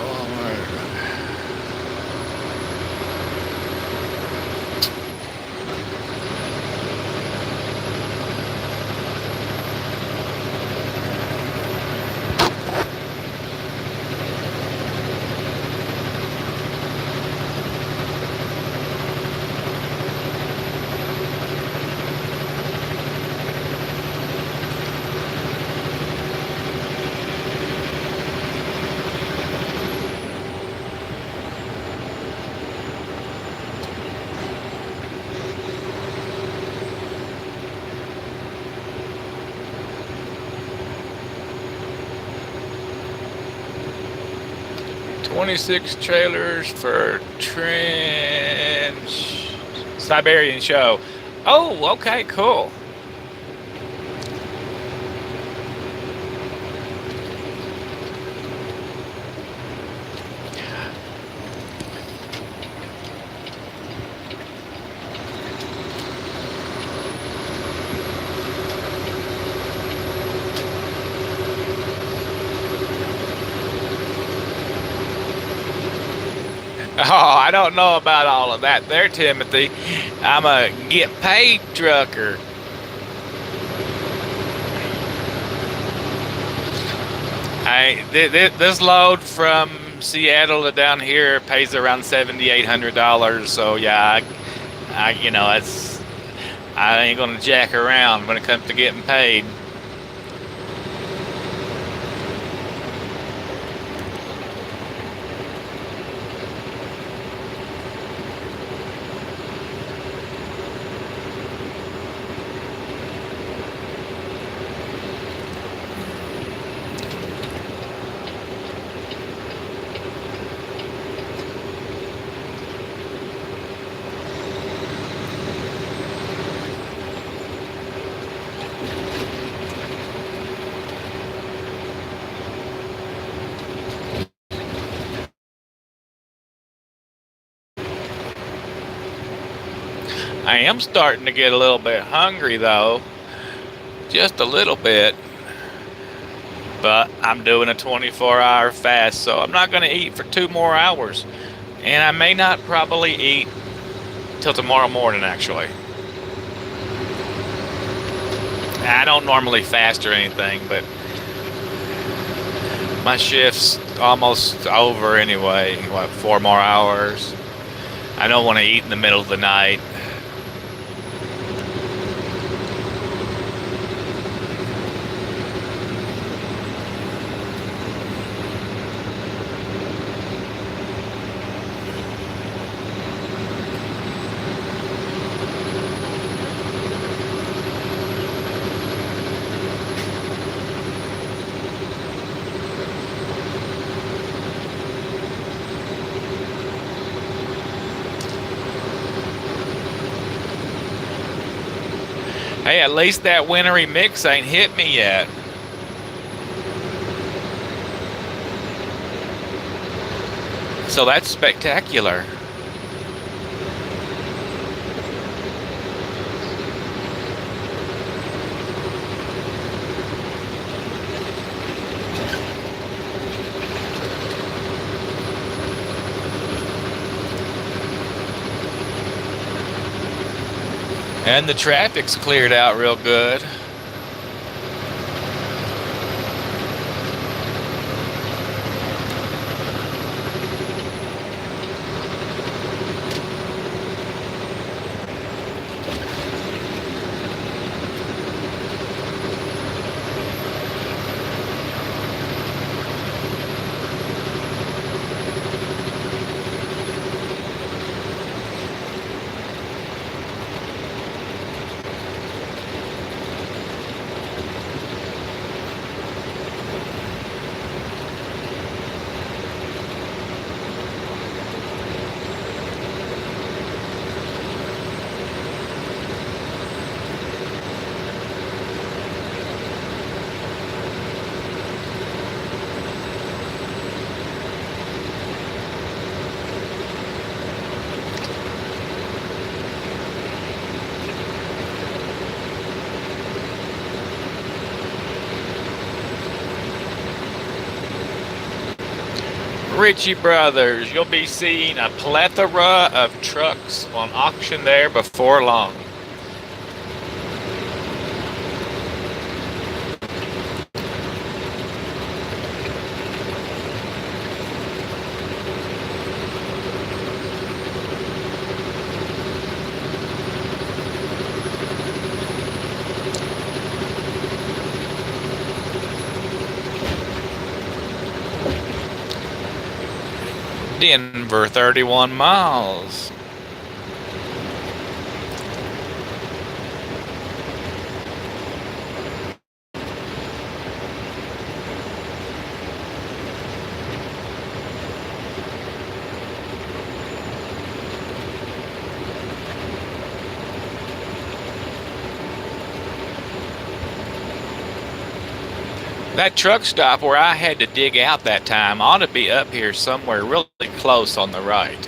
$26 trailers for Trench Siberian show. Oh, okay, cool. Oh, I don't know about all of that there, Timothy. I'm a get paid trucker. This load from Seattle to down here pays around $7,800. So yeah, I ain't gonna jack around when it comes to getting paid. I am starting to get a little bit hungry though, just a little bit. But I'm doing a 24-hour fast, so I'm not going to eat for 2 more hours. And I may not probably eat till tomorrow morning, actually. I don't normally fast or anything, but my shift's almost over anyway. What, 4 more hours? I don't want to eat in the middle of the night. Hey, at least that wintry mix ain't hit me yet. So that's spectacular. And the traffic's cleared out real good. Ritchie Brothers, you'll be seeing a plethora of trucks on auction there before long. Denver, 31 miles. That truck stop where I had to dig out that time ought to be up here somewhere really close on the right.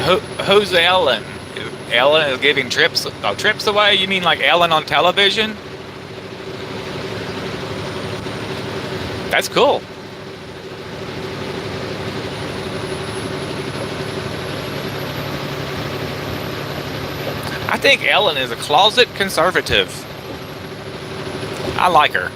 Who's Ellen? Ellen is giving trips away? You mean like Ellen on television? That's cool. I think Ellen is a closet conservative. I like her.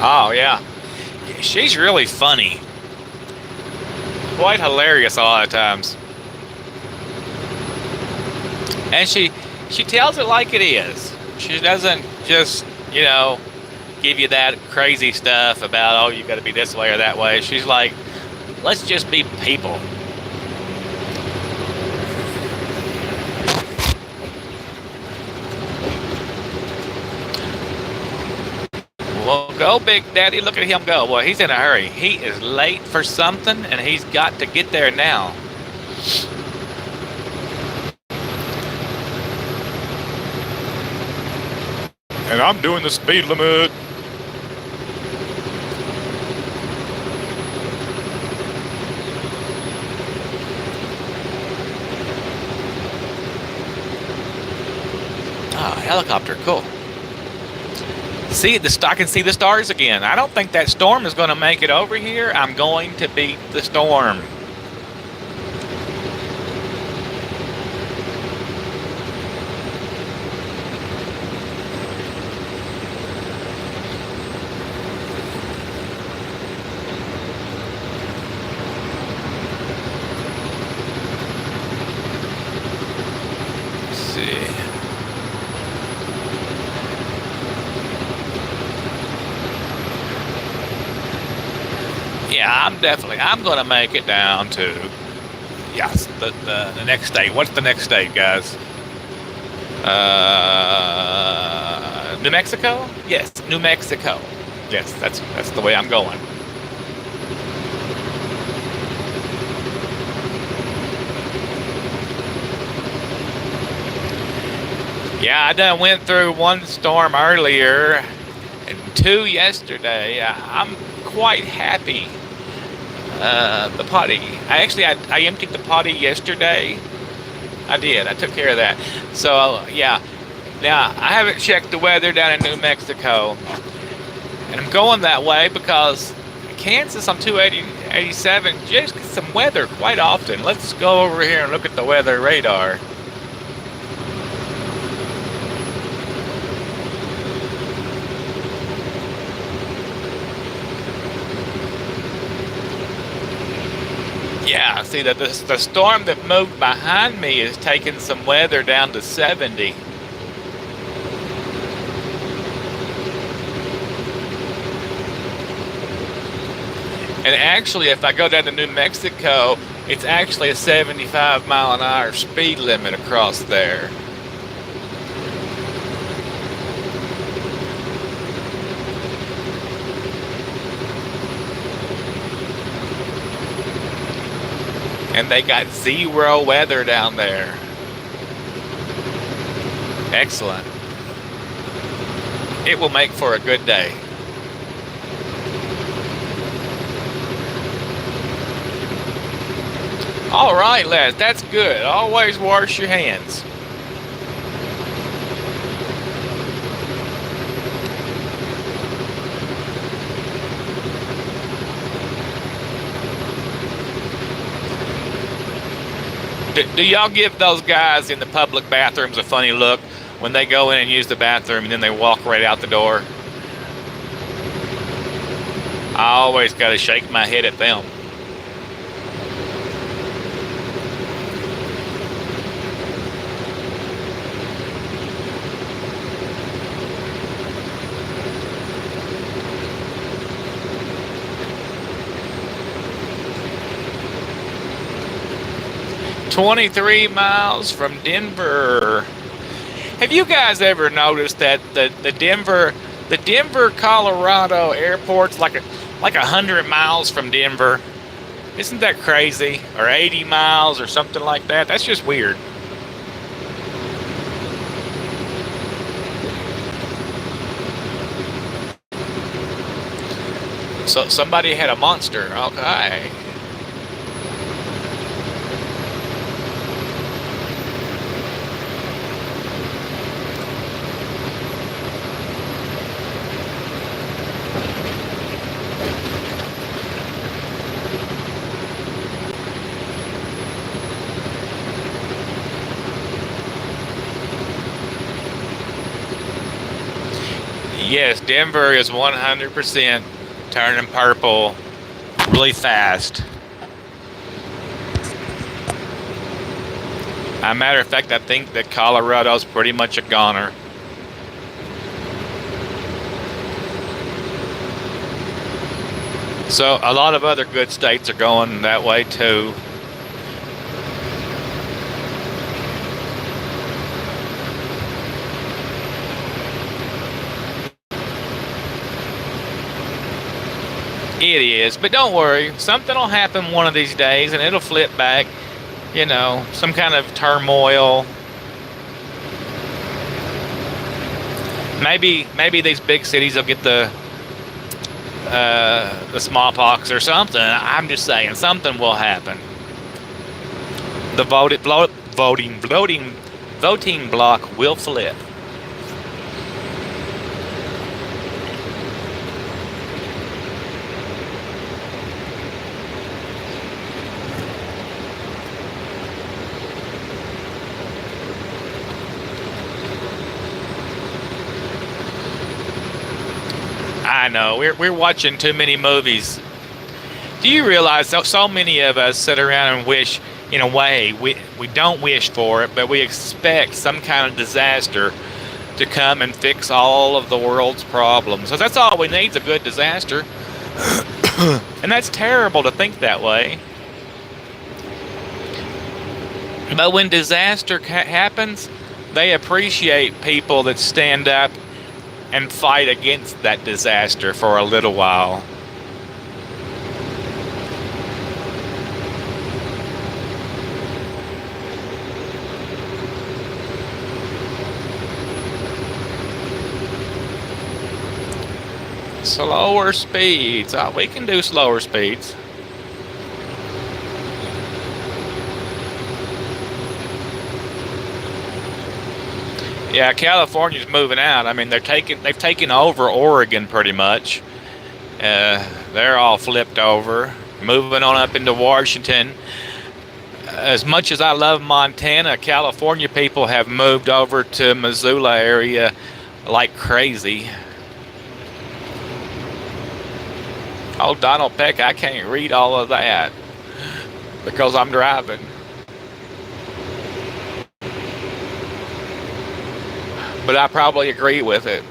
Oh, yeah. She's really funny. Quite hilarious a lot of times. And she tells it like it is. She doesn't just, give you that crazy stuff about, oh, you got to be this way or that way. She's like, let's just be people. Well, go, Big Daddy. Look at him go. Well, he's in a hurry. He is late for something, and he's got to get there now. And I'm doing the speed limit. Ah, helicopter. Cool. I can see the stars again. I don't think that storm is going to make it over here. I'm going to beat the storm. Let's see. Yeah, I'm going to make it down to, yes, the next state. What's the next state, guys? New Mexico? Yes, New Mexico. Yes, that's the way I'm going. Yeah, I done went through one storm earlier and two yesterday. I'm quite happy. The potty. I emptied the potty yesterday. I did. I took care of that. So yeah. Now I haven't checked the weather down in New Mexico, and I'm going that way because Kansas on 287 just gets some weather quite often. Let's go over here and look at the weather radar. Yeah, see that the storm that moved behind me is taking some weather down to 70. And actually, if I go down to New Mexico, it's actually a 75-mile-an-hour speed limit across there. And they got zero weather down there. Excellent. It will make for a good day. All right, Les, that's good. Always wash your hands. Do y'all give those guys in the public bathrooms a funny look when they go in and use the bathroom and then they walk right out the door? I always got to shake my head at them. $23 from Denver. Have you guys ever noticed that the Denver, Colorado airport's like 100 miles from Denver? Isn't that crazy? Or 80 miles or something like that? That's just weird. So somebody had a monster. Okay. Yes, Denver is 100% turning purple really fast. As a matter of fact, I think that Colorado's pretty much a goner. So a lot of other good states are going that way too. It is, but don't worry. Something will happen one of these days and it'll flip back. You know, some kind of turmoil. Maybe these big cities will get the smallpox or something. I'm just saying, something will happen. The voting block will flip. I know, we're watching too many movies. Do you realize so many of us sit around and wish, in a way, we don't wish for it, but we expect some kind of disaster to come and fix all of the world's problems. So that's all we need is a good disaster. And that's terrible to think that way. But when disaster happens, they appreciate people that stand up and fight against that disaster for a little while. Slower speeds. Oh, we can do slower speeds. Yeah, California's moving out. I mean, they've taken over Oregon pretty much. They're all flipped over, moving on up into Washington. As much as I love Montana, California people have moved over to Missoula area like crazy. Oh, Donald Peck, I can't read all of that because I'm driving. But I probably agree with it.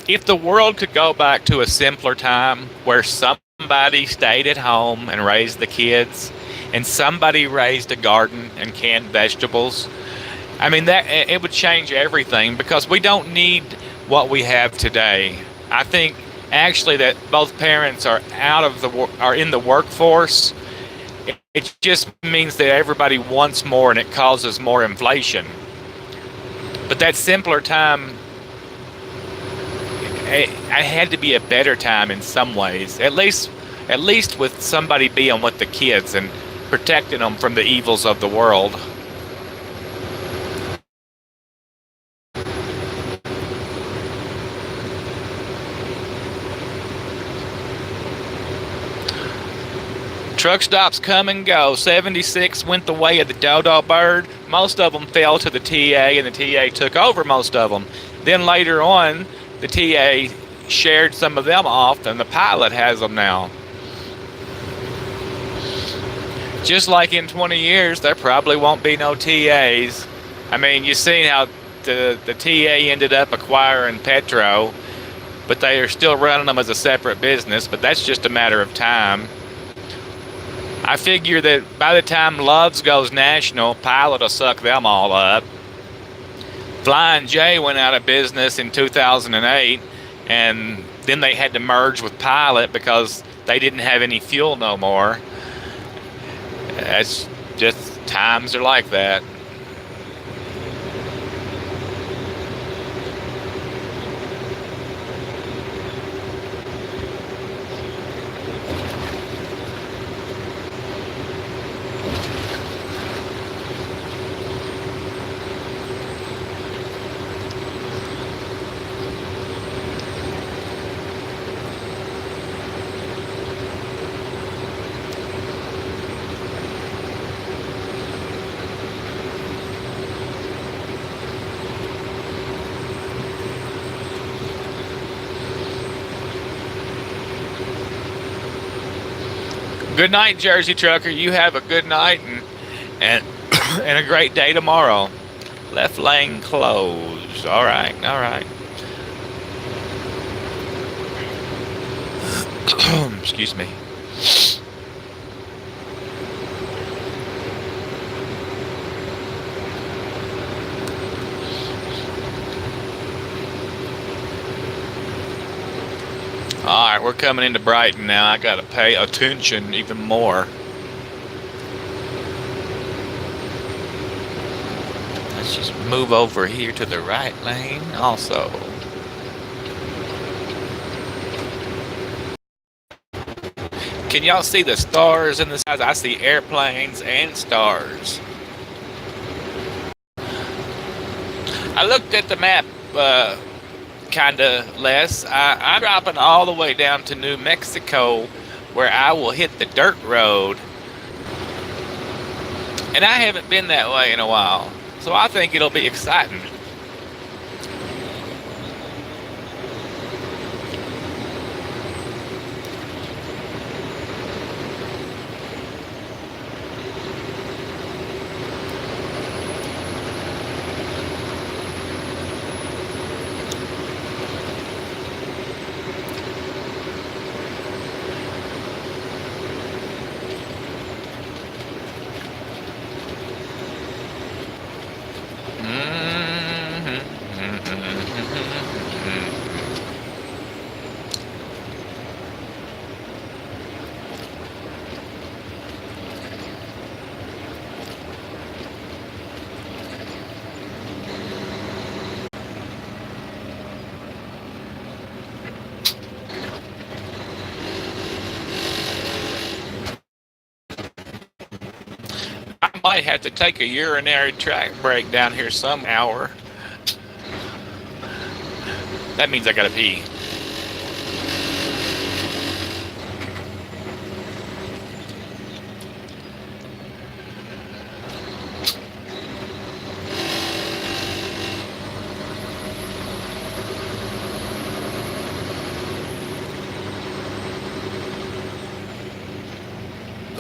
If the world could go back to a simpler time where somebody stayed at home and raised the kids, and somebody raised a garden and canned vegetables, I mean, that it would change everything because we don't need what we have today. I think actually that both parents are in the workforce, It just means that everybody wants more and it causes more inflation. But that simpler time, it had to be a better time in some ways. At least with somebody being with the kids and protecting them from the evils of the world. Truck stops come and go. 76 went the way of the dodo bird. Most of them fell to the TA, and the TA took over most of them. Then later on, the TA shared some of them off, and the pilot has them now. Just like in 20 years, there probably won't be no TAs. I mean, you've seen how the TA ended up acquiring Petro, but they are still running them as a separate business, but that's just a matter of time. I figure that by the time Love's goes national, Pilot will suck them all up. Flying J went out of business in 2008, and then they had to merge with Pilot because they didn't have any fuel no more. That's just, times are like that. Good night, Jersey Trucker. You have a good night and and a great day tomorrow. Left lane closed. All right, all right. Excuse me. Alright, we're coming into Brighton now. I gotta pay attention even more. Let's just move over here to the right lane also. Can y'all see the stars in the skies? I see airplanes and stars. I looked at the map kind of less. I'm dropping all the way down to New Mexico, where I will hit the dirt road, and I haven't been that way in a while, so I think it'll be exciting. I might have to take a urinary tract break down here some hour. That means I gotta pee.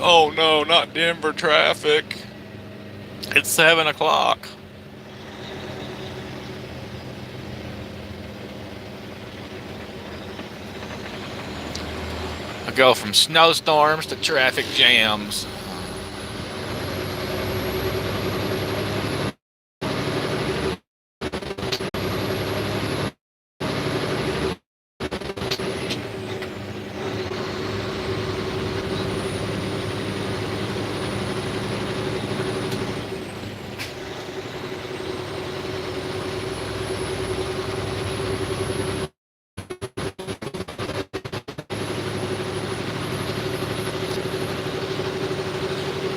Oh no, not Denver traffic. It's 7 o'clock. I go from snowstorms to traffic jams.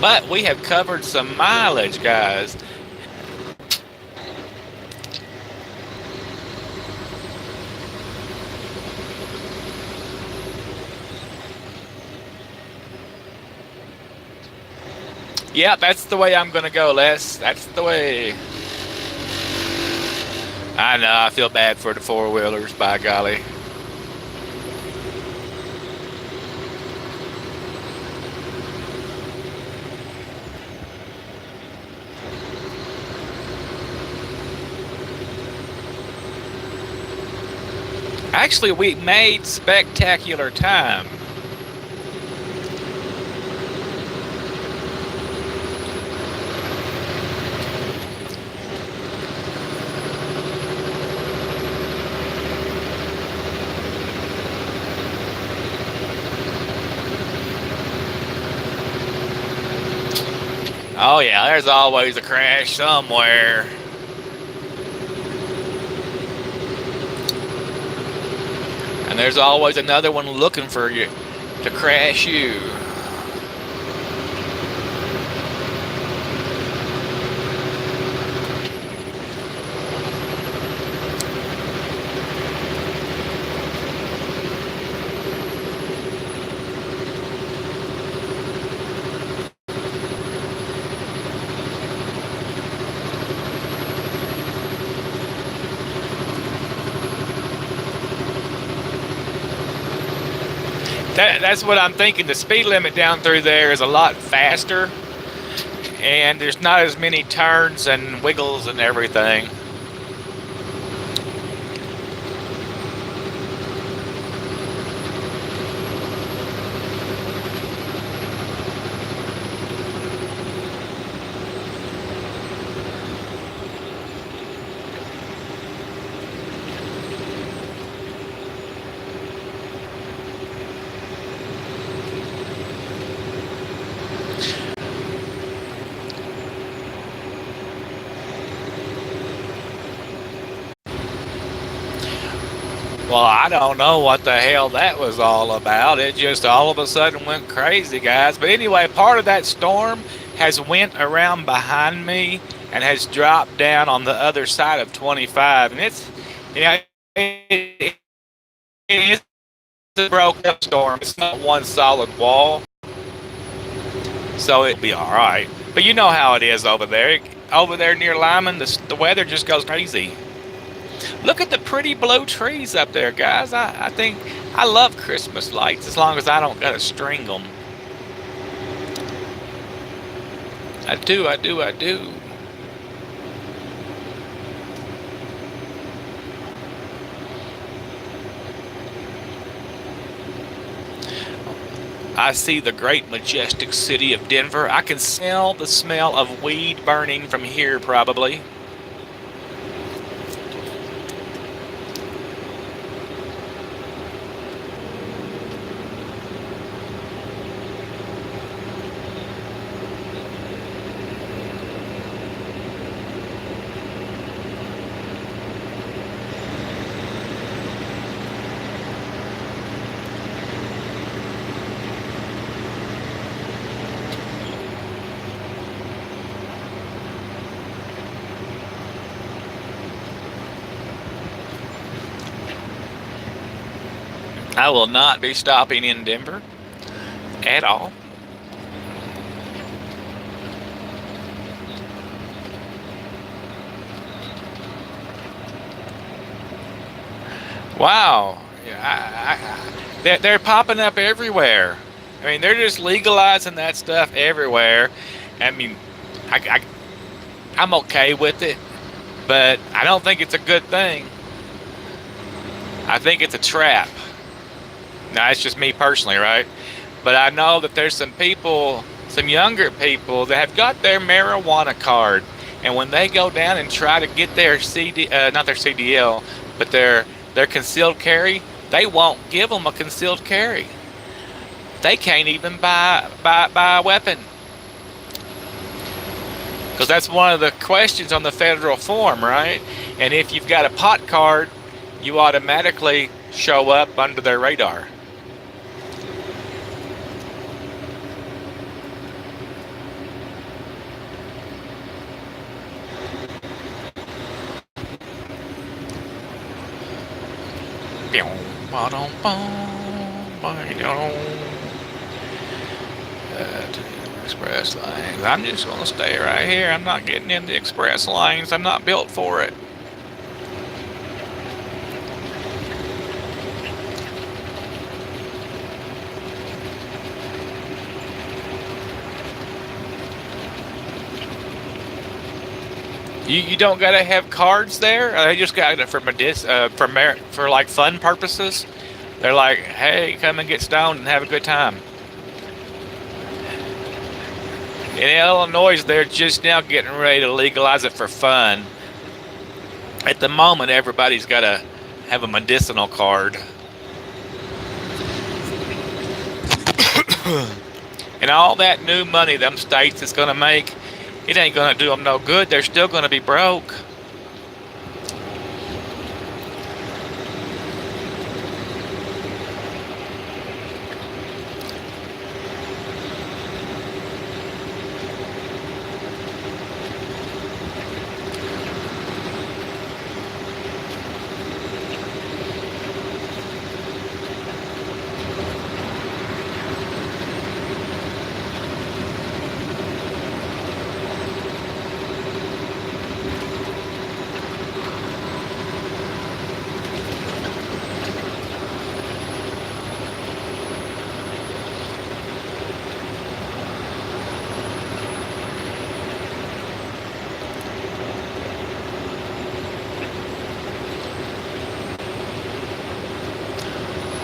But we have covered some mileage, guys. Yeah, that's the way I'm gonna go, Les. That's the way. I know, I feel bad for the four-wheelers, by golly. Actually, we made spectacular time. Oh yeah, there's always a crash somewhere. And there's always another one looking for you to crash you. That's what I'm thinking. The speed limit down through there is a lot faster, and there's not as many turns and wiggles and everything. Well, I don't know what the hell that was all about. It just all of a sudden went crazy, guys. But anyway, part of that storm has went around behind me and has dropped down on the other side of 25. And it's, you know, it's a broke up storm. It's not one solid wall. So it'll be all right. But you know how it is over there. Over there near Lyman, the weather just goes crazy. Look at the pretty blue trees up there, guys. I think I love Christmas lights as long as I don't gotta string them. I do, I do, I do. I see the great majestic city of Denver. I can smell the smell of weed burning from here probably. I will not be stopping in Denver at all. Wow. Yeah, they're popping up everywhere. I mean, they're just legalizing that stuff everywhere. I mean, I, I'm okay with it, but I don't think it's a good thing. I think it's a trap. Now, it's just me personally, right? But I know that there's some people, some younger people that have got their marijuana card, and when they go down and try to get their not their CDL, but their concealed carry, they won't give them a concealed carry. They can't even buy a weapon. Because that's one of the questions on the federal form, right? And if you've got a pot card, you automatically show up under their radar. Express lanes. I'm just going to stay right here. I'm not getting into express lanes. I'm not built for it. You don't gotta have cards there. They just got it for like fun purposes. They're like, hey, come and get stoned and have a good time. In Illinois, they're just now getting ready to legalize it for fun. At the moment, everybody's got to have a medicinal card. And all that new money them states is going to make, it ain't going to do them no good. They're still going to be broke.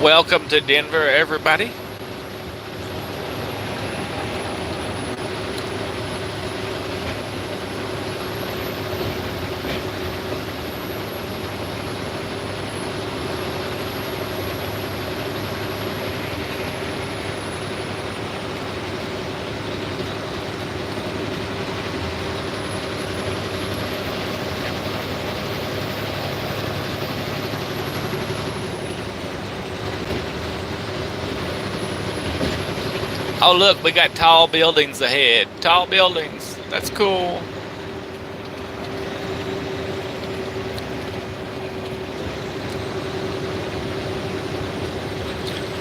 Welcome to Denver, everybody. Oh, look, we got tall buildings ahead. Tall buildings. That's cool.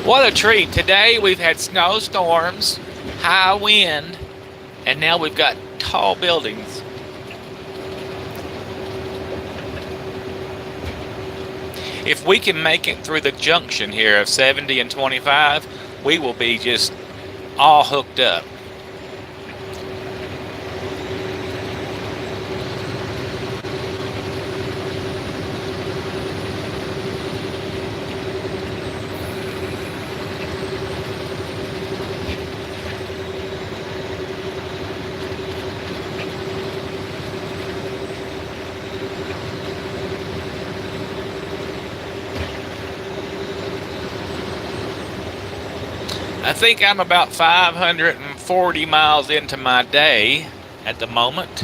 What a treat. Today we've had snowstorms, high wind, and now we've got tall buildings. If we can make it through the junction here of 70 and 25, we will be just all hooked up. I think I'm about 540 miles into my day at the moment.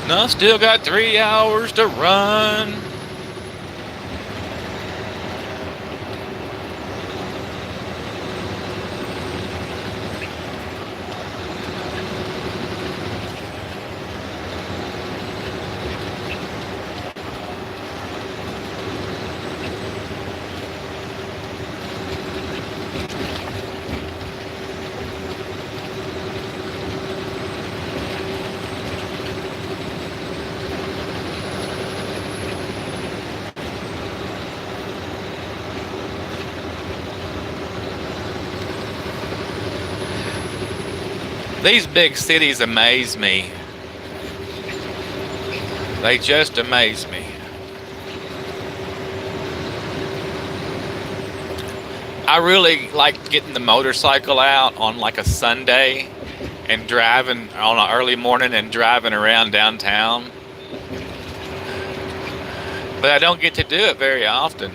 No, still got 3 hours to run. These big cities amaze me. They just amaze me. I really like getting the motorcycle out on like a Sunday and driving on an early morning and driving around downtown. But I don't get to do it very often.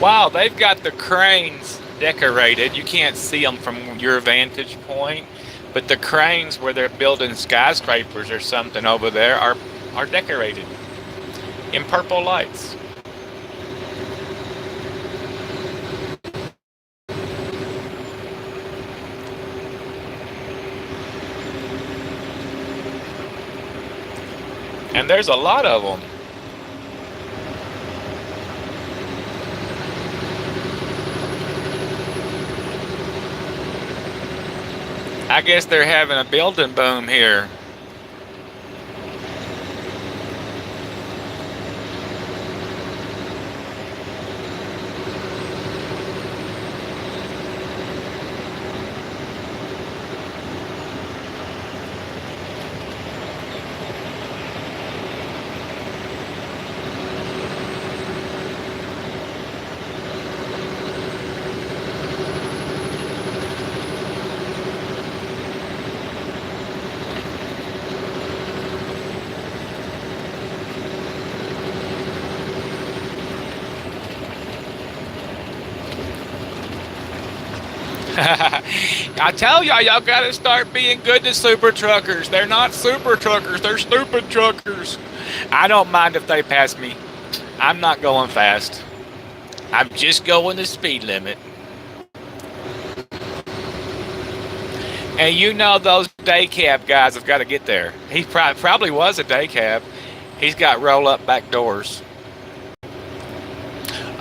Wow, they've got the cranes decorated. You can't see them from your vantage point, but the cranes where they're building skyscrapers or something over there are decorated in purple lights. And there's a lot of them. I guess they're having a building boom here. I tell y'all gotta start being good to super truckers. They're not super truckers, they're stupid truckers. I don't mind if they pass me. I'm not going fast. I'm just going the speed limit. And you know those day cab guys have got to get there. He probably was a day cab. He's got roll-up back doors.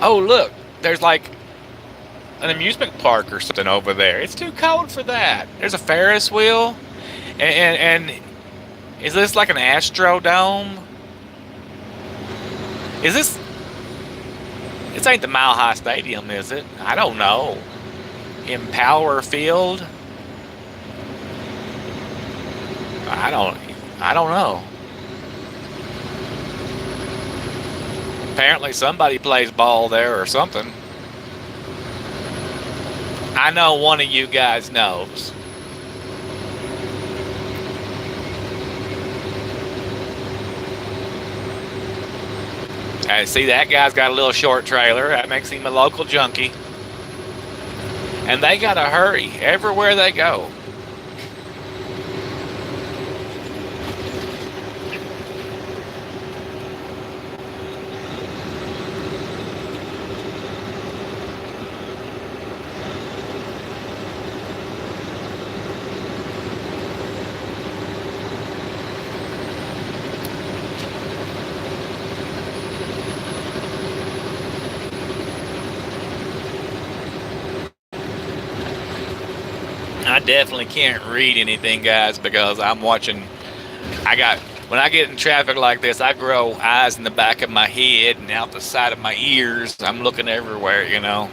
Oh, look, there's like an amusement park or something over there. It's too cold for that. There's a Ferris wheel. And is this like an Astrodome? Is this... This ain't the Mile High Stadium, is it? I don't know. Empower Field? I don't know. Apparently somebody plays ball there or something. I know one of you guys knows. See, that guy's got a little short trailer. That makes him a local junkie. And they gotta hurry everywhere they go. I definitely can't read anything, guys, because I'm watching. When I get in traffic like this, I grow eyes in the back of my head and out the side of my ears. I'm looking everywhere, you know.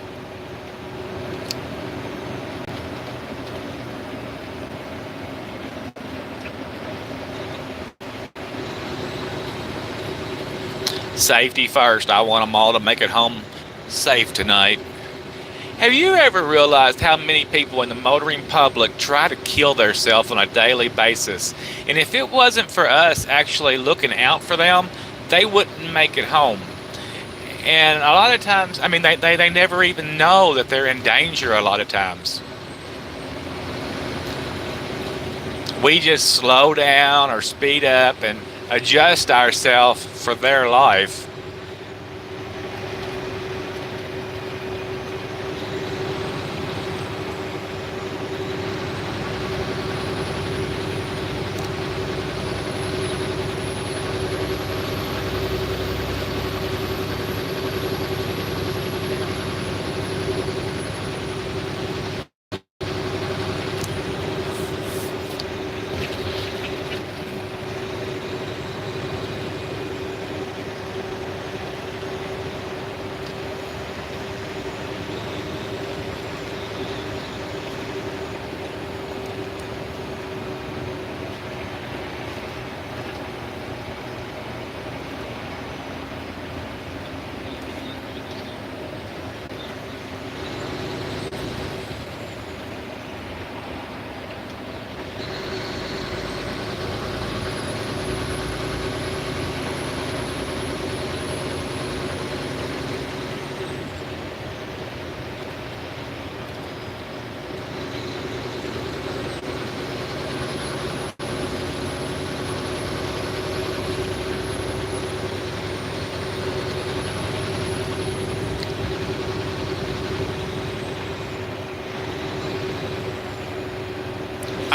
Safety first. I want them all to make it home safe tonight. Have you ever realized how many people in the motoring public try to kill themselves on a daily basis? And if it wasn't for us actually looking out for them, they wouldn't make it home. And a lot of times, I mean, they never even know that they're in danger a lot of times. We just slow down or speed up and adjust ourselves for their life.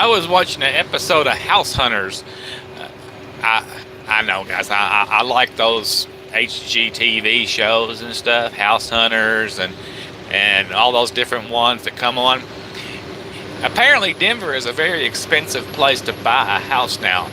I was watching an episode of House Hunters. Uh, I know, guys. I like those HGTV shows and stuff, House Hunters and all those different ones that come on. Apparently, Denver is a very expensive place to buy a house now.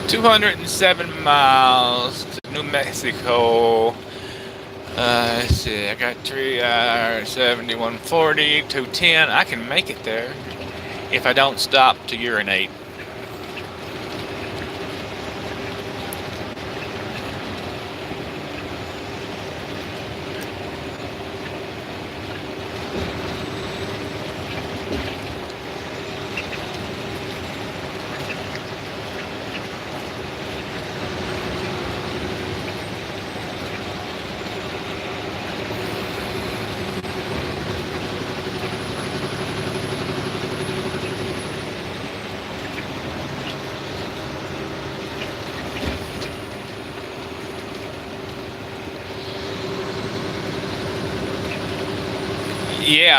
207 miles to New Mexico. Let's see, I got 3 hours, 7140, 210. I can make it there if I don't stop to urinate.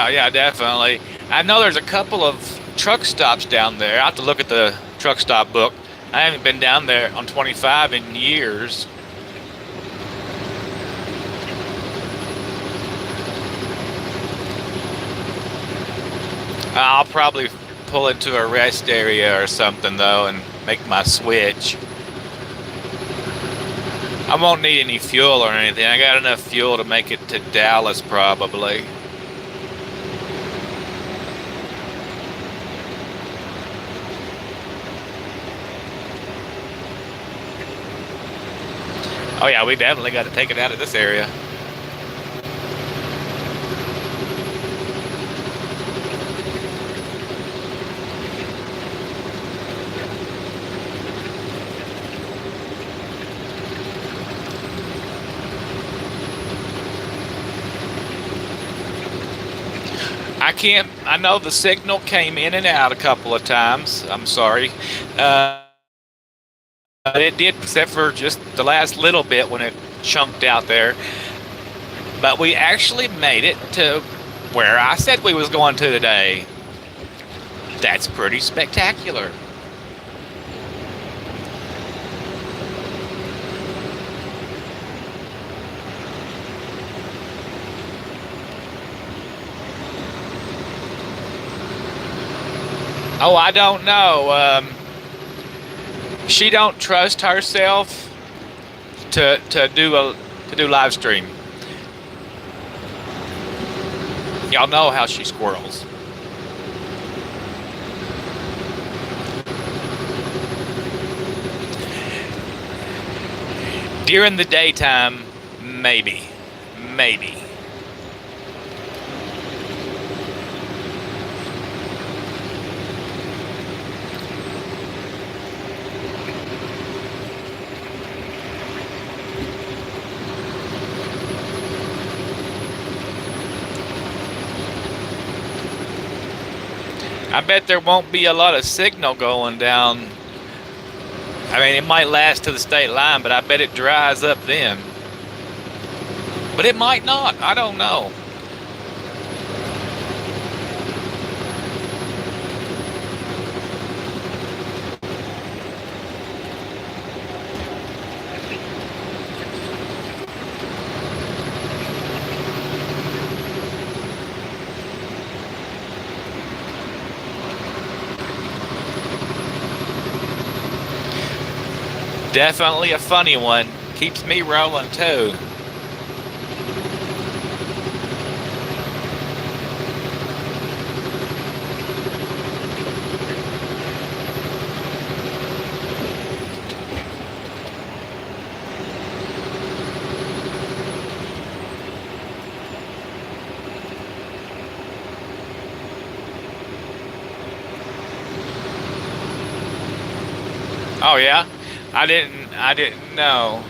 Yeah, definitely. I know there's a couple of truck stops down there. I have to look at the truck stop book. I haven't been down there on 25 in years. I'll probably pull into a rest area or something though and make my switch. I won't need any fuel or anything. I got enough fuel to make it to Dallas probably. Oh yeah, we definitely got to take it out of this area. I know the signal came in and out a couple of times. I'm sorry. It did, except for just the last little bit when it chunked out there. But we actually made it to where I said we was going to today. That's pretty spectacular. Oh, I don't know. She don't trust herself to do live stream. Y'all know how she squirrels. During the daytime, maybe. I bet there won't be a lot of signal going down. I mean, it might last to the state line, but I bet it dries up then. But it might not. I don't know. Definitely a funny one. Keeps me rolling too. Oh yeah, I didn't know.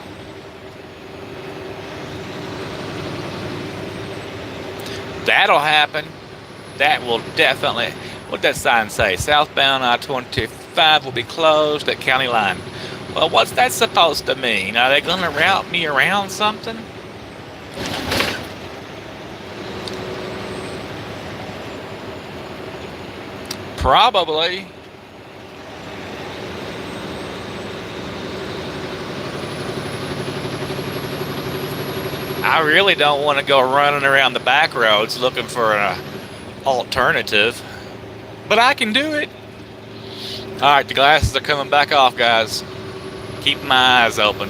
That'll happen. That will definitely. What did that sign say? Southbound I-25 will be closed at county line. Well, what's that supposed to mean? Are they going to route me around something? Probably. I really don't want to go running around the back roads looking for an alternative, but I can do it. All right, the glasses are coming back off, guys. Keep my eyes open.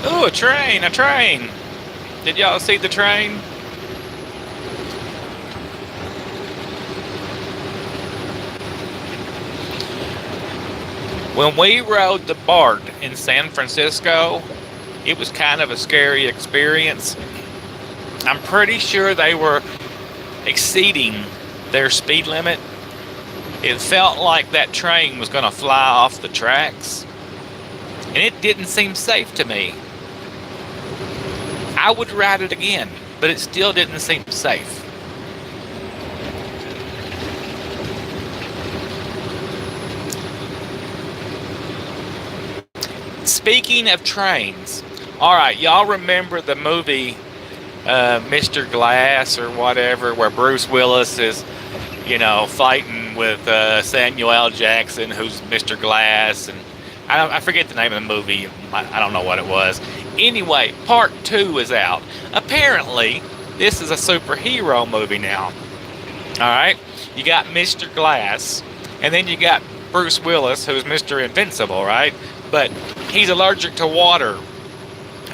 Ooh, a train, a train. Did y'all see the train? When we rode the BART in San Francisco, it was kind of a scary experience. I'm pretty sure they were exceeding their speed limit. It felt like that train was going to fly off the tracks, and it didn't seem safe to me. I would ride it again, but it still didn't seem safe. Speaking of trains, all right, y'all remember the movie Mr. Glass or whatever, where Bruce Willis is, fighting with Samuel L. Jackson, who's Mr. Glass, and I forget the name of the movie. I don't know what it was. Anyway, part 2 is out. Apparently, this is a superhero movie now. All right, you got Mr. Glass, and then you got Bruce Willis, who's Mr. Invincible, right? But he's allergic to water,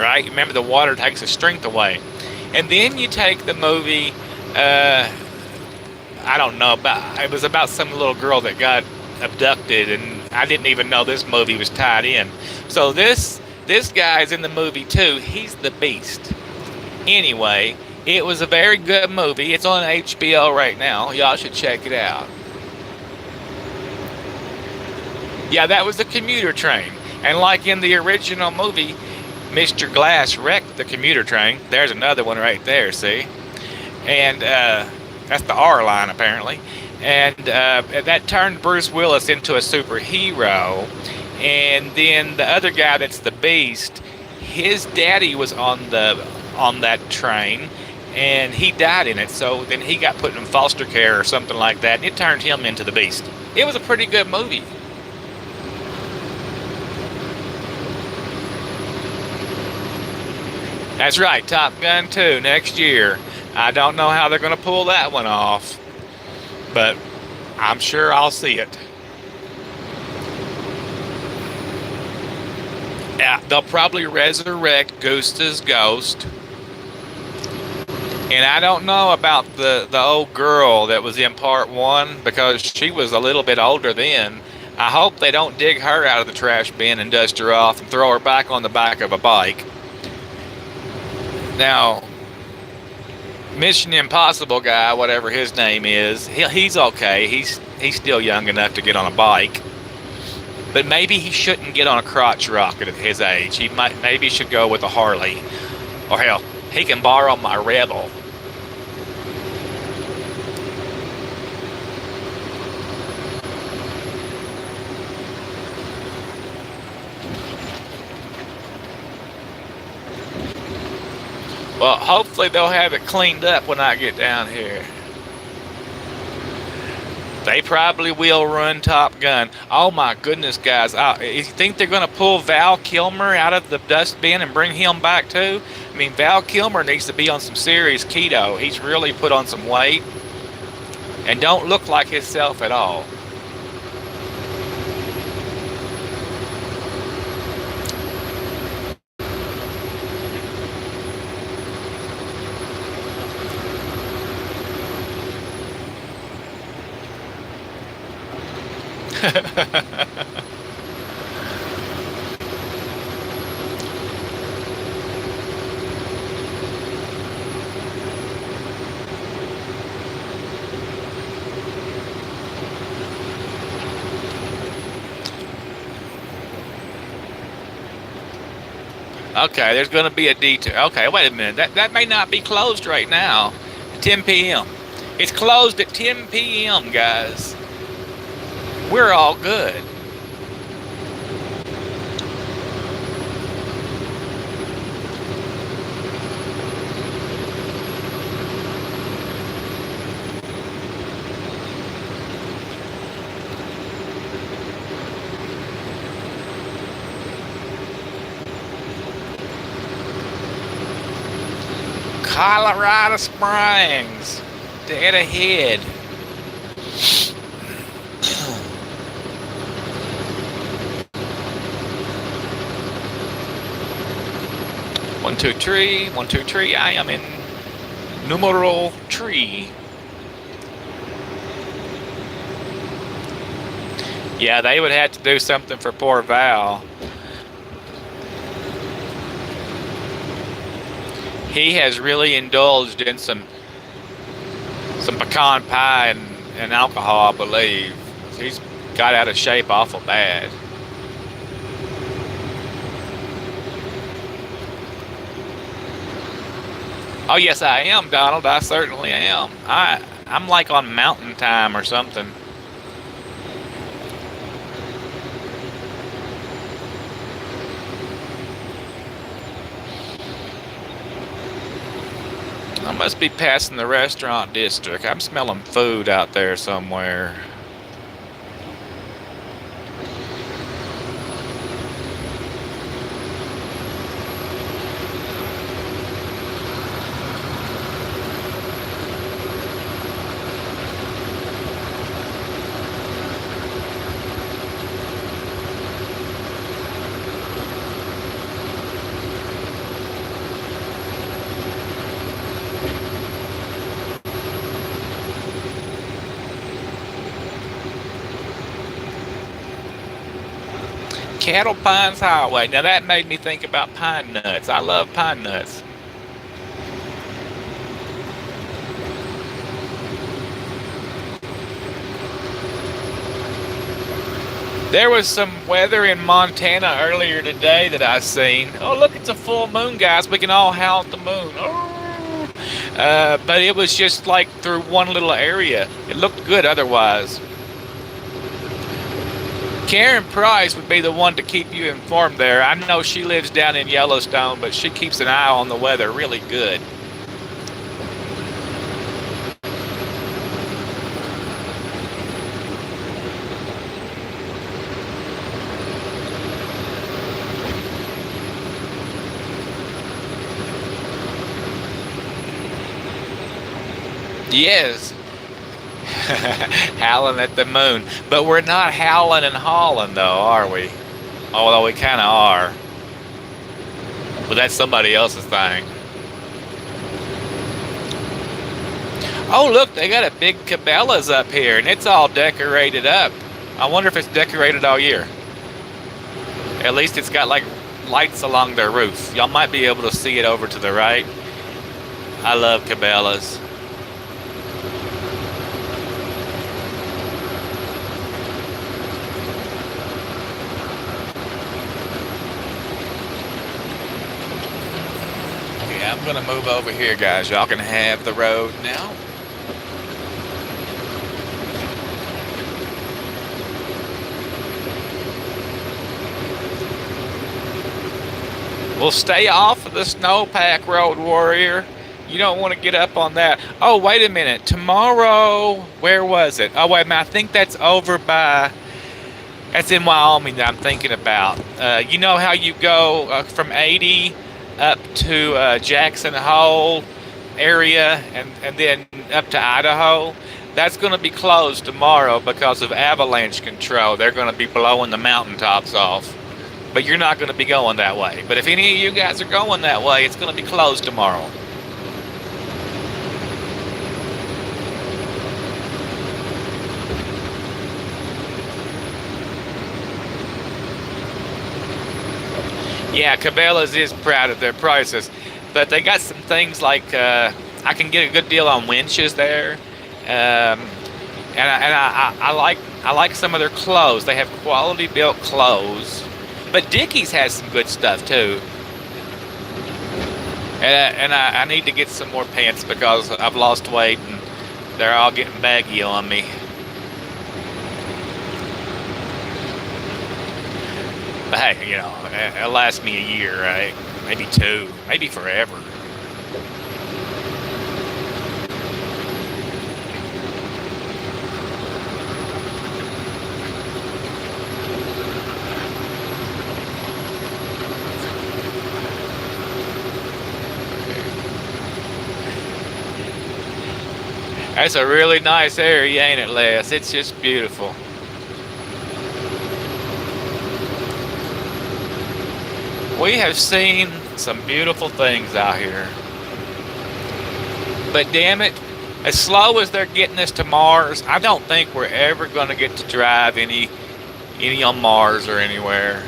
right? Remember, the water takes his strength away. And then you take the movie, I don't know, it was about some little girl that got abducted, and I didn't even know this movie was tied in. So this guy's in the movie too. He's the Beast. Anyway, it was a very good movie. It's on HBO right now. Y'all should check it out. Yeah, that was the commuter train. And like in the original movie, Mr. Glass wrecked the commuter train. There's another one right there, see? And that's the R line, apparently. And that turned Bruce Willis into a superhero. And then the other guy that's the Beast, his daddy was on that train, and he died in it. So then he got put in foster care or something like that, and it turned him into the Beast. It was a pretty good movie. That's right, Top Gun 2 next year. I don't know how they're going to pull that one off, but I'm sure I'll see it. Yeah, they'll probably resurrect Goose's ghost, And I don't know about the old girl that was in part one because she was a little bit older then. I hope they don't dig her out of the trash bin and dust her off and throw her back on the back of a bike. Now, Mission Impossible guy, whatever his name is, he's okay. He's still young enough to get on a bike. But maybe he shouldn't get on a crotch rocket at his age. Maybe should go with a Harley. Or hell, he can borrow my Rebel. Well, hopefully they'll have it cleaned up when I get down here. They probably will run Top Gun. Oh my goodness, guys. You think they're going to pull Val Kilmer out of the dustbin and bring him back too? I mean, Val Kilmer needs to be on some serious keto. He's really put on some weight and don't look like himself at all. Okay, there's going to be a detour. Okay, wait a minute. That may not be closed right now. 10 p.m. It's closed at 10 p.m., guys. We're all good. Colorado Springs, dead ahead. One, two, three. 1, 2, 3. I am in numero 3. Yeah, they would have to do something for poor Val. He has really indulged in some pecan pie and alcohol, I believe. He's got out of shape awful bad. Oh yes, I am, Donald. I certainly am. I'm like on mountain time or something. I must be passing the restaurant district. I'm smelling food out there somewhere. Cattle Pines Highway. Now that made me think about pine nuts. I love pine nuts. There was some weather in Montana earlier today that I seen. Oh, look, it's a full moon, guys. We can all howl at the moon. Oh. But it was just like through one little area. It looked good otherwise. Karen Price would be the one to keep you informed there. I know she lives down in Yellowstone, but she keeps an eye on the weather really good. Yes. Howling at the moon. But we're not howling and hauling, though, are we? Although we kind of are. But that's somebody else's thing. Oh, look, they got a big Cabela's up here, and it's all decorated up. I wonder if it's decorated all year. At least it's got like lights along their roof. Y'all might be able to see it over to the right. I love Cabela's. Okay, I'm gonna move over here, guys. Y'all can have the road now. We'll stay off of the snowpack road, warrior. You don't want to get up on that. Oh, wait a minute. Tomorrow, where was it? Oh, wait a minute. I think that's over by, that's in Wyoming that I'm thinking about. You know how you go from 80 up to Jackson Hole area and then up to Idaho? That's going to be closed tomorrow because of avalanche control. They're going to be blowing the mountaintops off. But you're not going to be going that way. But if any of you guys are going that way, it's going to be closed tomorrow. Yeah, Cabela's is proud of their prices. But they got some things like, I can get a good deal on winches there. And I like some of their clothes. They have quality built clothes. But Dickies has some good stuff too. And I need to get some more pants because I've lost weight and they're all getting baggy on me. But hey, you know, it'll last me a year, right? Maybe two, maybe forever. That's a really nice area, ain't it, Les? It's just beautiful. We have seen some beautiful things out here. But damn it, as slow as they're getting us to Mars, I don't think we're ever going to get to drive any on Mars or anywhere.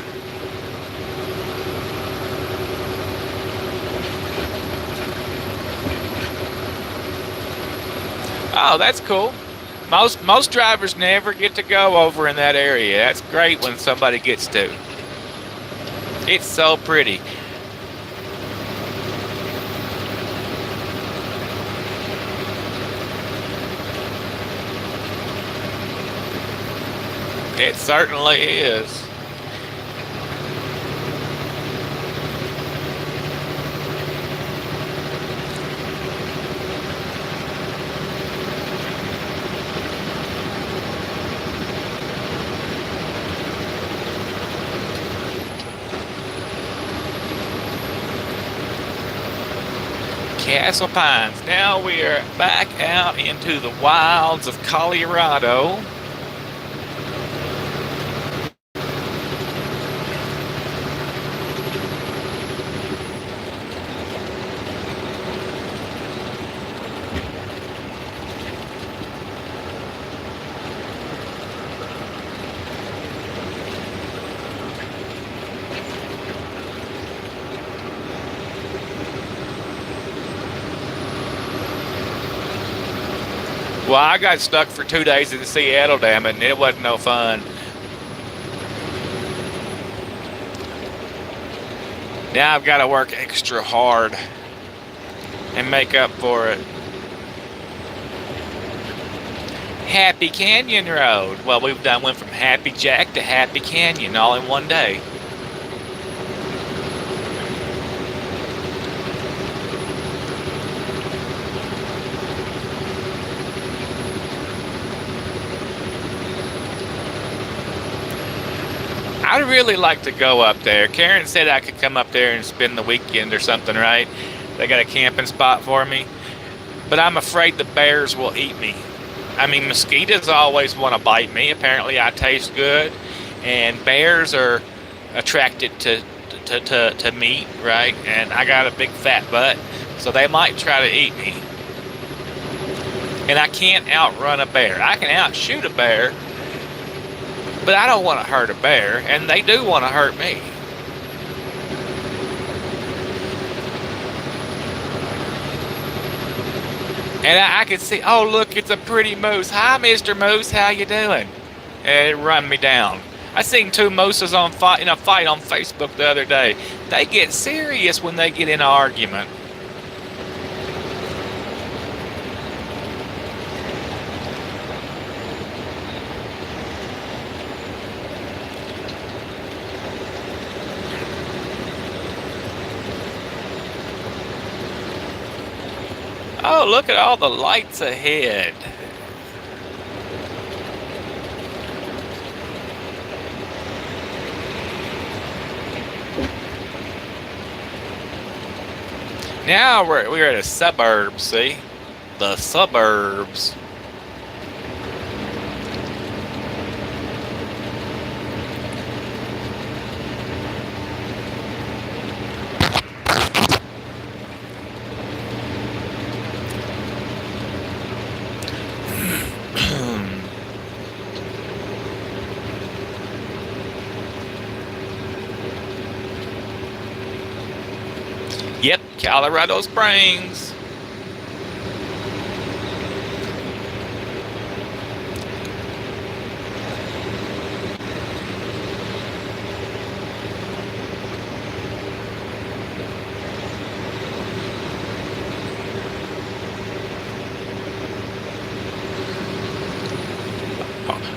Oh, that's cool. Most drivers never get to go over in that area. That's great when somebody gets to. It's so pretty. It certainly is. Castle Pines. Now we are back out into the wilds of Colorado. Well, I got stuck for 2 days in Seattle, damn it, and it wasn't no fun. Now I've got to work extra hard and make up for it. Happy Canyon Road. Well, went from Happy Jack to Happy Canyon all in one day. I'd really like to go up there. Karen said I could come up there and spend the weekend or something, right? They got a camping spot for me. But I'm afraid the bears will eat me. I mean, mosquitoes always want to bite me. Apparently I taste good. And bears are attracted to meat, right? And I got a big fat butt. So they might try to eat me. And I can't outrun a bear. I can outshoot a bear, but I don't want to hurt a bear, and they do want to hurt me. And I could see, oh look, it's a pretty moose. Hi, Mr. Moose, how you doing? And it run me down. I seen two mooses in a fight on Facebook the other day. They get serious when they get in an argument. Oh, look at all the lights ahead. Now we're at a suburb, see? The suburbs. Yep, Colorado Springs.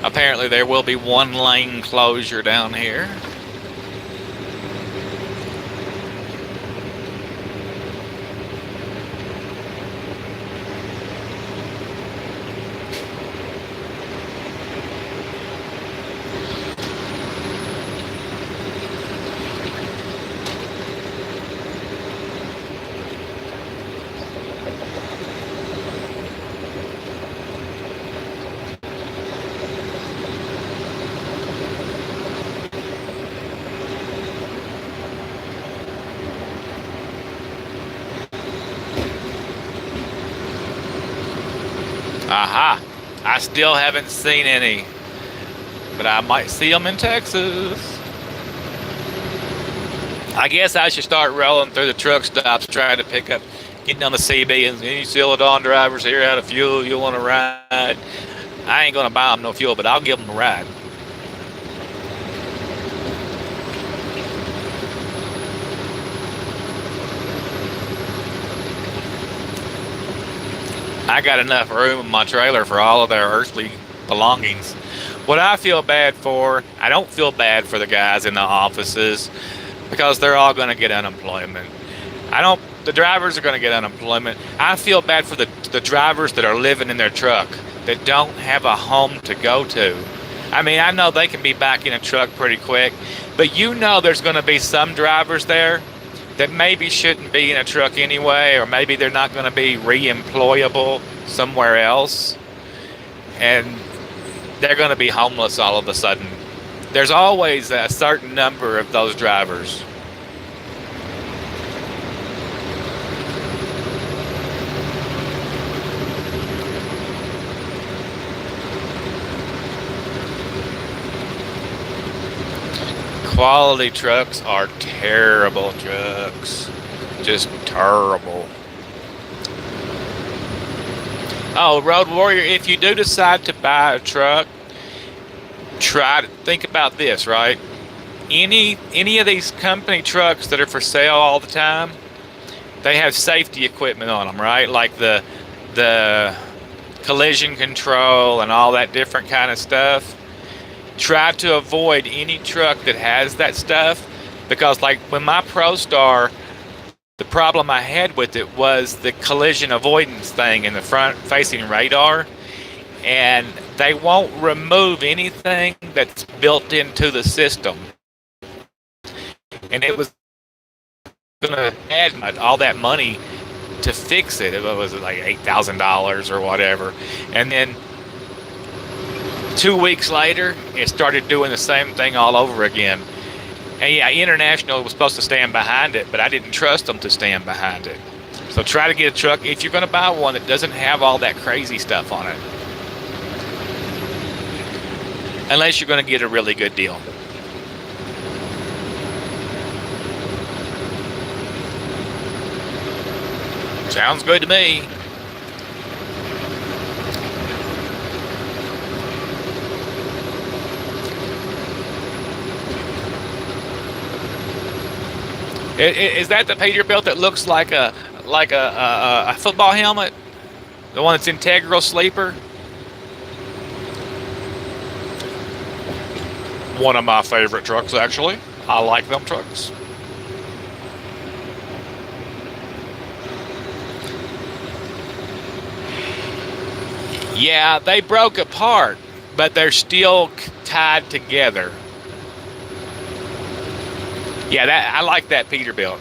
Apparently there will be one lane closure down here. Aha! I still haven't seen any, but I might see them in Texas. I guess I should start rolling through the truck stops trying to pick up, getting on the CB and any Celadon drivers here out of fuel you want to ride. I ain't gonna buy them no fuel, but I'll give them a ride. I got enough room in my trailer for all of their earthly belongings. What I feel bad for, I don't feel bad for the guys in the offices because they're all going to get unemployment. The drivers are going to get unemployment. I feel bad for the drivers that are living in their truck that don't have a home to go to. I mean, I know they can be back in a truck pretty quick, but you know there's going to be some drivers there that maybe shouldn't be in a truck anyway, or maybe they're not going to be re-employable somewhere else, and they're going to be homeless all of a sudden. There's always a certain number of those drivers. Quality trucks are terrible trucks. Just terrible. Oh, Road Warrior, if you do decide to buy a truck, try to think about this, right? Any of these company trucks that are for sale all the time, they have safety equipment on them, right? Like the collision control and all that different kind of stuff. Try to avoid any truck that has that stuff, because like when my ProStar, the problem I had with it was the collision avoidance thing in the front facing radar, and they won't remove anything that's built into the system, and it was gonna add all that money to fix it. It was like $8,000 or whatever, and then 2 weeks later, it started doing the same thing all over again. And yeah, International was supposed to stand behind it, but I didn't trust them to stand behind it. So try to get a truck, if you're going to buy one, that doesn't have all that crazy stuff on it. Unless you're going to get a really good deal. Sounds good to me. Is that the Peterbilt that looks like a football helmet? The one that's integral sleeper? One of my favorite trucks, actually. I like them trucks. Yeah, they broke apart, but they're still tied together. Yeah, I like that Peterbilt.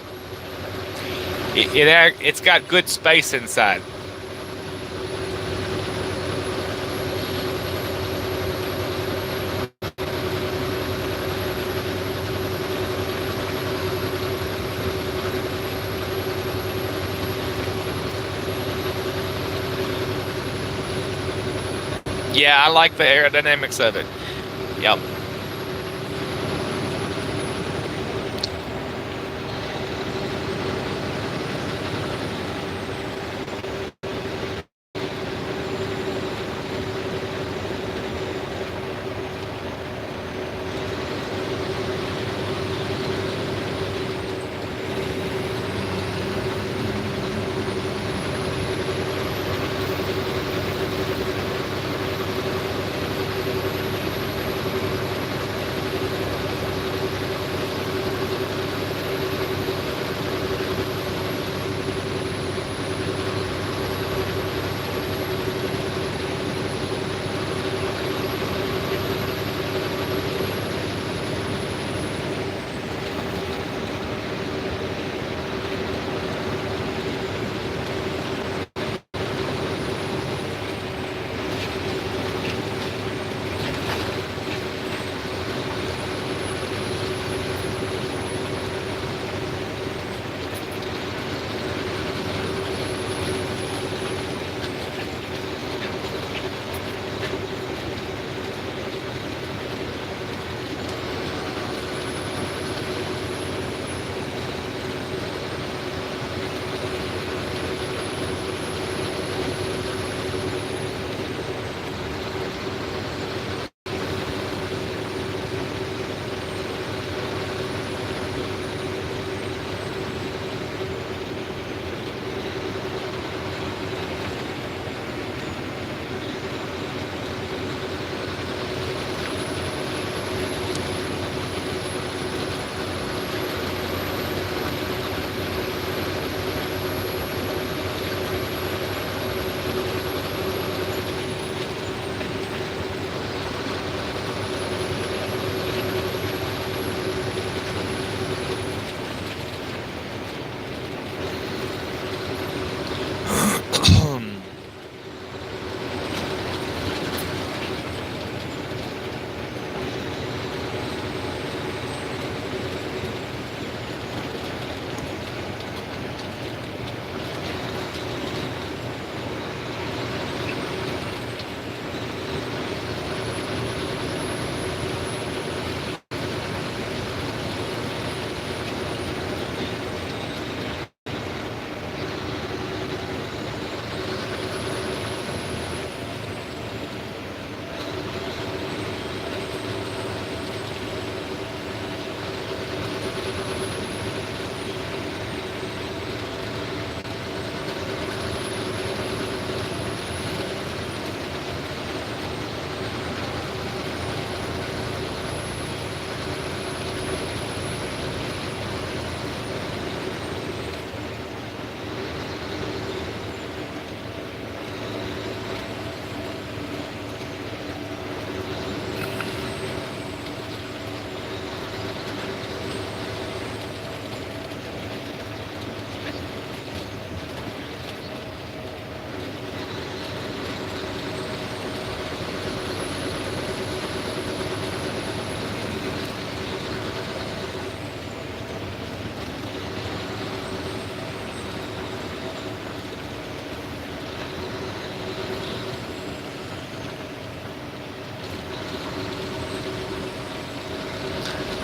It's got good space inside. Yeah, I like the aerodynamics of it. Yep.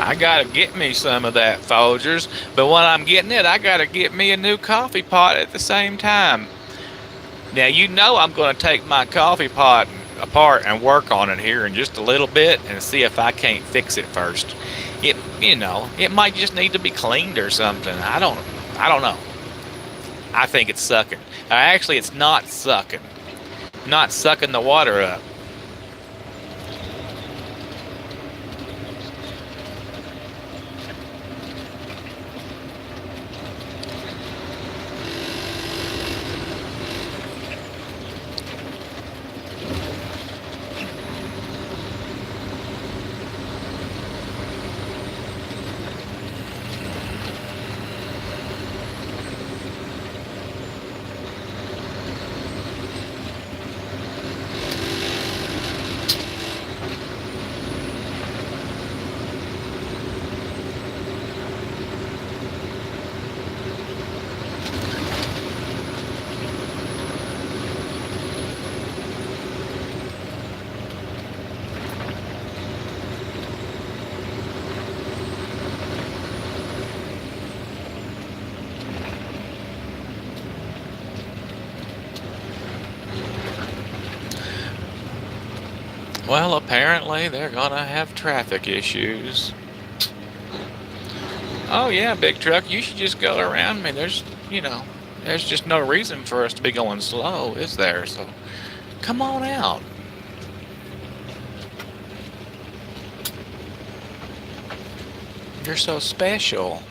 I gotta get me some of that Folgers, but when I'm getting it, I gotta get me a new coffee pot at the same time. Now you know I'm gonna take my coffee pot apart and work on it here in just a little bit and see if I can't fix it first. It might just need to be cleaned or something. I don't know. I think it's sucking. Actually, it's not sucking. Not sucking the water up. Well, apparently they're gonna have traffic issues. Oh yeah, big truck, you should just go around me. There's just no reason for us to be going slow, is there? So come on out. You're so special.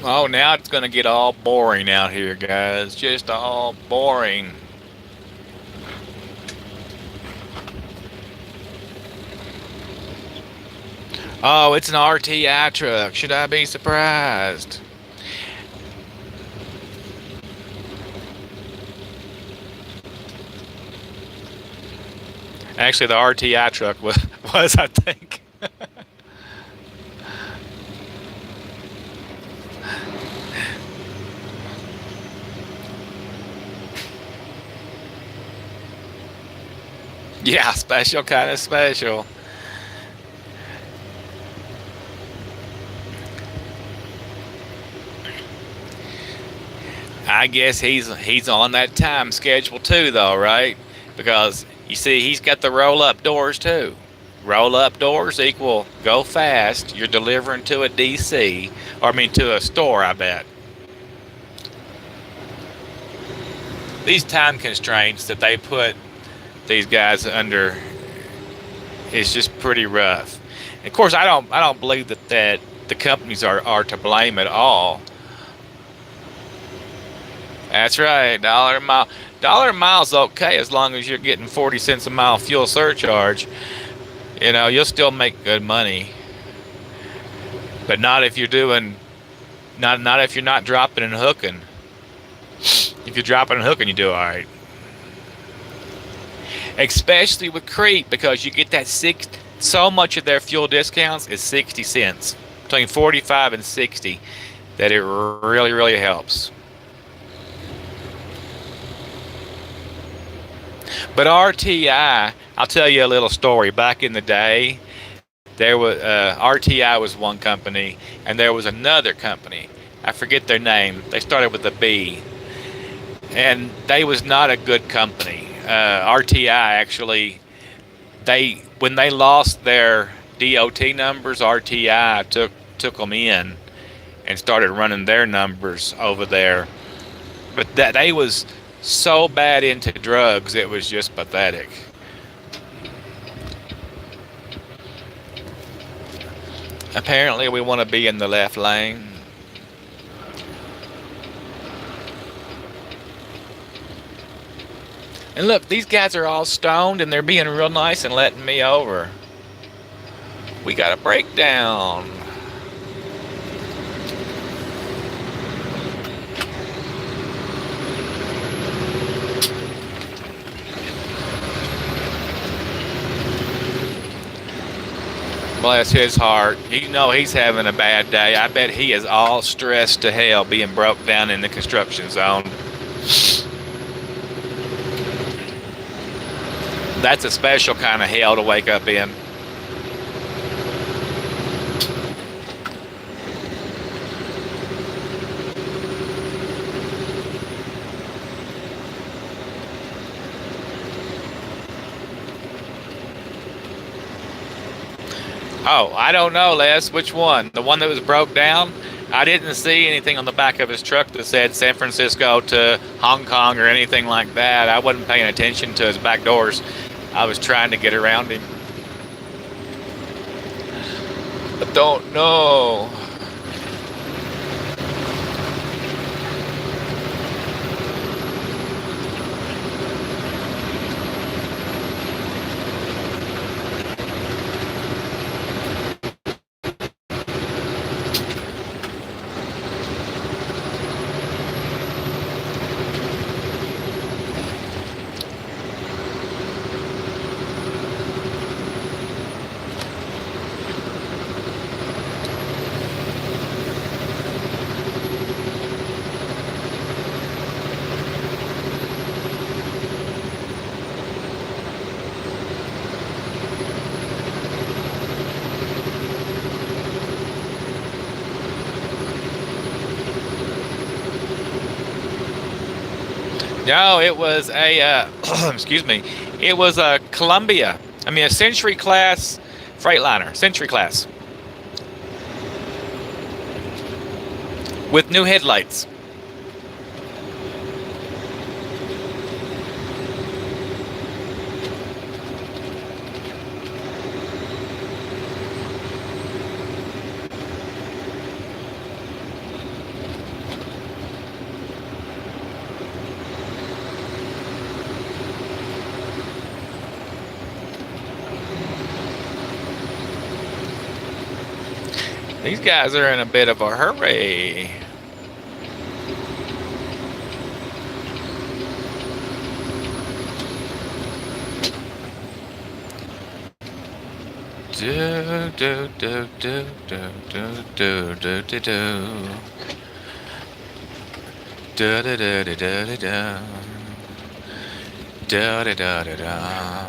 Oh, now it's gonna get all boring out here, guys. Just all boring. Oh, it's an RTI truck. Should I be surprised? Actually, the RTI truck was I think. Yeah, special kind of special. I guess he's on that time schedule too, though, right? Because you see, he's got the roll up doors too. Roll up doors equal go fast. You're delivering to a DC, or I mean to a store. I bet these time constraints that they put these guys under is just pretty rough. And of course, I don't believe that the companies are to blame at all. That's right, dollar a mile. Dollar a mile's okay as long as you're getting 40 cents a mile fuel surcharge. You'll still make good money, but not if you're doing, not if you're not dropping and hooking. If you're dropping and hooking, you do all right. Especially with Crete, because you get that so much of their fuel discounts is 60 cents, between 45 and 60, that it really, really helps. But RTI, I'll tell you a little story. Back in the day, there was RTI was one company, and there was another company. I forget their name. They started with a B, and they was not a good company. RTI actually, when they lost their DOT numbers, RTI took them in and started running their numbers over there. But that they was so bad into drugs, it was just pathetic. Apparently, we want to be in the left lane. And look, these guys are all stoned and they're being real nice and letting me over. We got a breakdown. Bless his heart. You know he's having a bad day. I bet he is all stressed to hell being broke down in the construction zone. That's a special kind of hell to wake up in. Oh, I don't know, Les. Which one? The one that was broke down? I didn't see anything on the back of his truck that said San Francisco to Hong Kong or anything like that. I wasn't paying attention to his back doors. I was trying to get around him. I don't know. No, it was a, excuse me, it was a Columbia. I mean, a Century class Freightliner, Century class. With new headlights. These guys are in a bit of a hurry. Do do do do do do do do do do. Da da da da da da da. Da da da da da.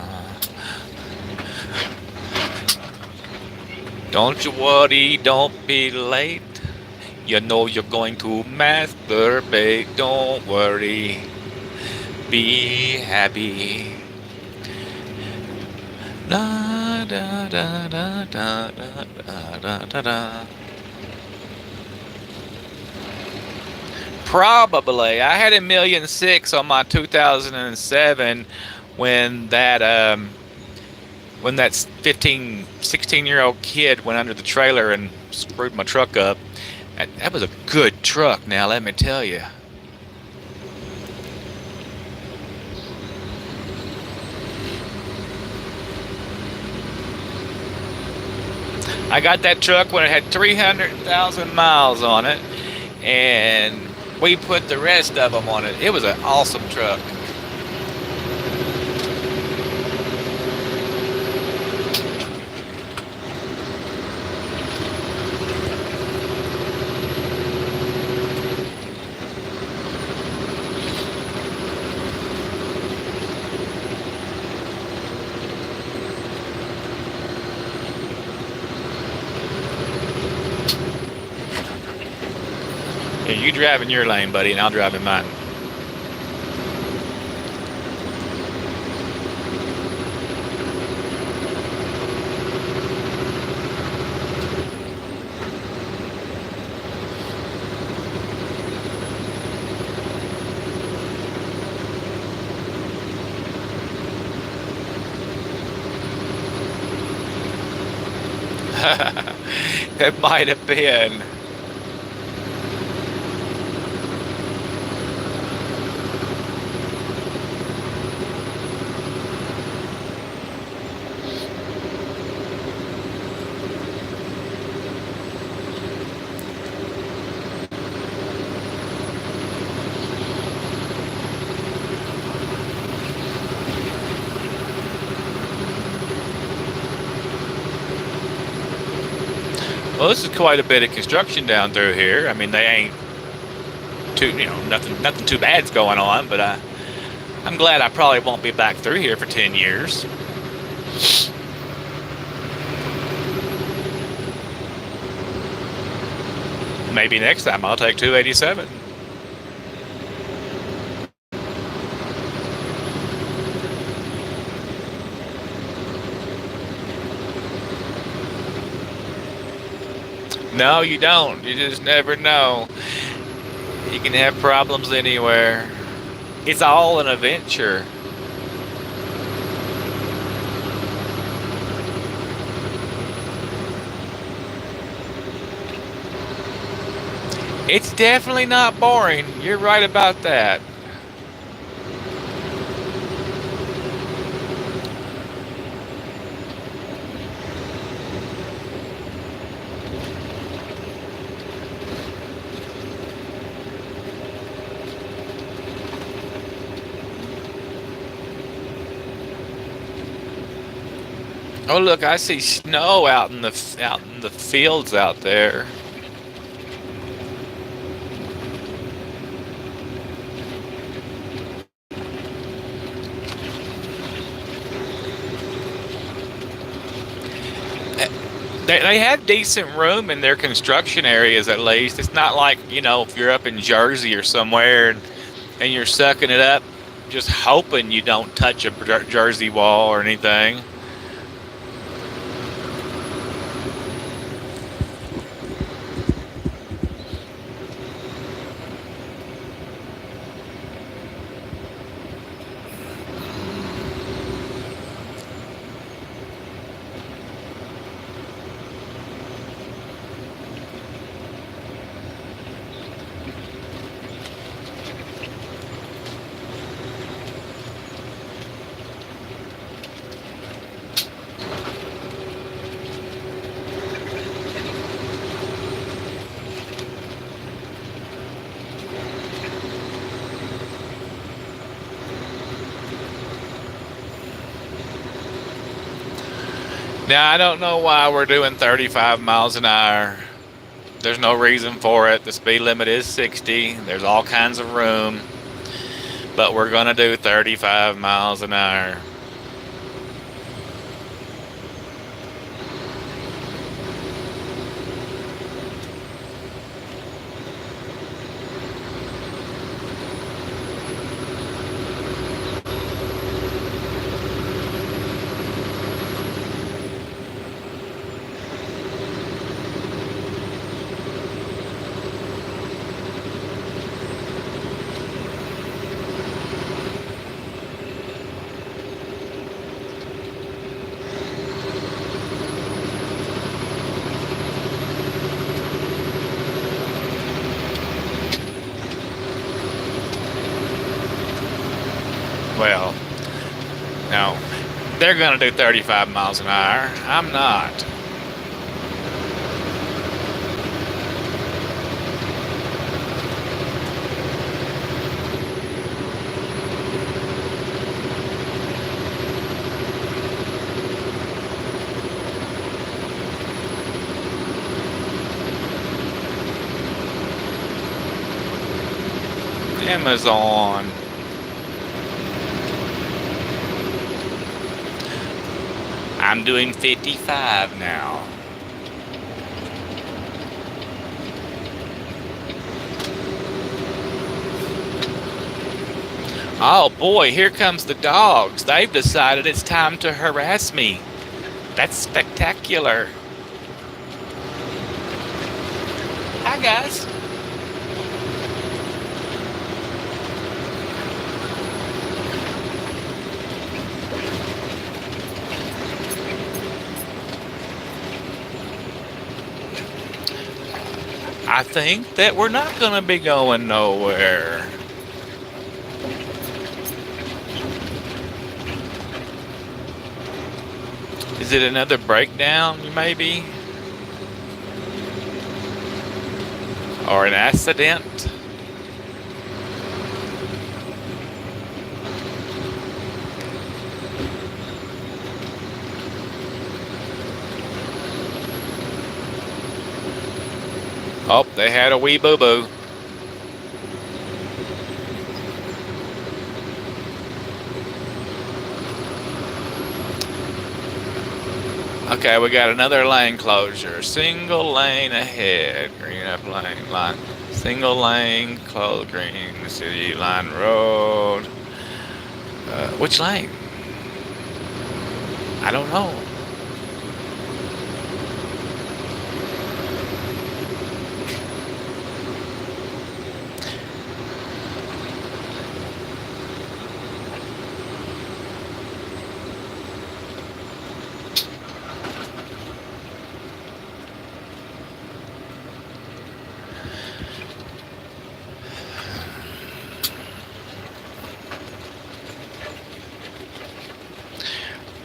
Don't you worry, don't be late. You know you're going to masturbate. Don't worry, be happy. Da da da da da da da da da. Probably. I had 1,000,006 on my 2007 when that 16-year-old kid went under the trailer and screwed my truck up. That was a good truck, now let me tell you. I got that truck when it had 300,000 miles on it, and we put the rest of them on it. It was an awesome truck. Yeah, you drive in your lane, buddy, and I'll drive in mine. It might have been. Well, this is quite a bit of construction down through here. I mean, they ain't too, nothing too bad's going on, but I'm glad I probably won't be back through here for 10 years. Maybe next time I'll take 287. No, you don't. You just never know. You can have problems anywhere. It's all an adventure. It's definitely not boring. You're right about that. Oh look, I see snow out in the fields out there. They have decent room in their construction areas, at least. It's not like, if you're up in Jersey or somewhere and you're sucking it up, just hoping you don't touch a Jersey wall or anything. Now, I don't know why we're doing 35 miles an hour. There's no reason for it. The speed limit is 60. There's all kinds of room. But we're going to do 35 miles an hour. Well, no, they're going to do 35 miles an hour. I'm not. Amazon. I'm doing 55 now. Oh boy, here comes the dogs. They've decided it's time to harass me. That's spectacular. Hi guys. I think that we're not going to be going nowhere. Is it another breakdown, maybe? Or an accident? Oh, they had a wee boo-boo. Okay, we got another lane closure. Single lane ahead. Green up lane line. Single lane closed. Green City Line Road. Which lane? I don't know.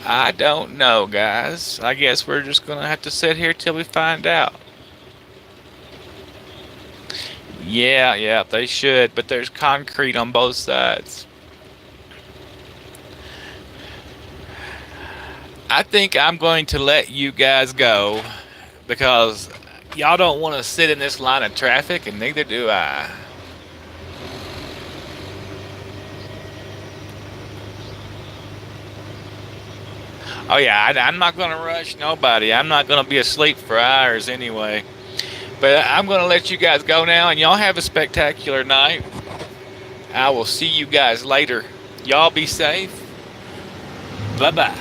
I don't know, guys. I guess we're just gonna have to sit here till we find out. Yeah, they should, but there's concrete on both sides. I think I'm going to let you guys go because y'all don't want to sit in this line of traffic, and neither do I. Oh yeah, I'm not going to rush nobody. I'm not going to be asleep for hours anyway. But I'm going to let you guys go now, and y'all have a spectacular night. I will see you guys later. Y'all be safe. Bye-bye.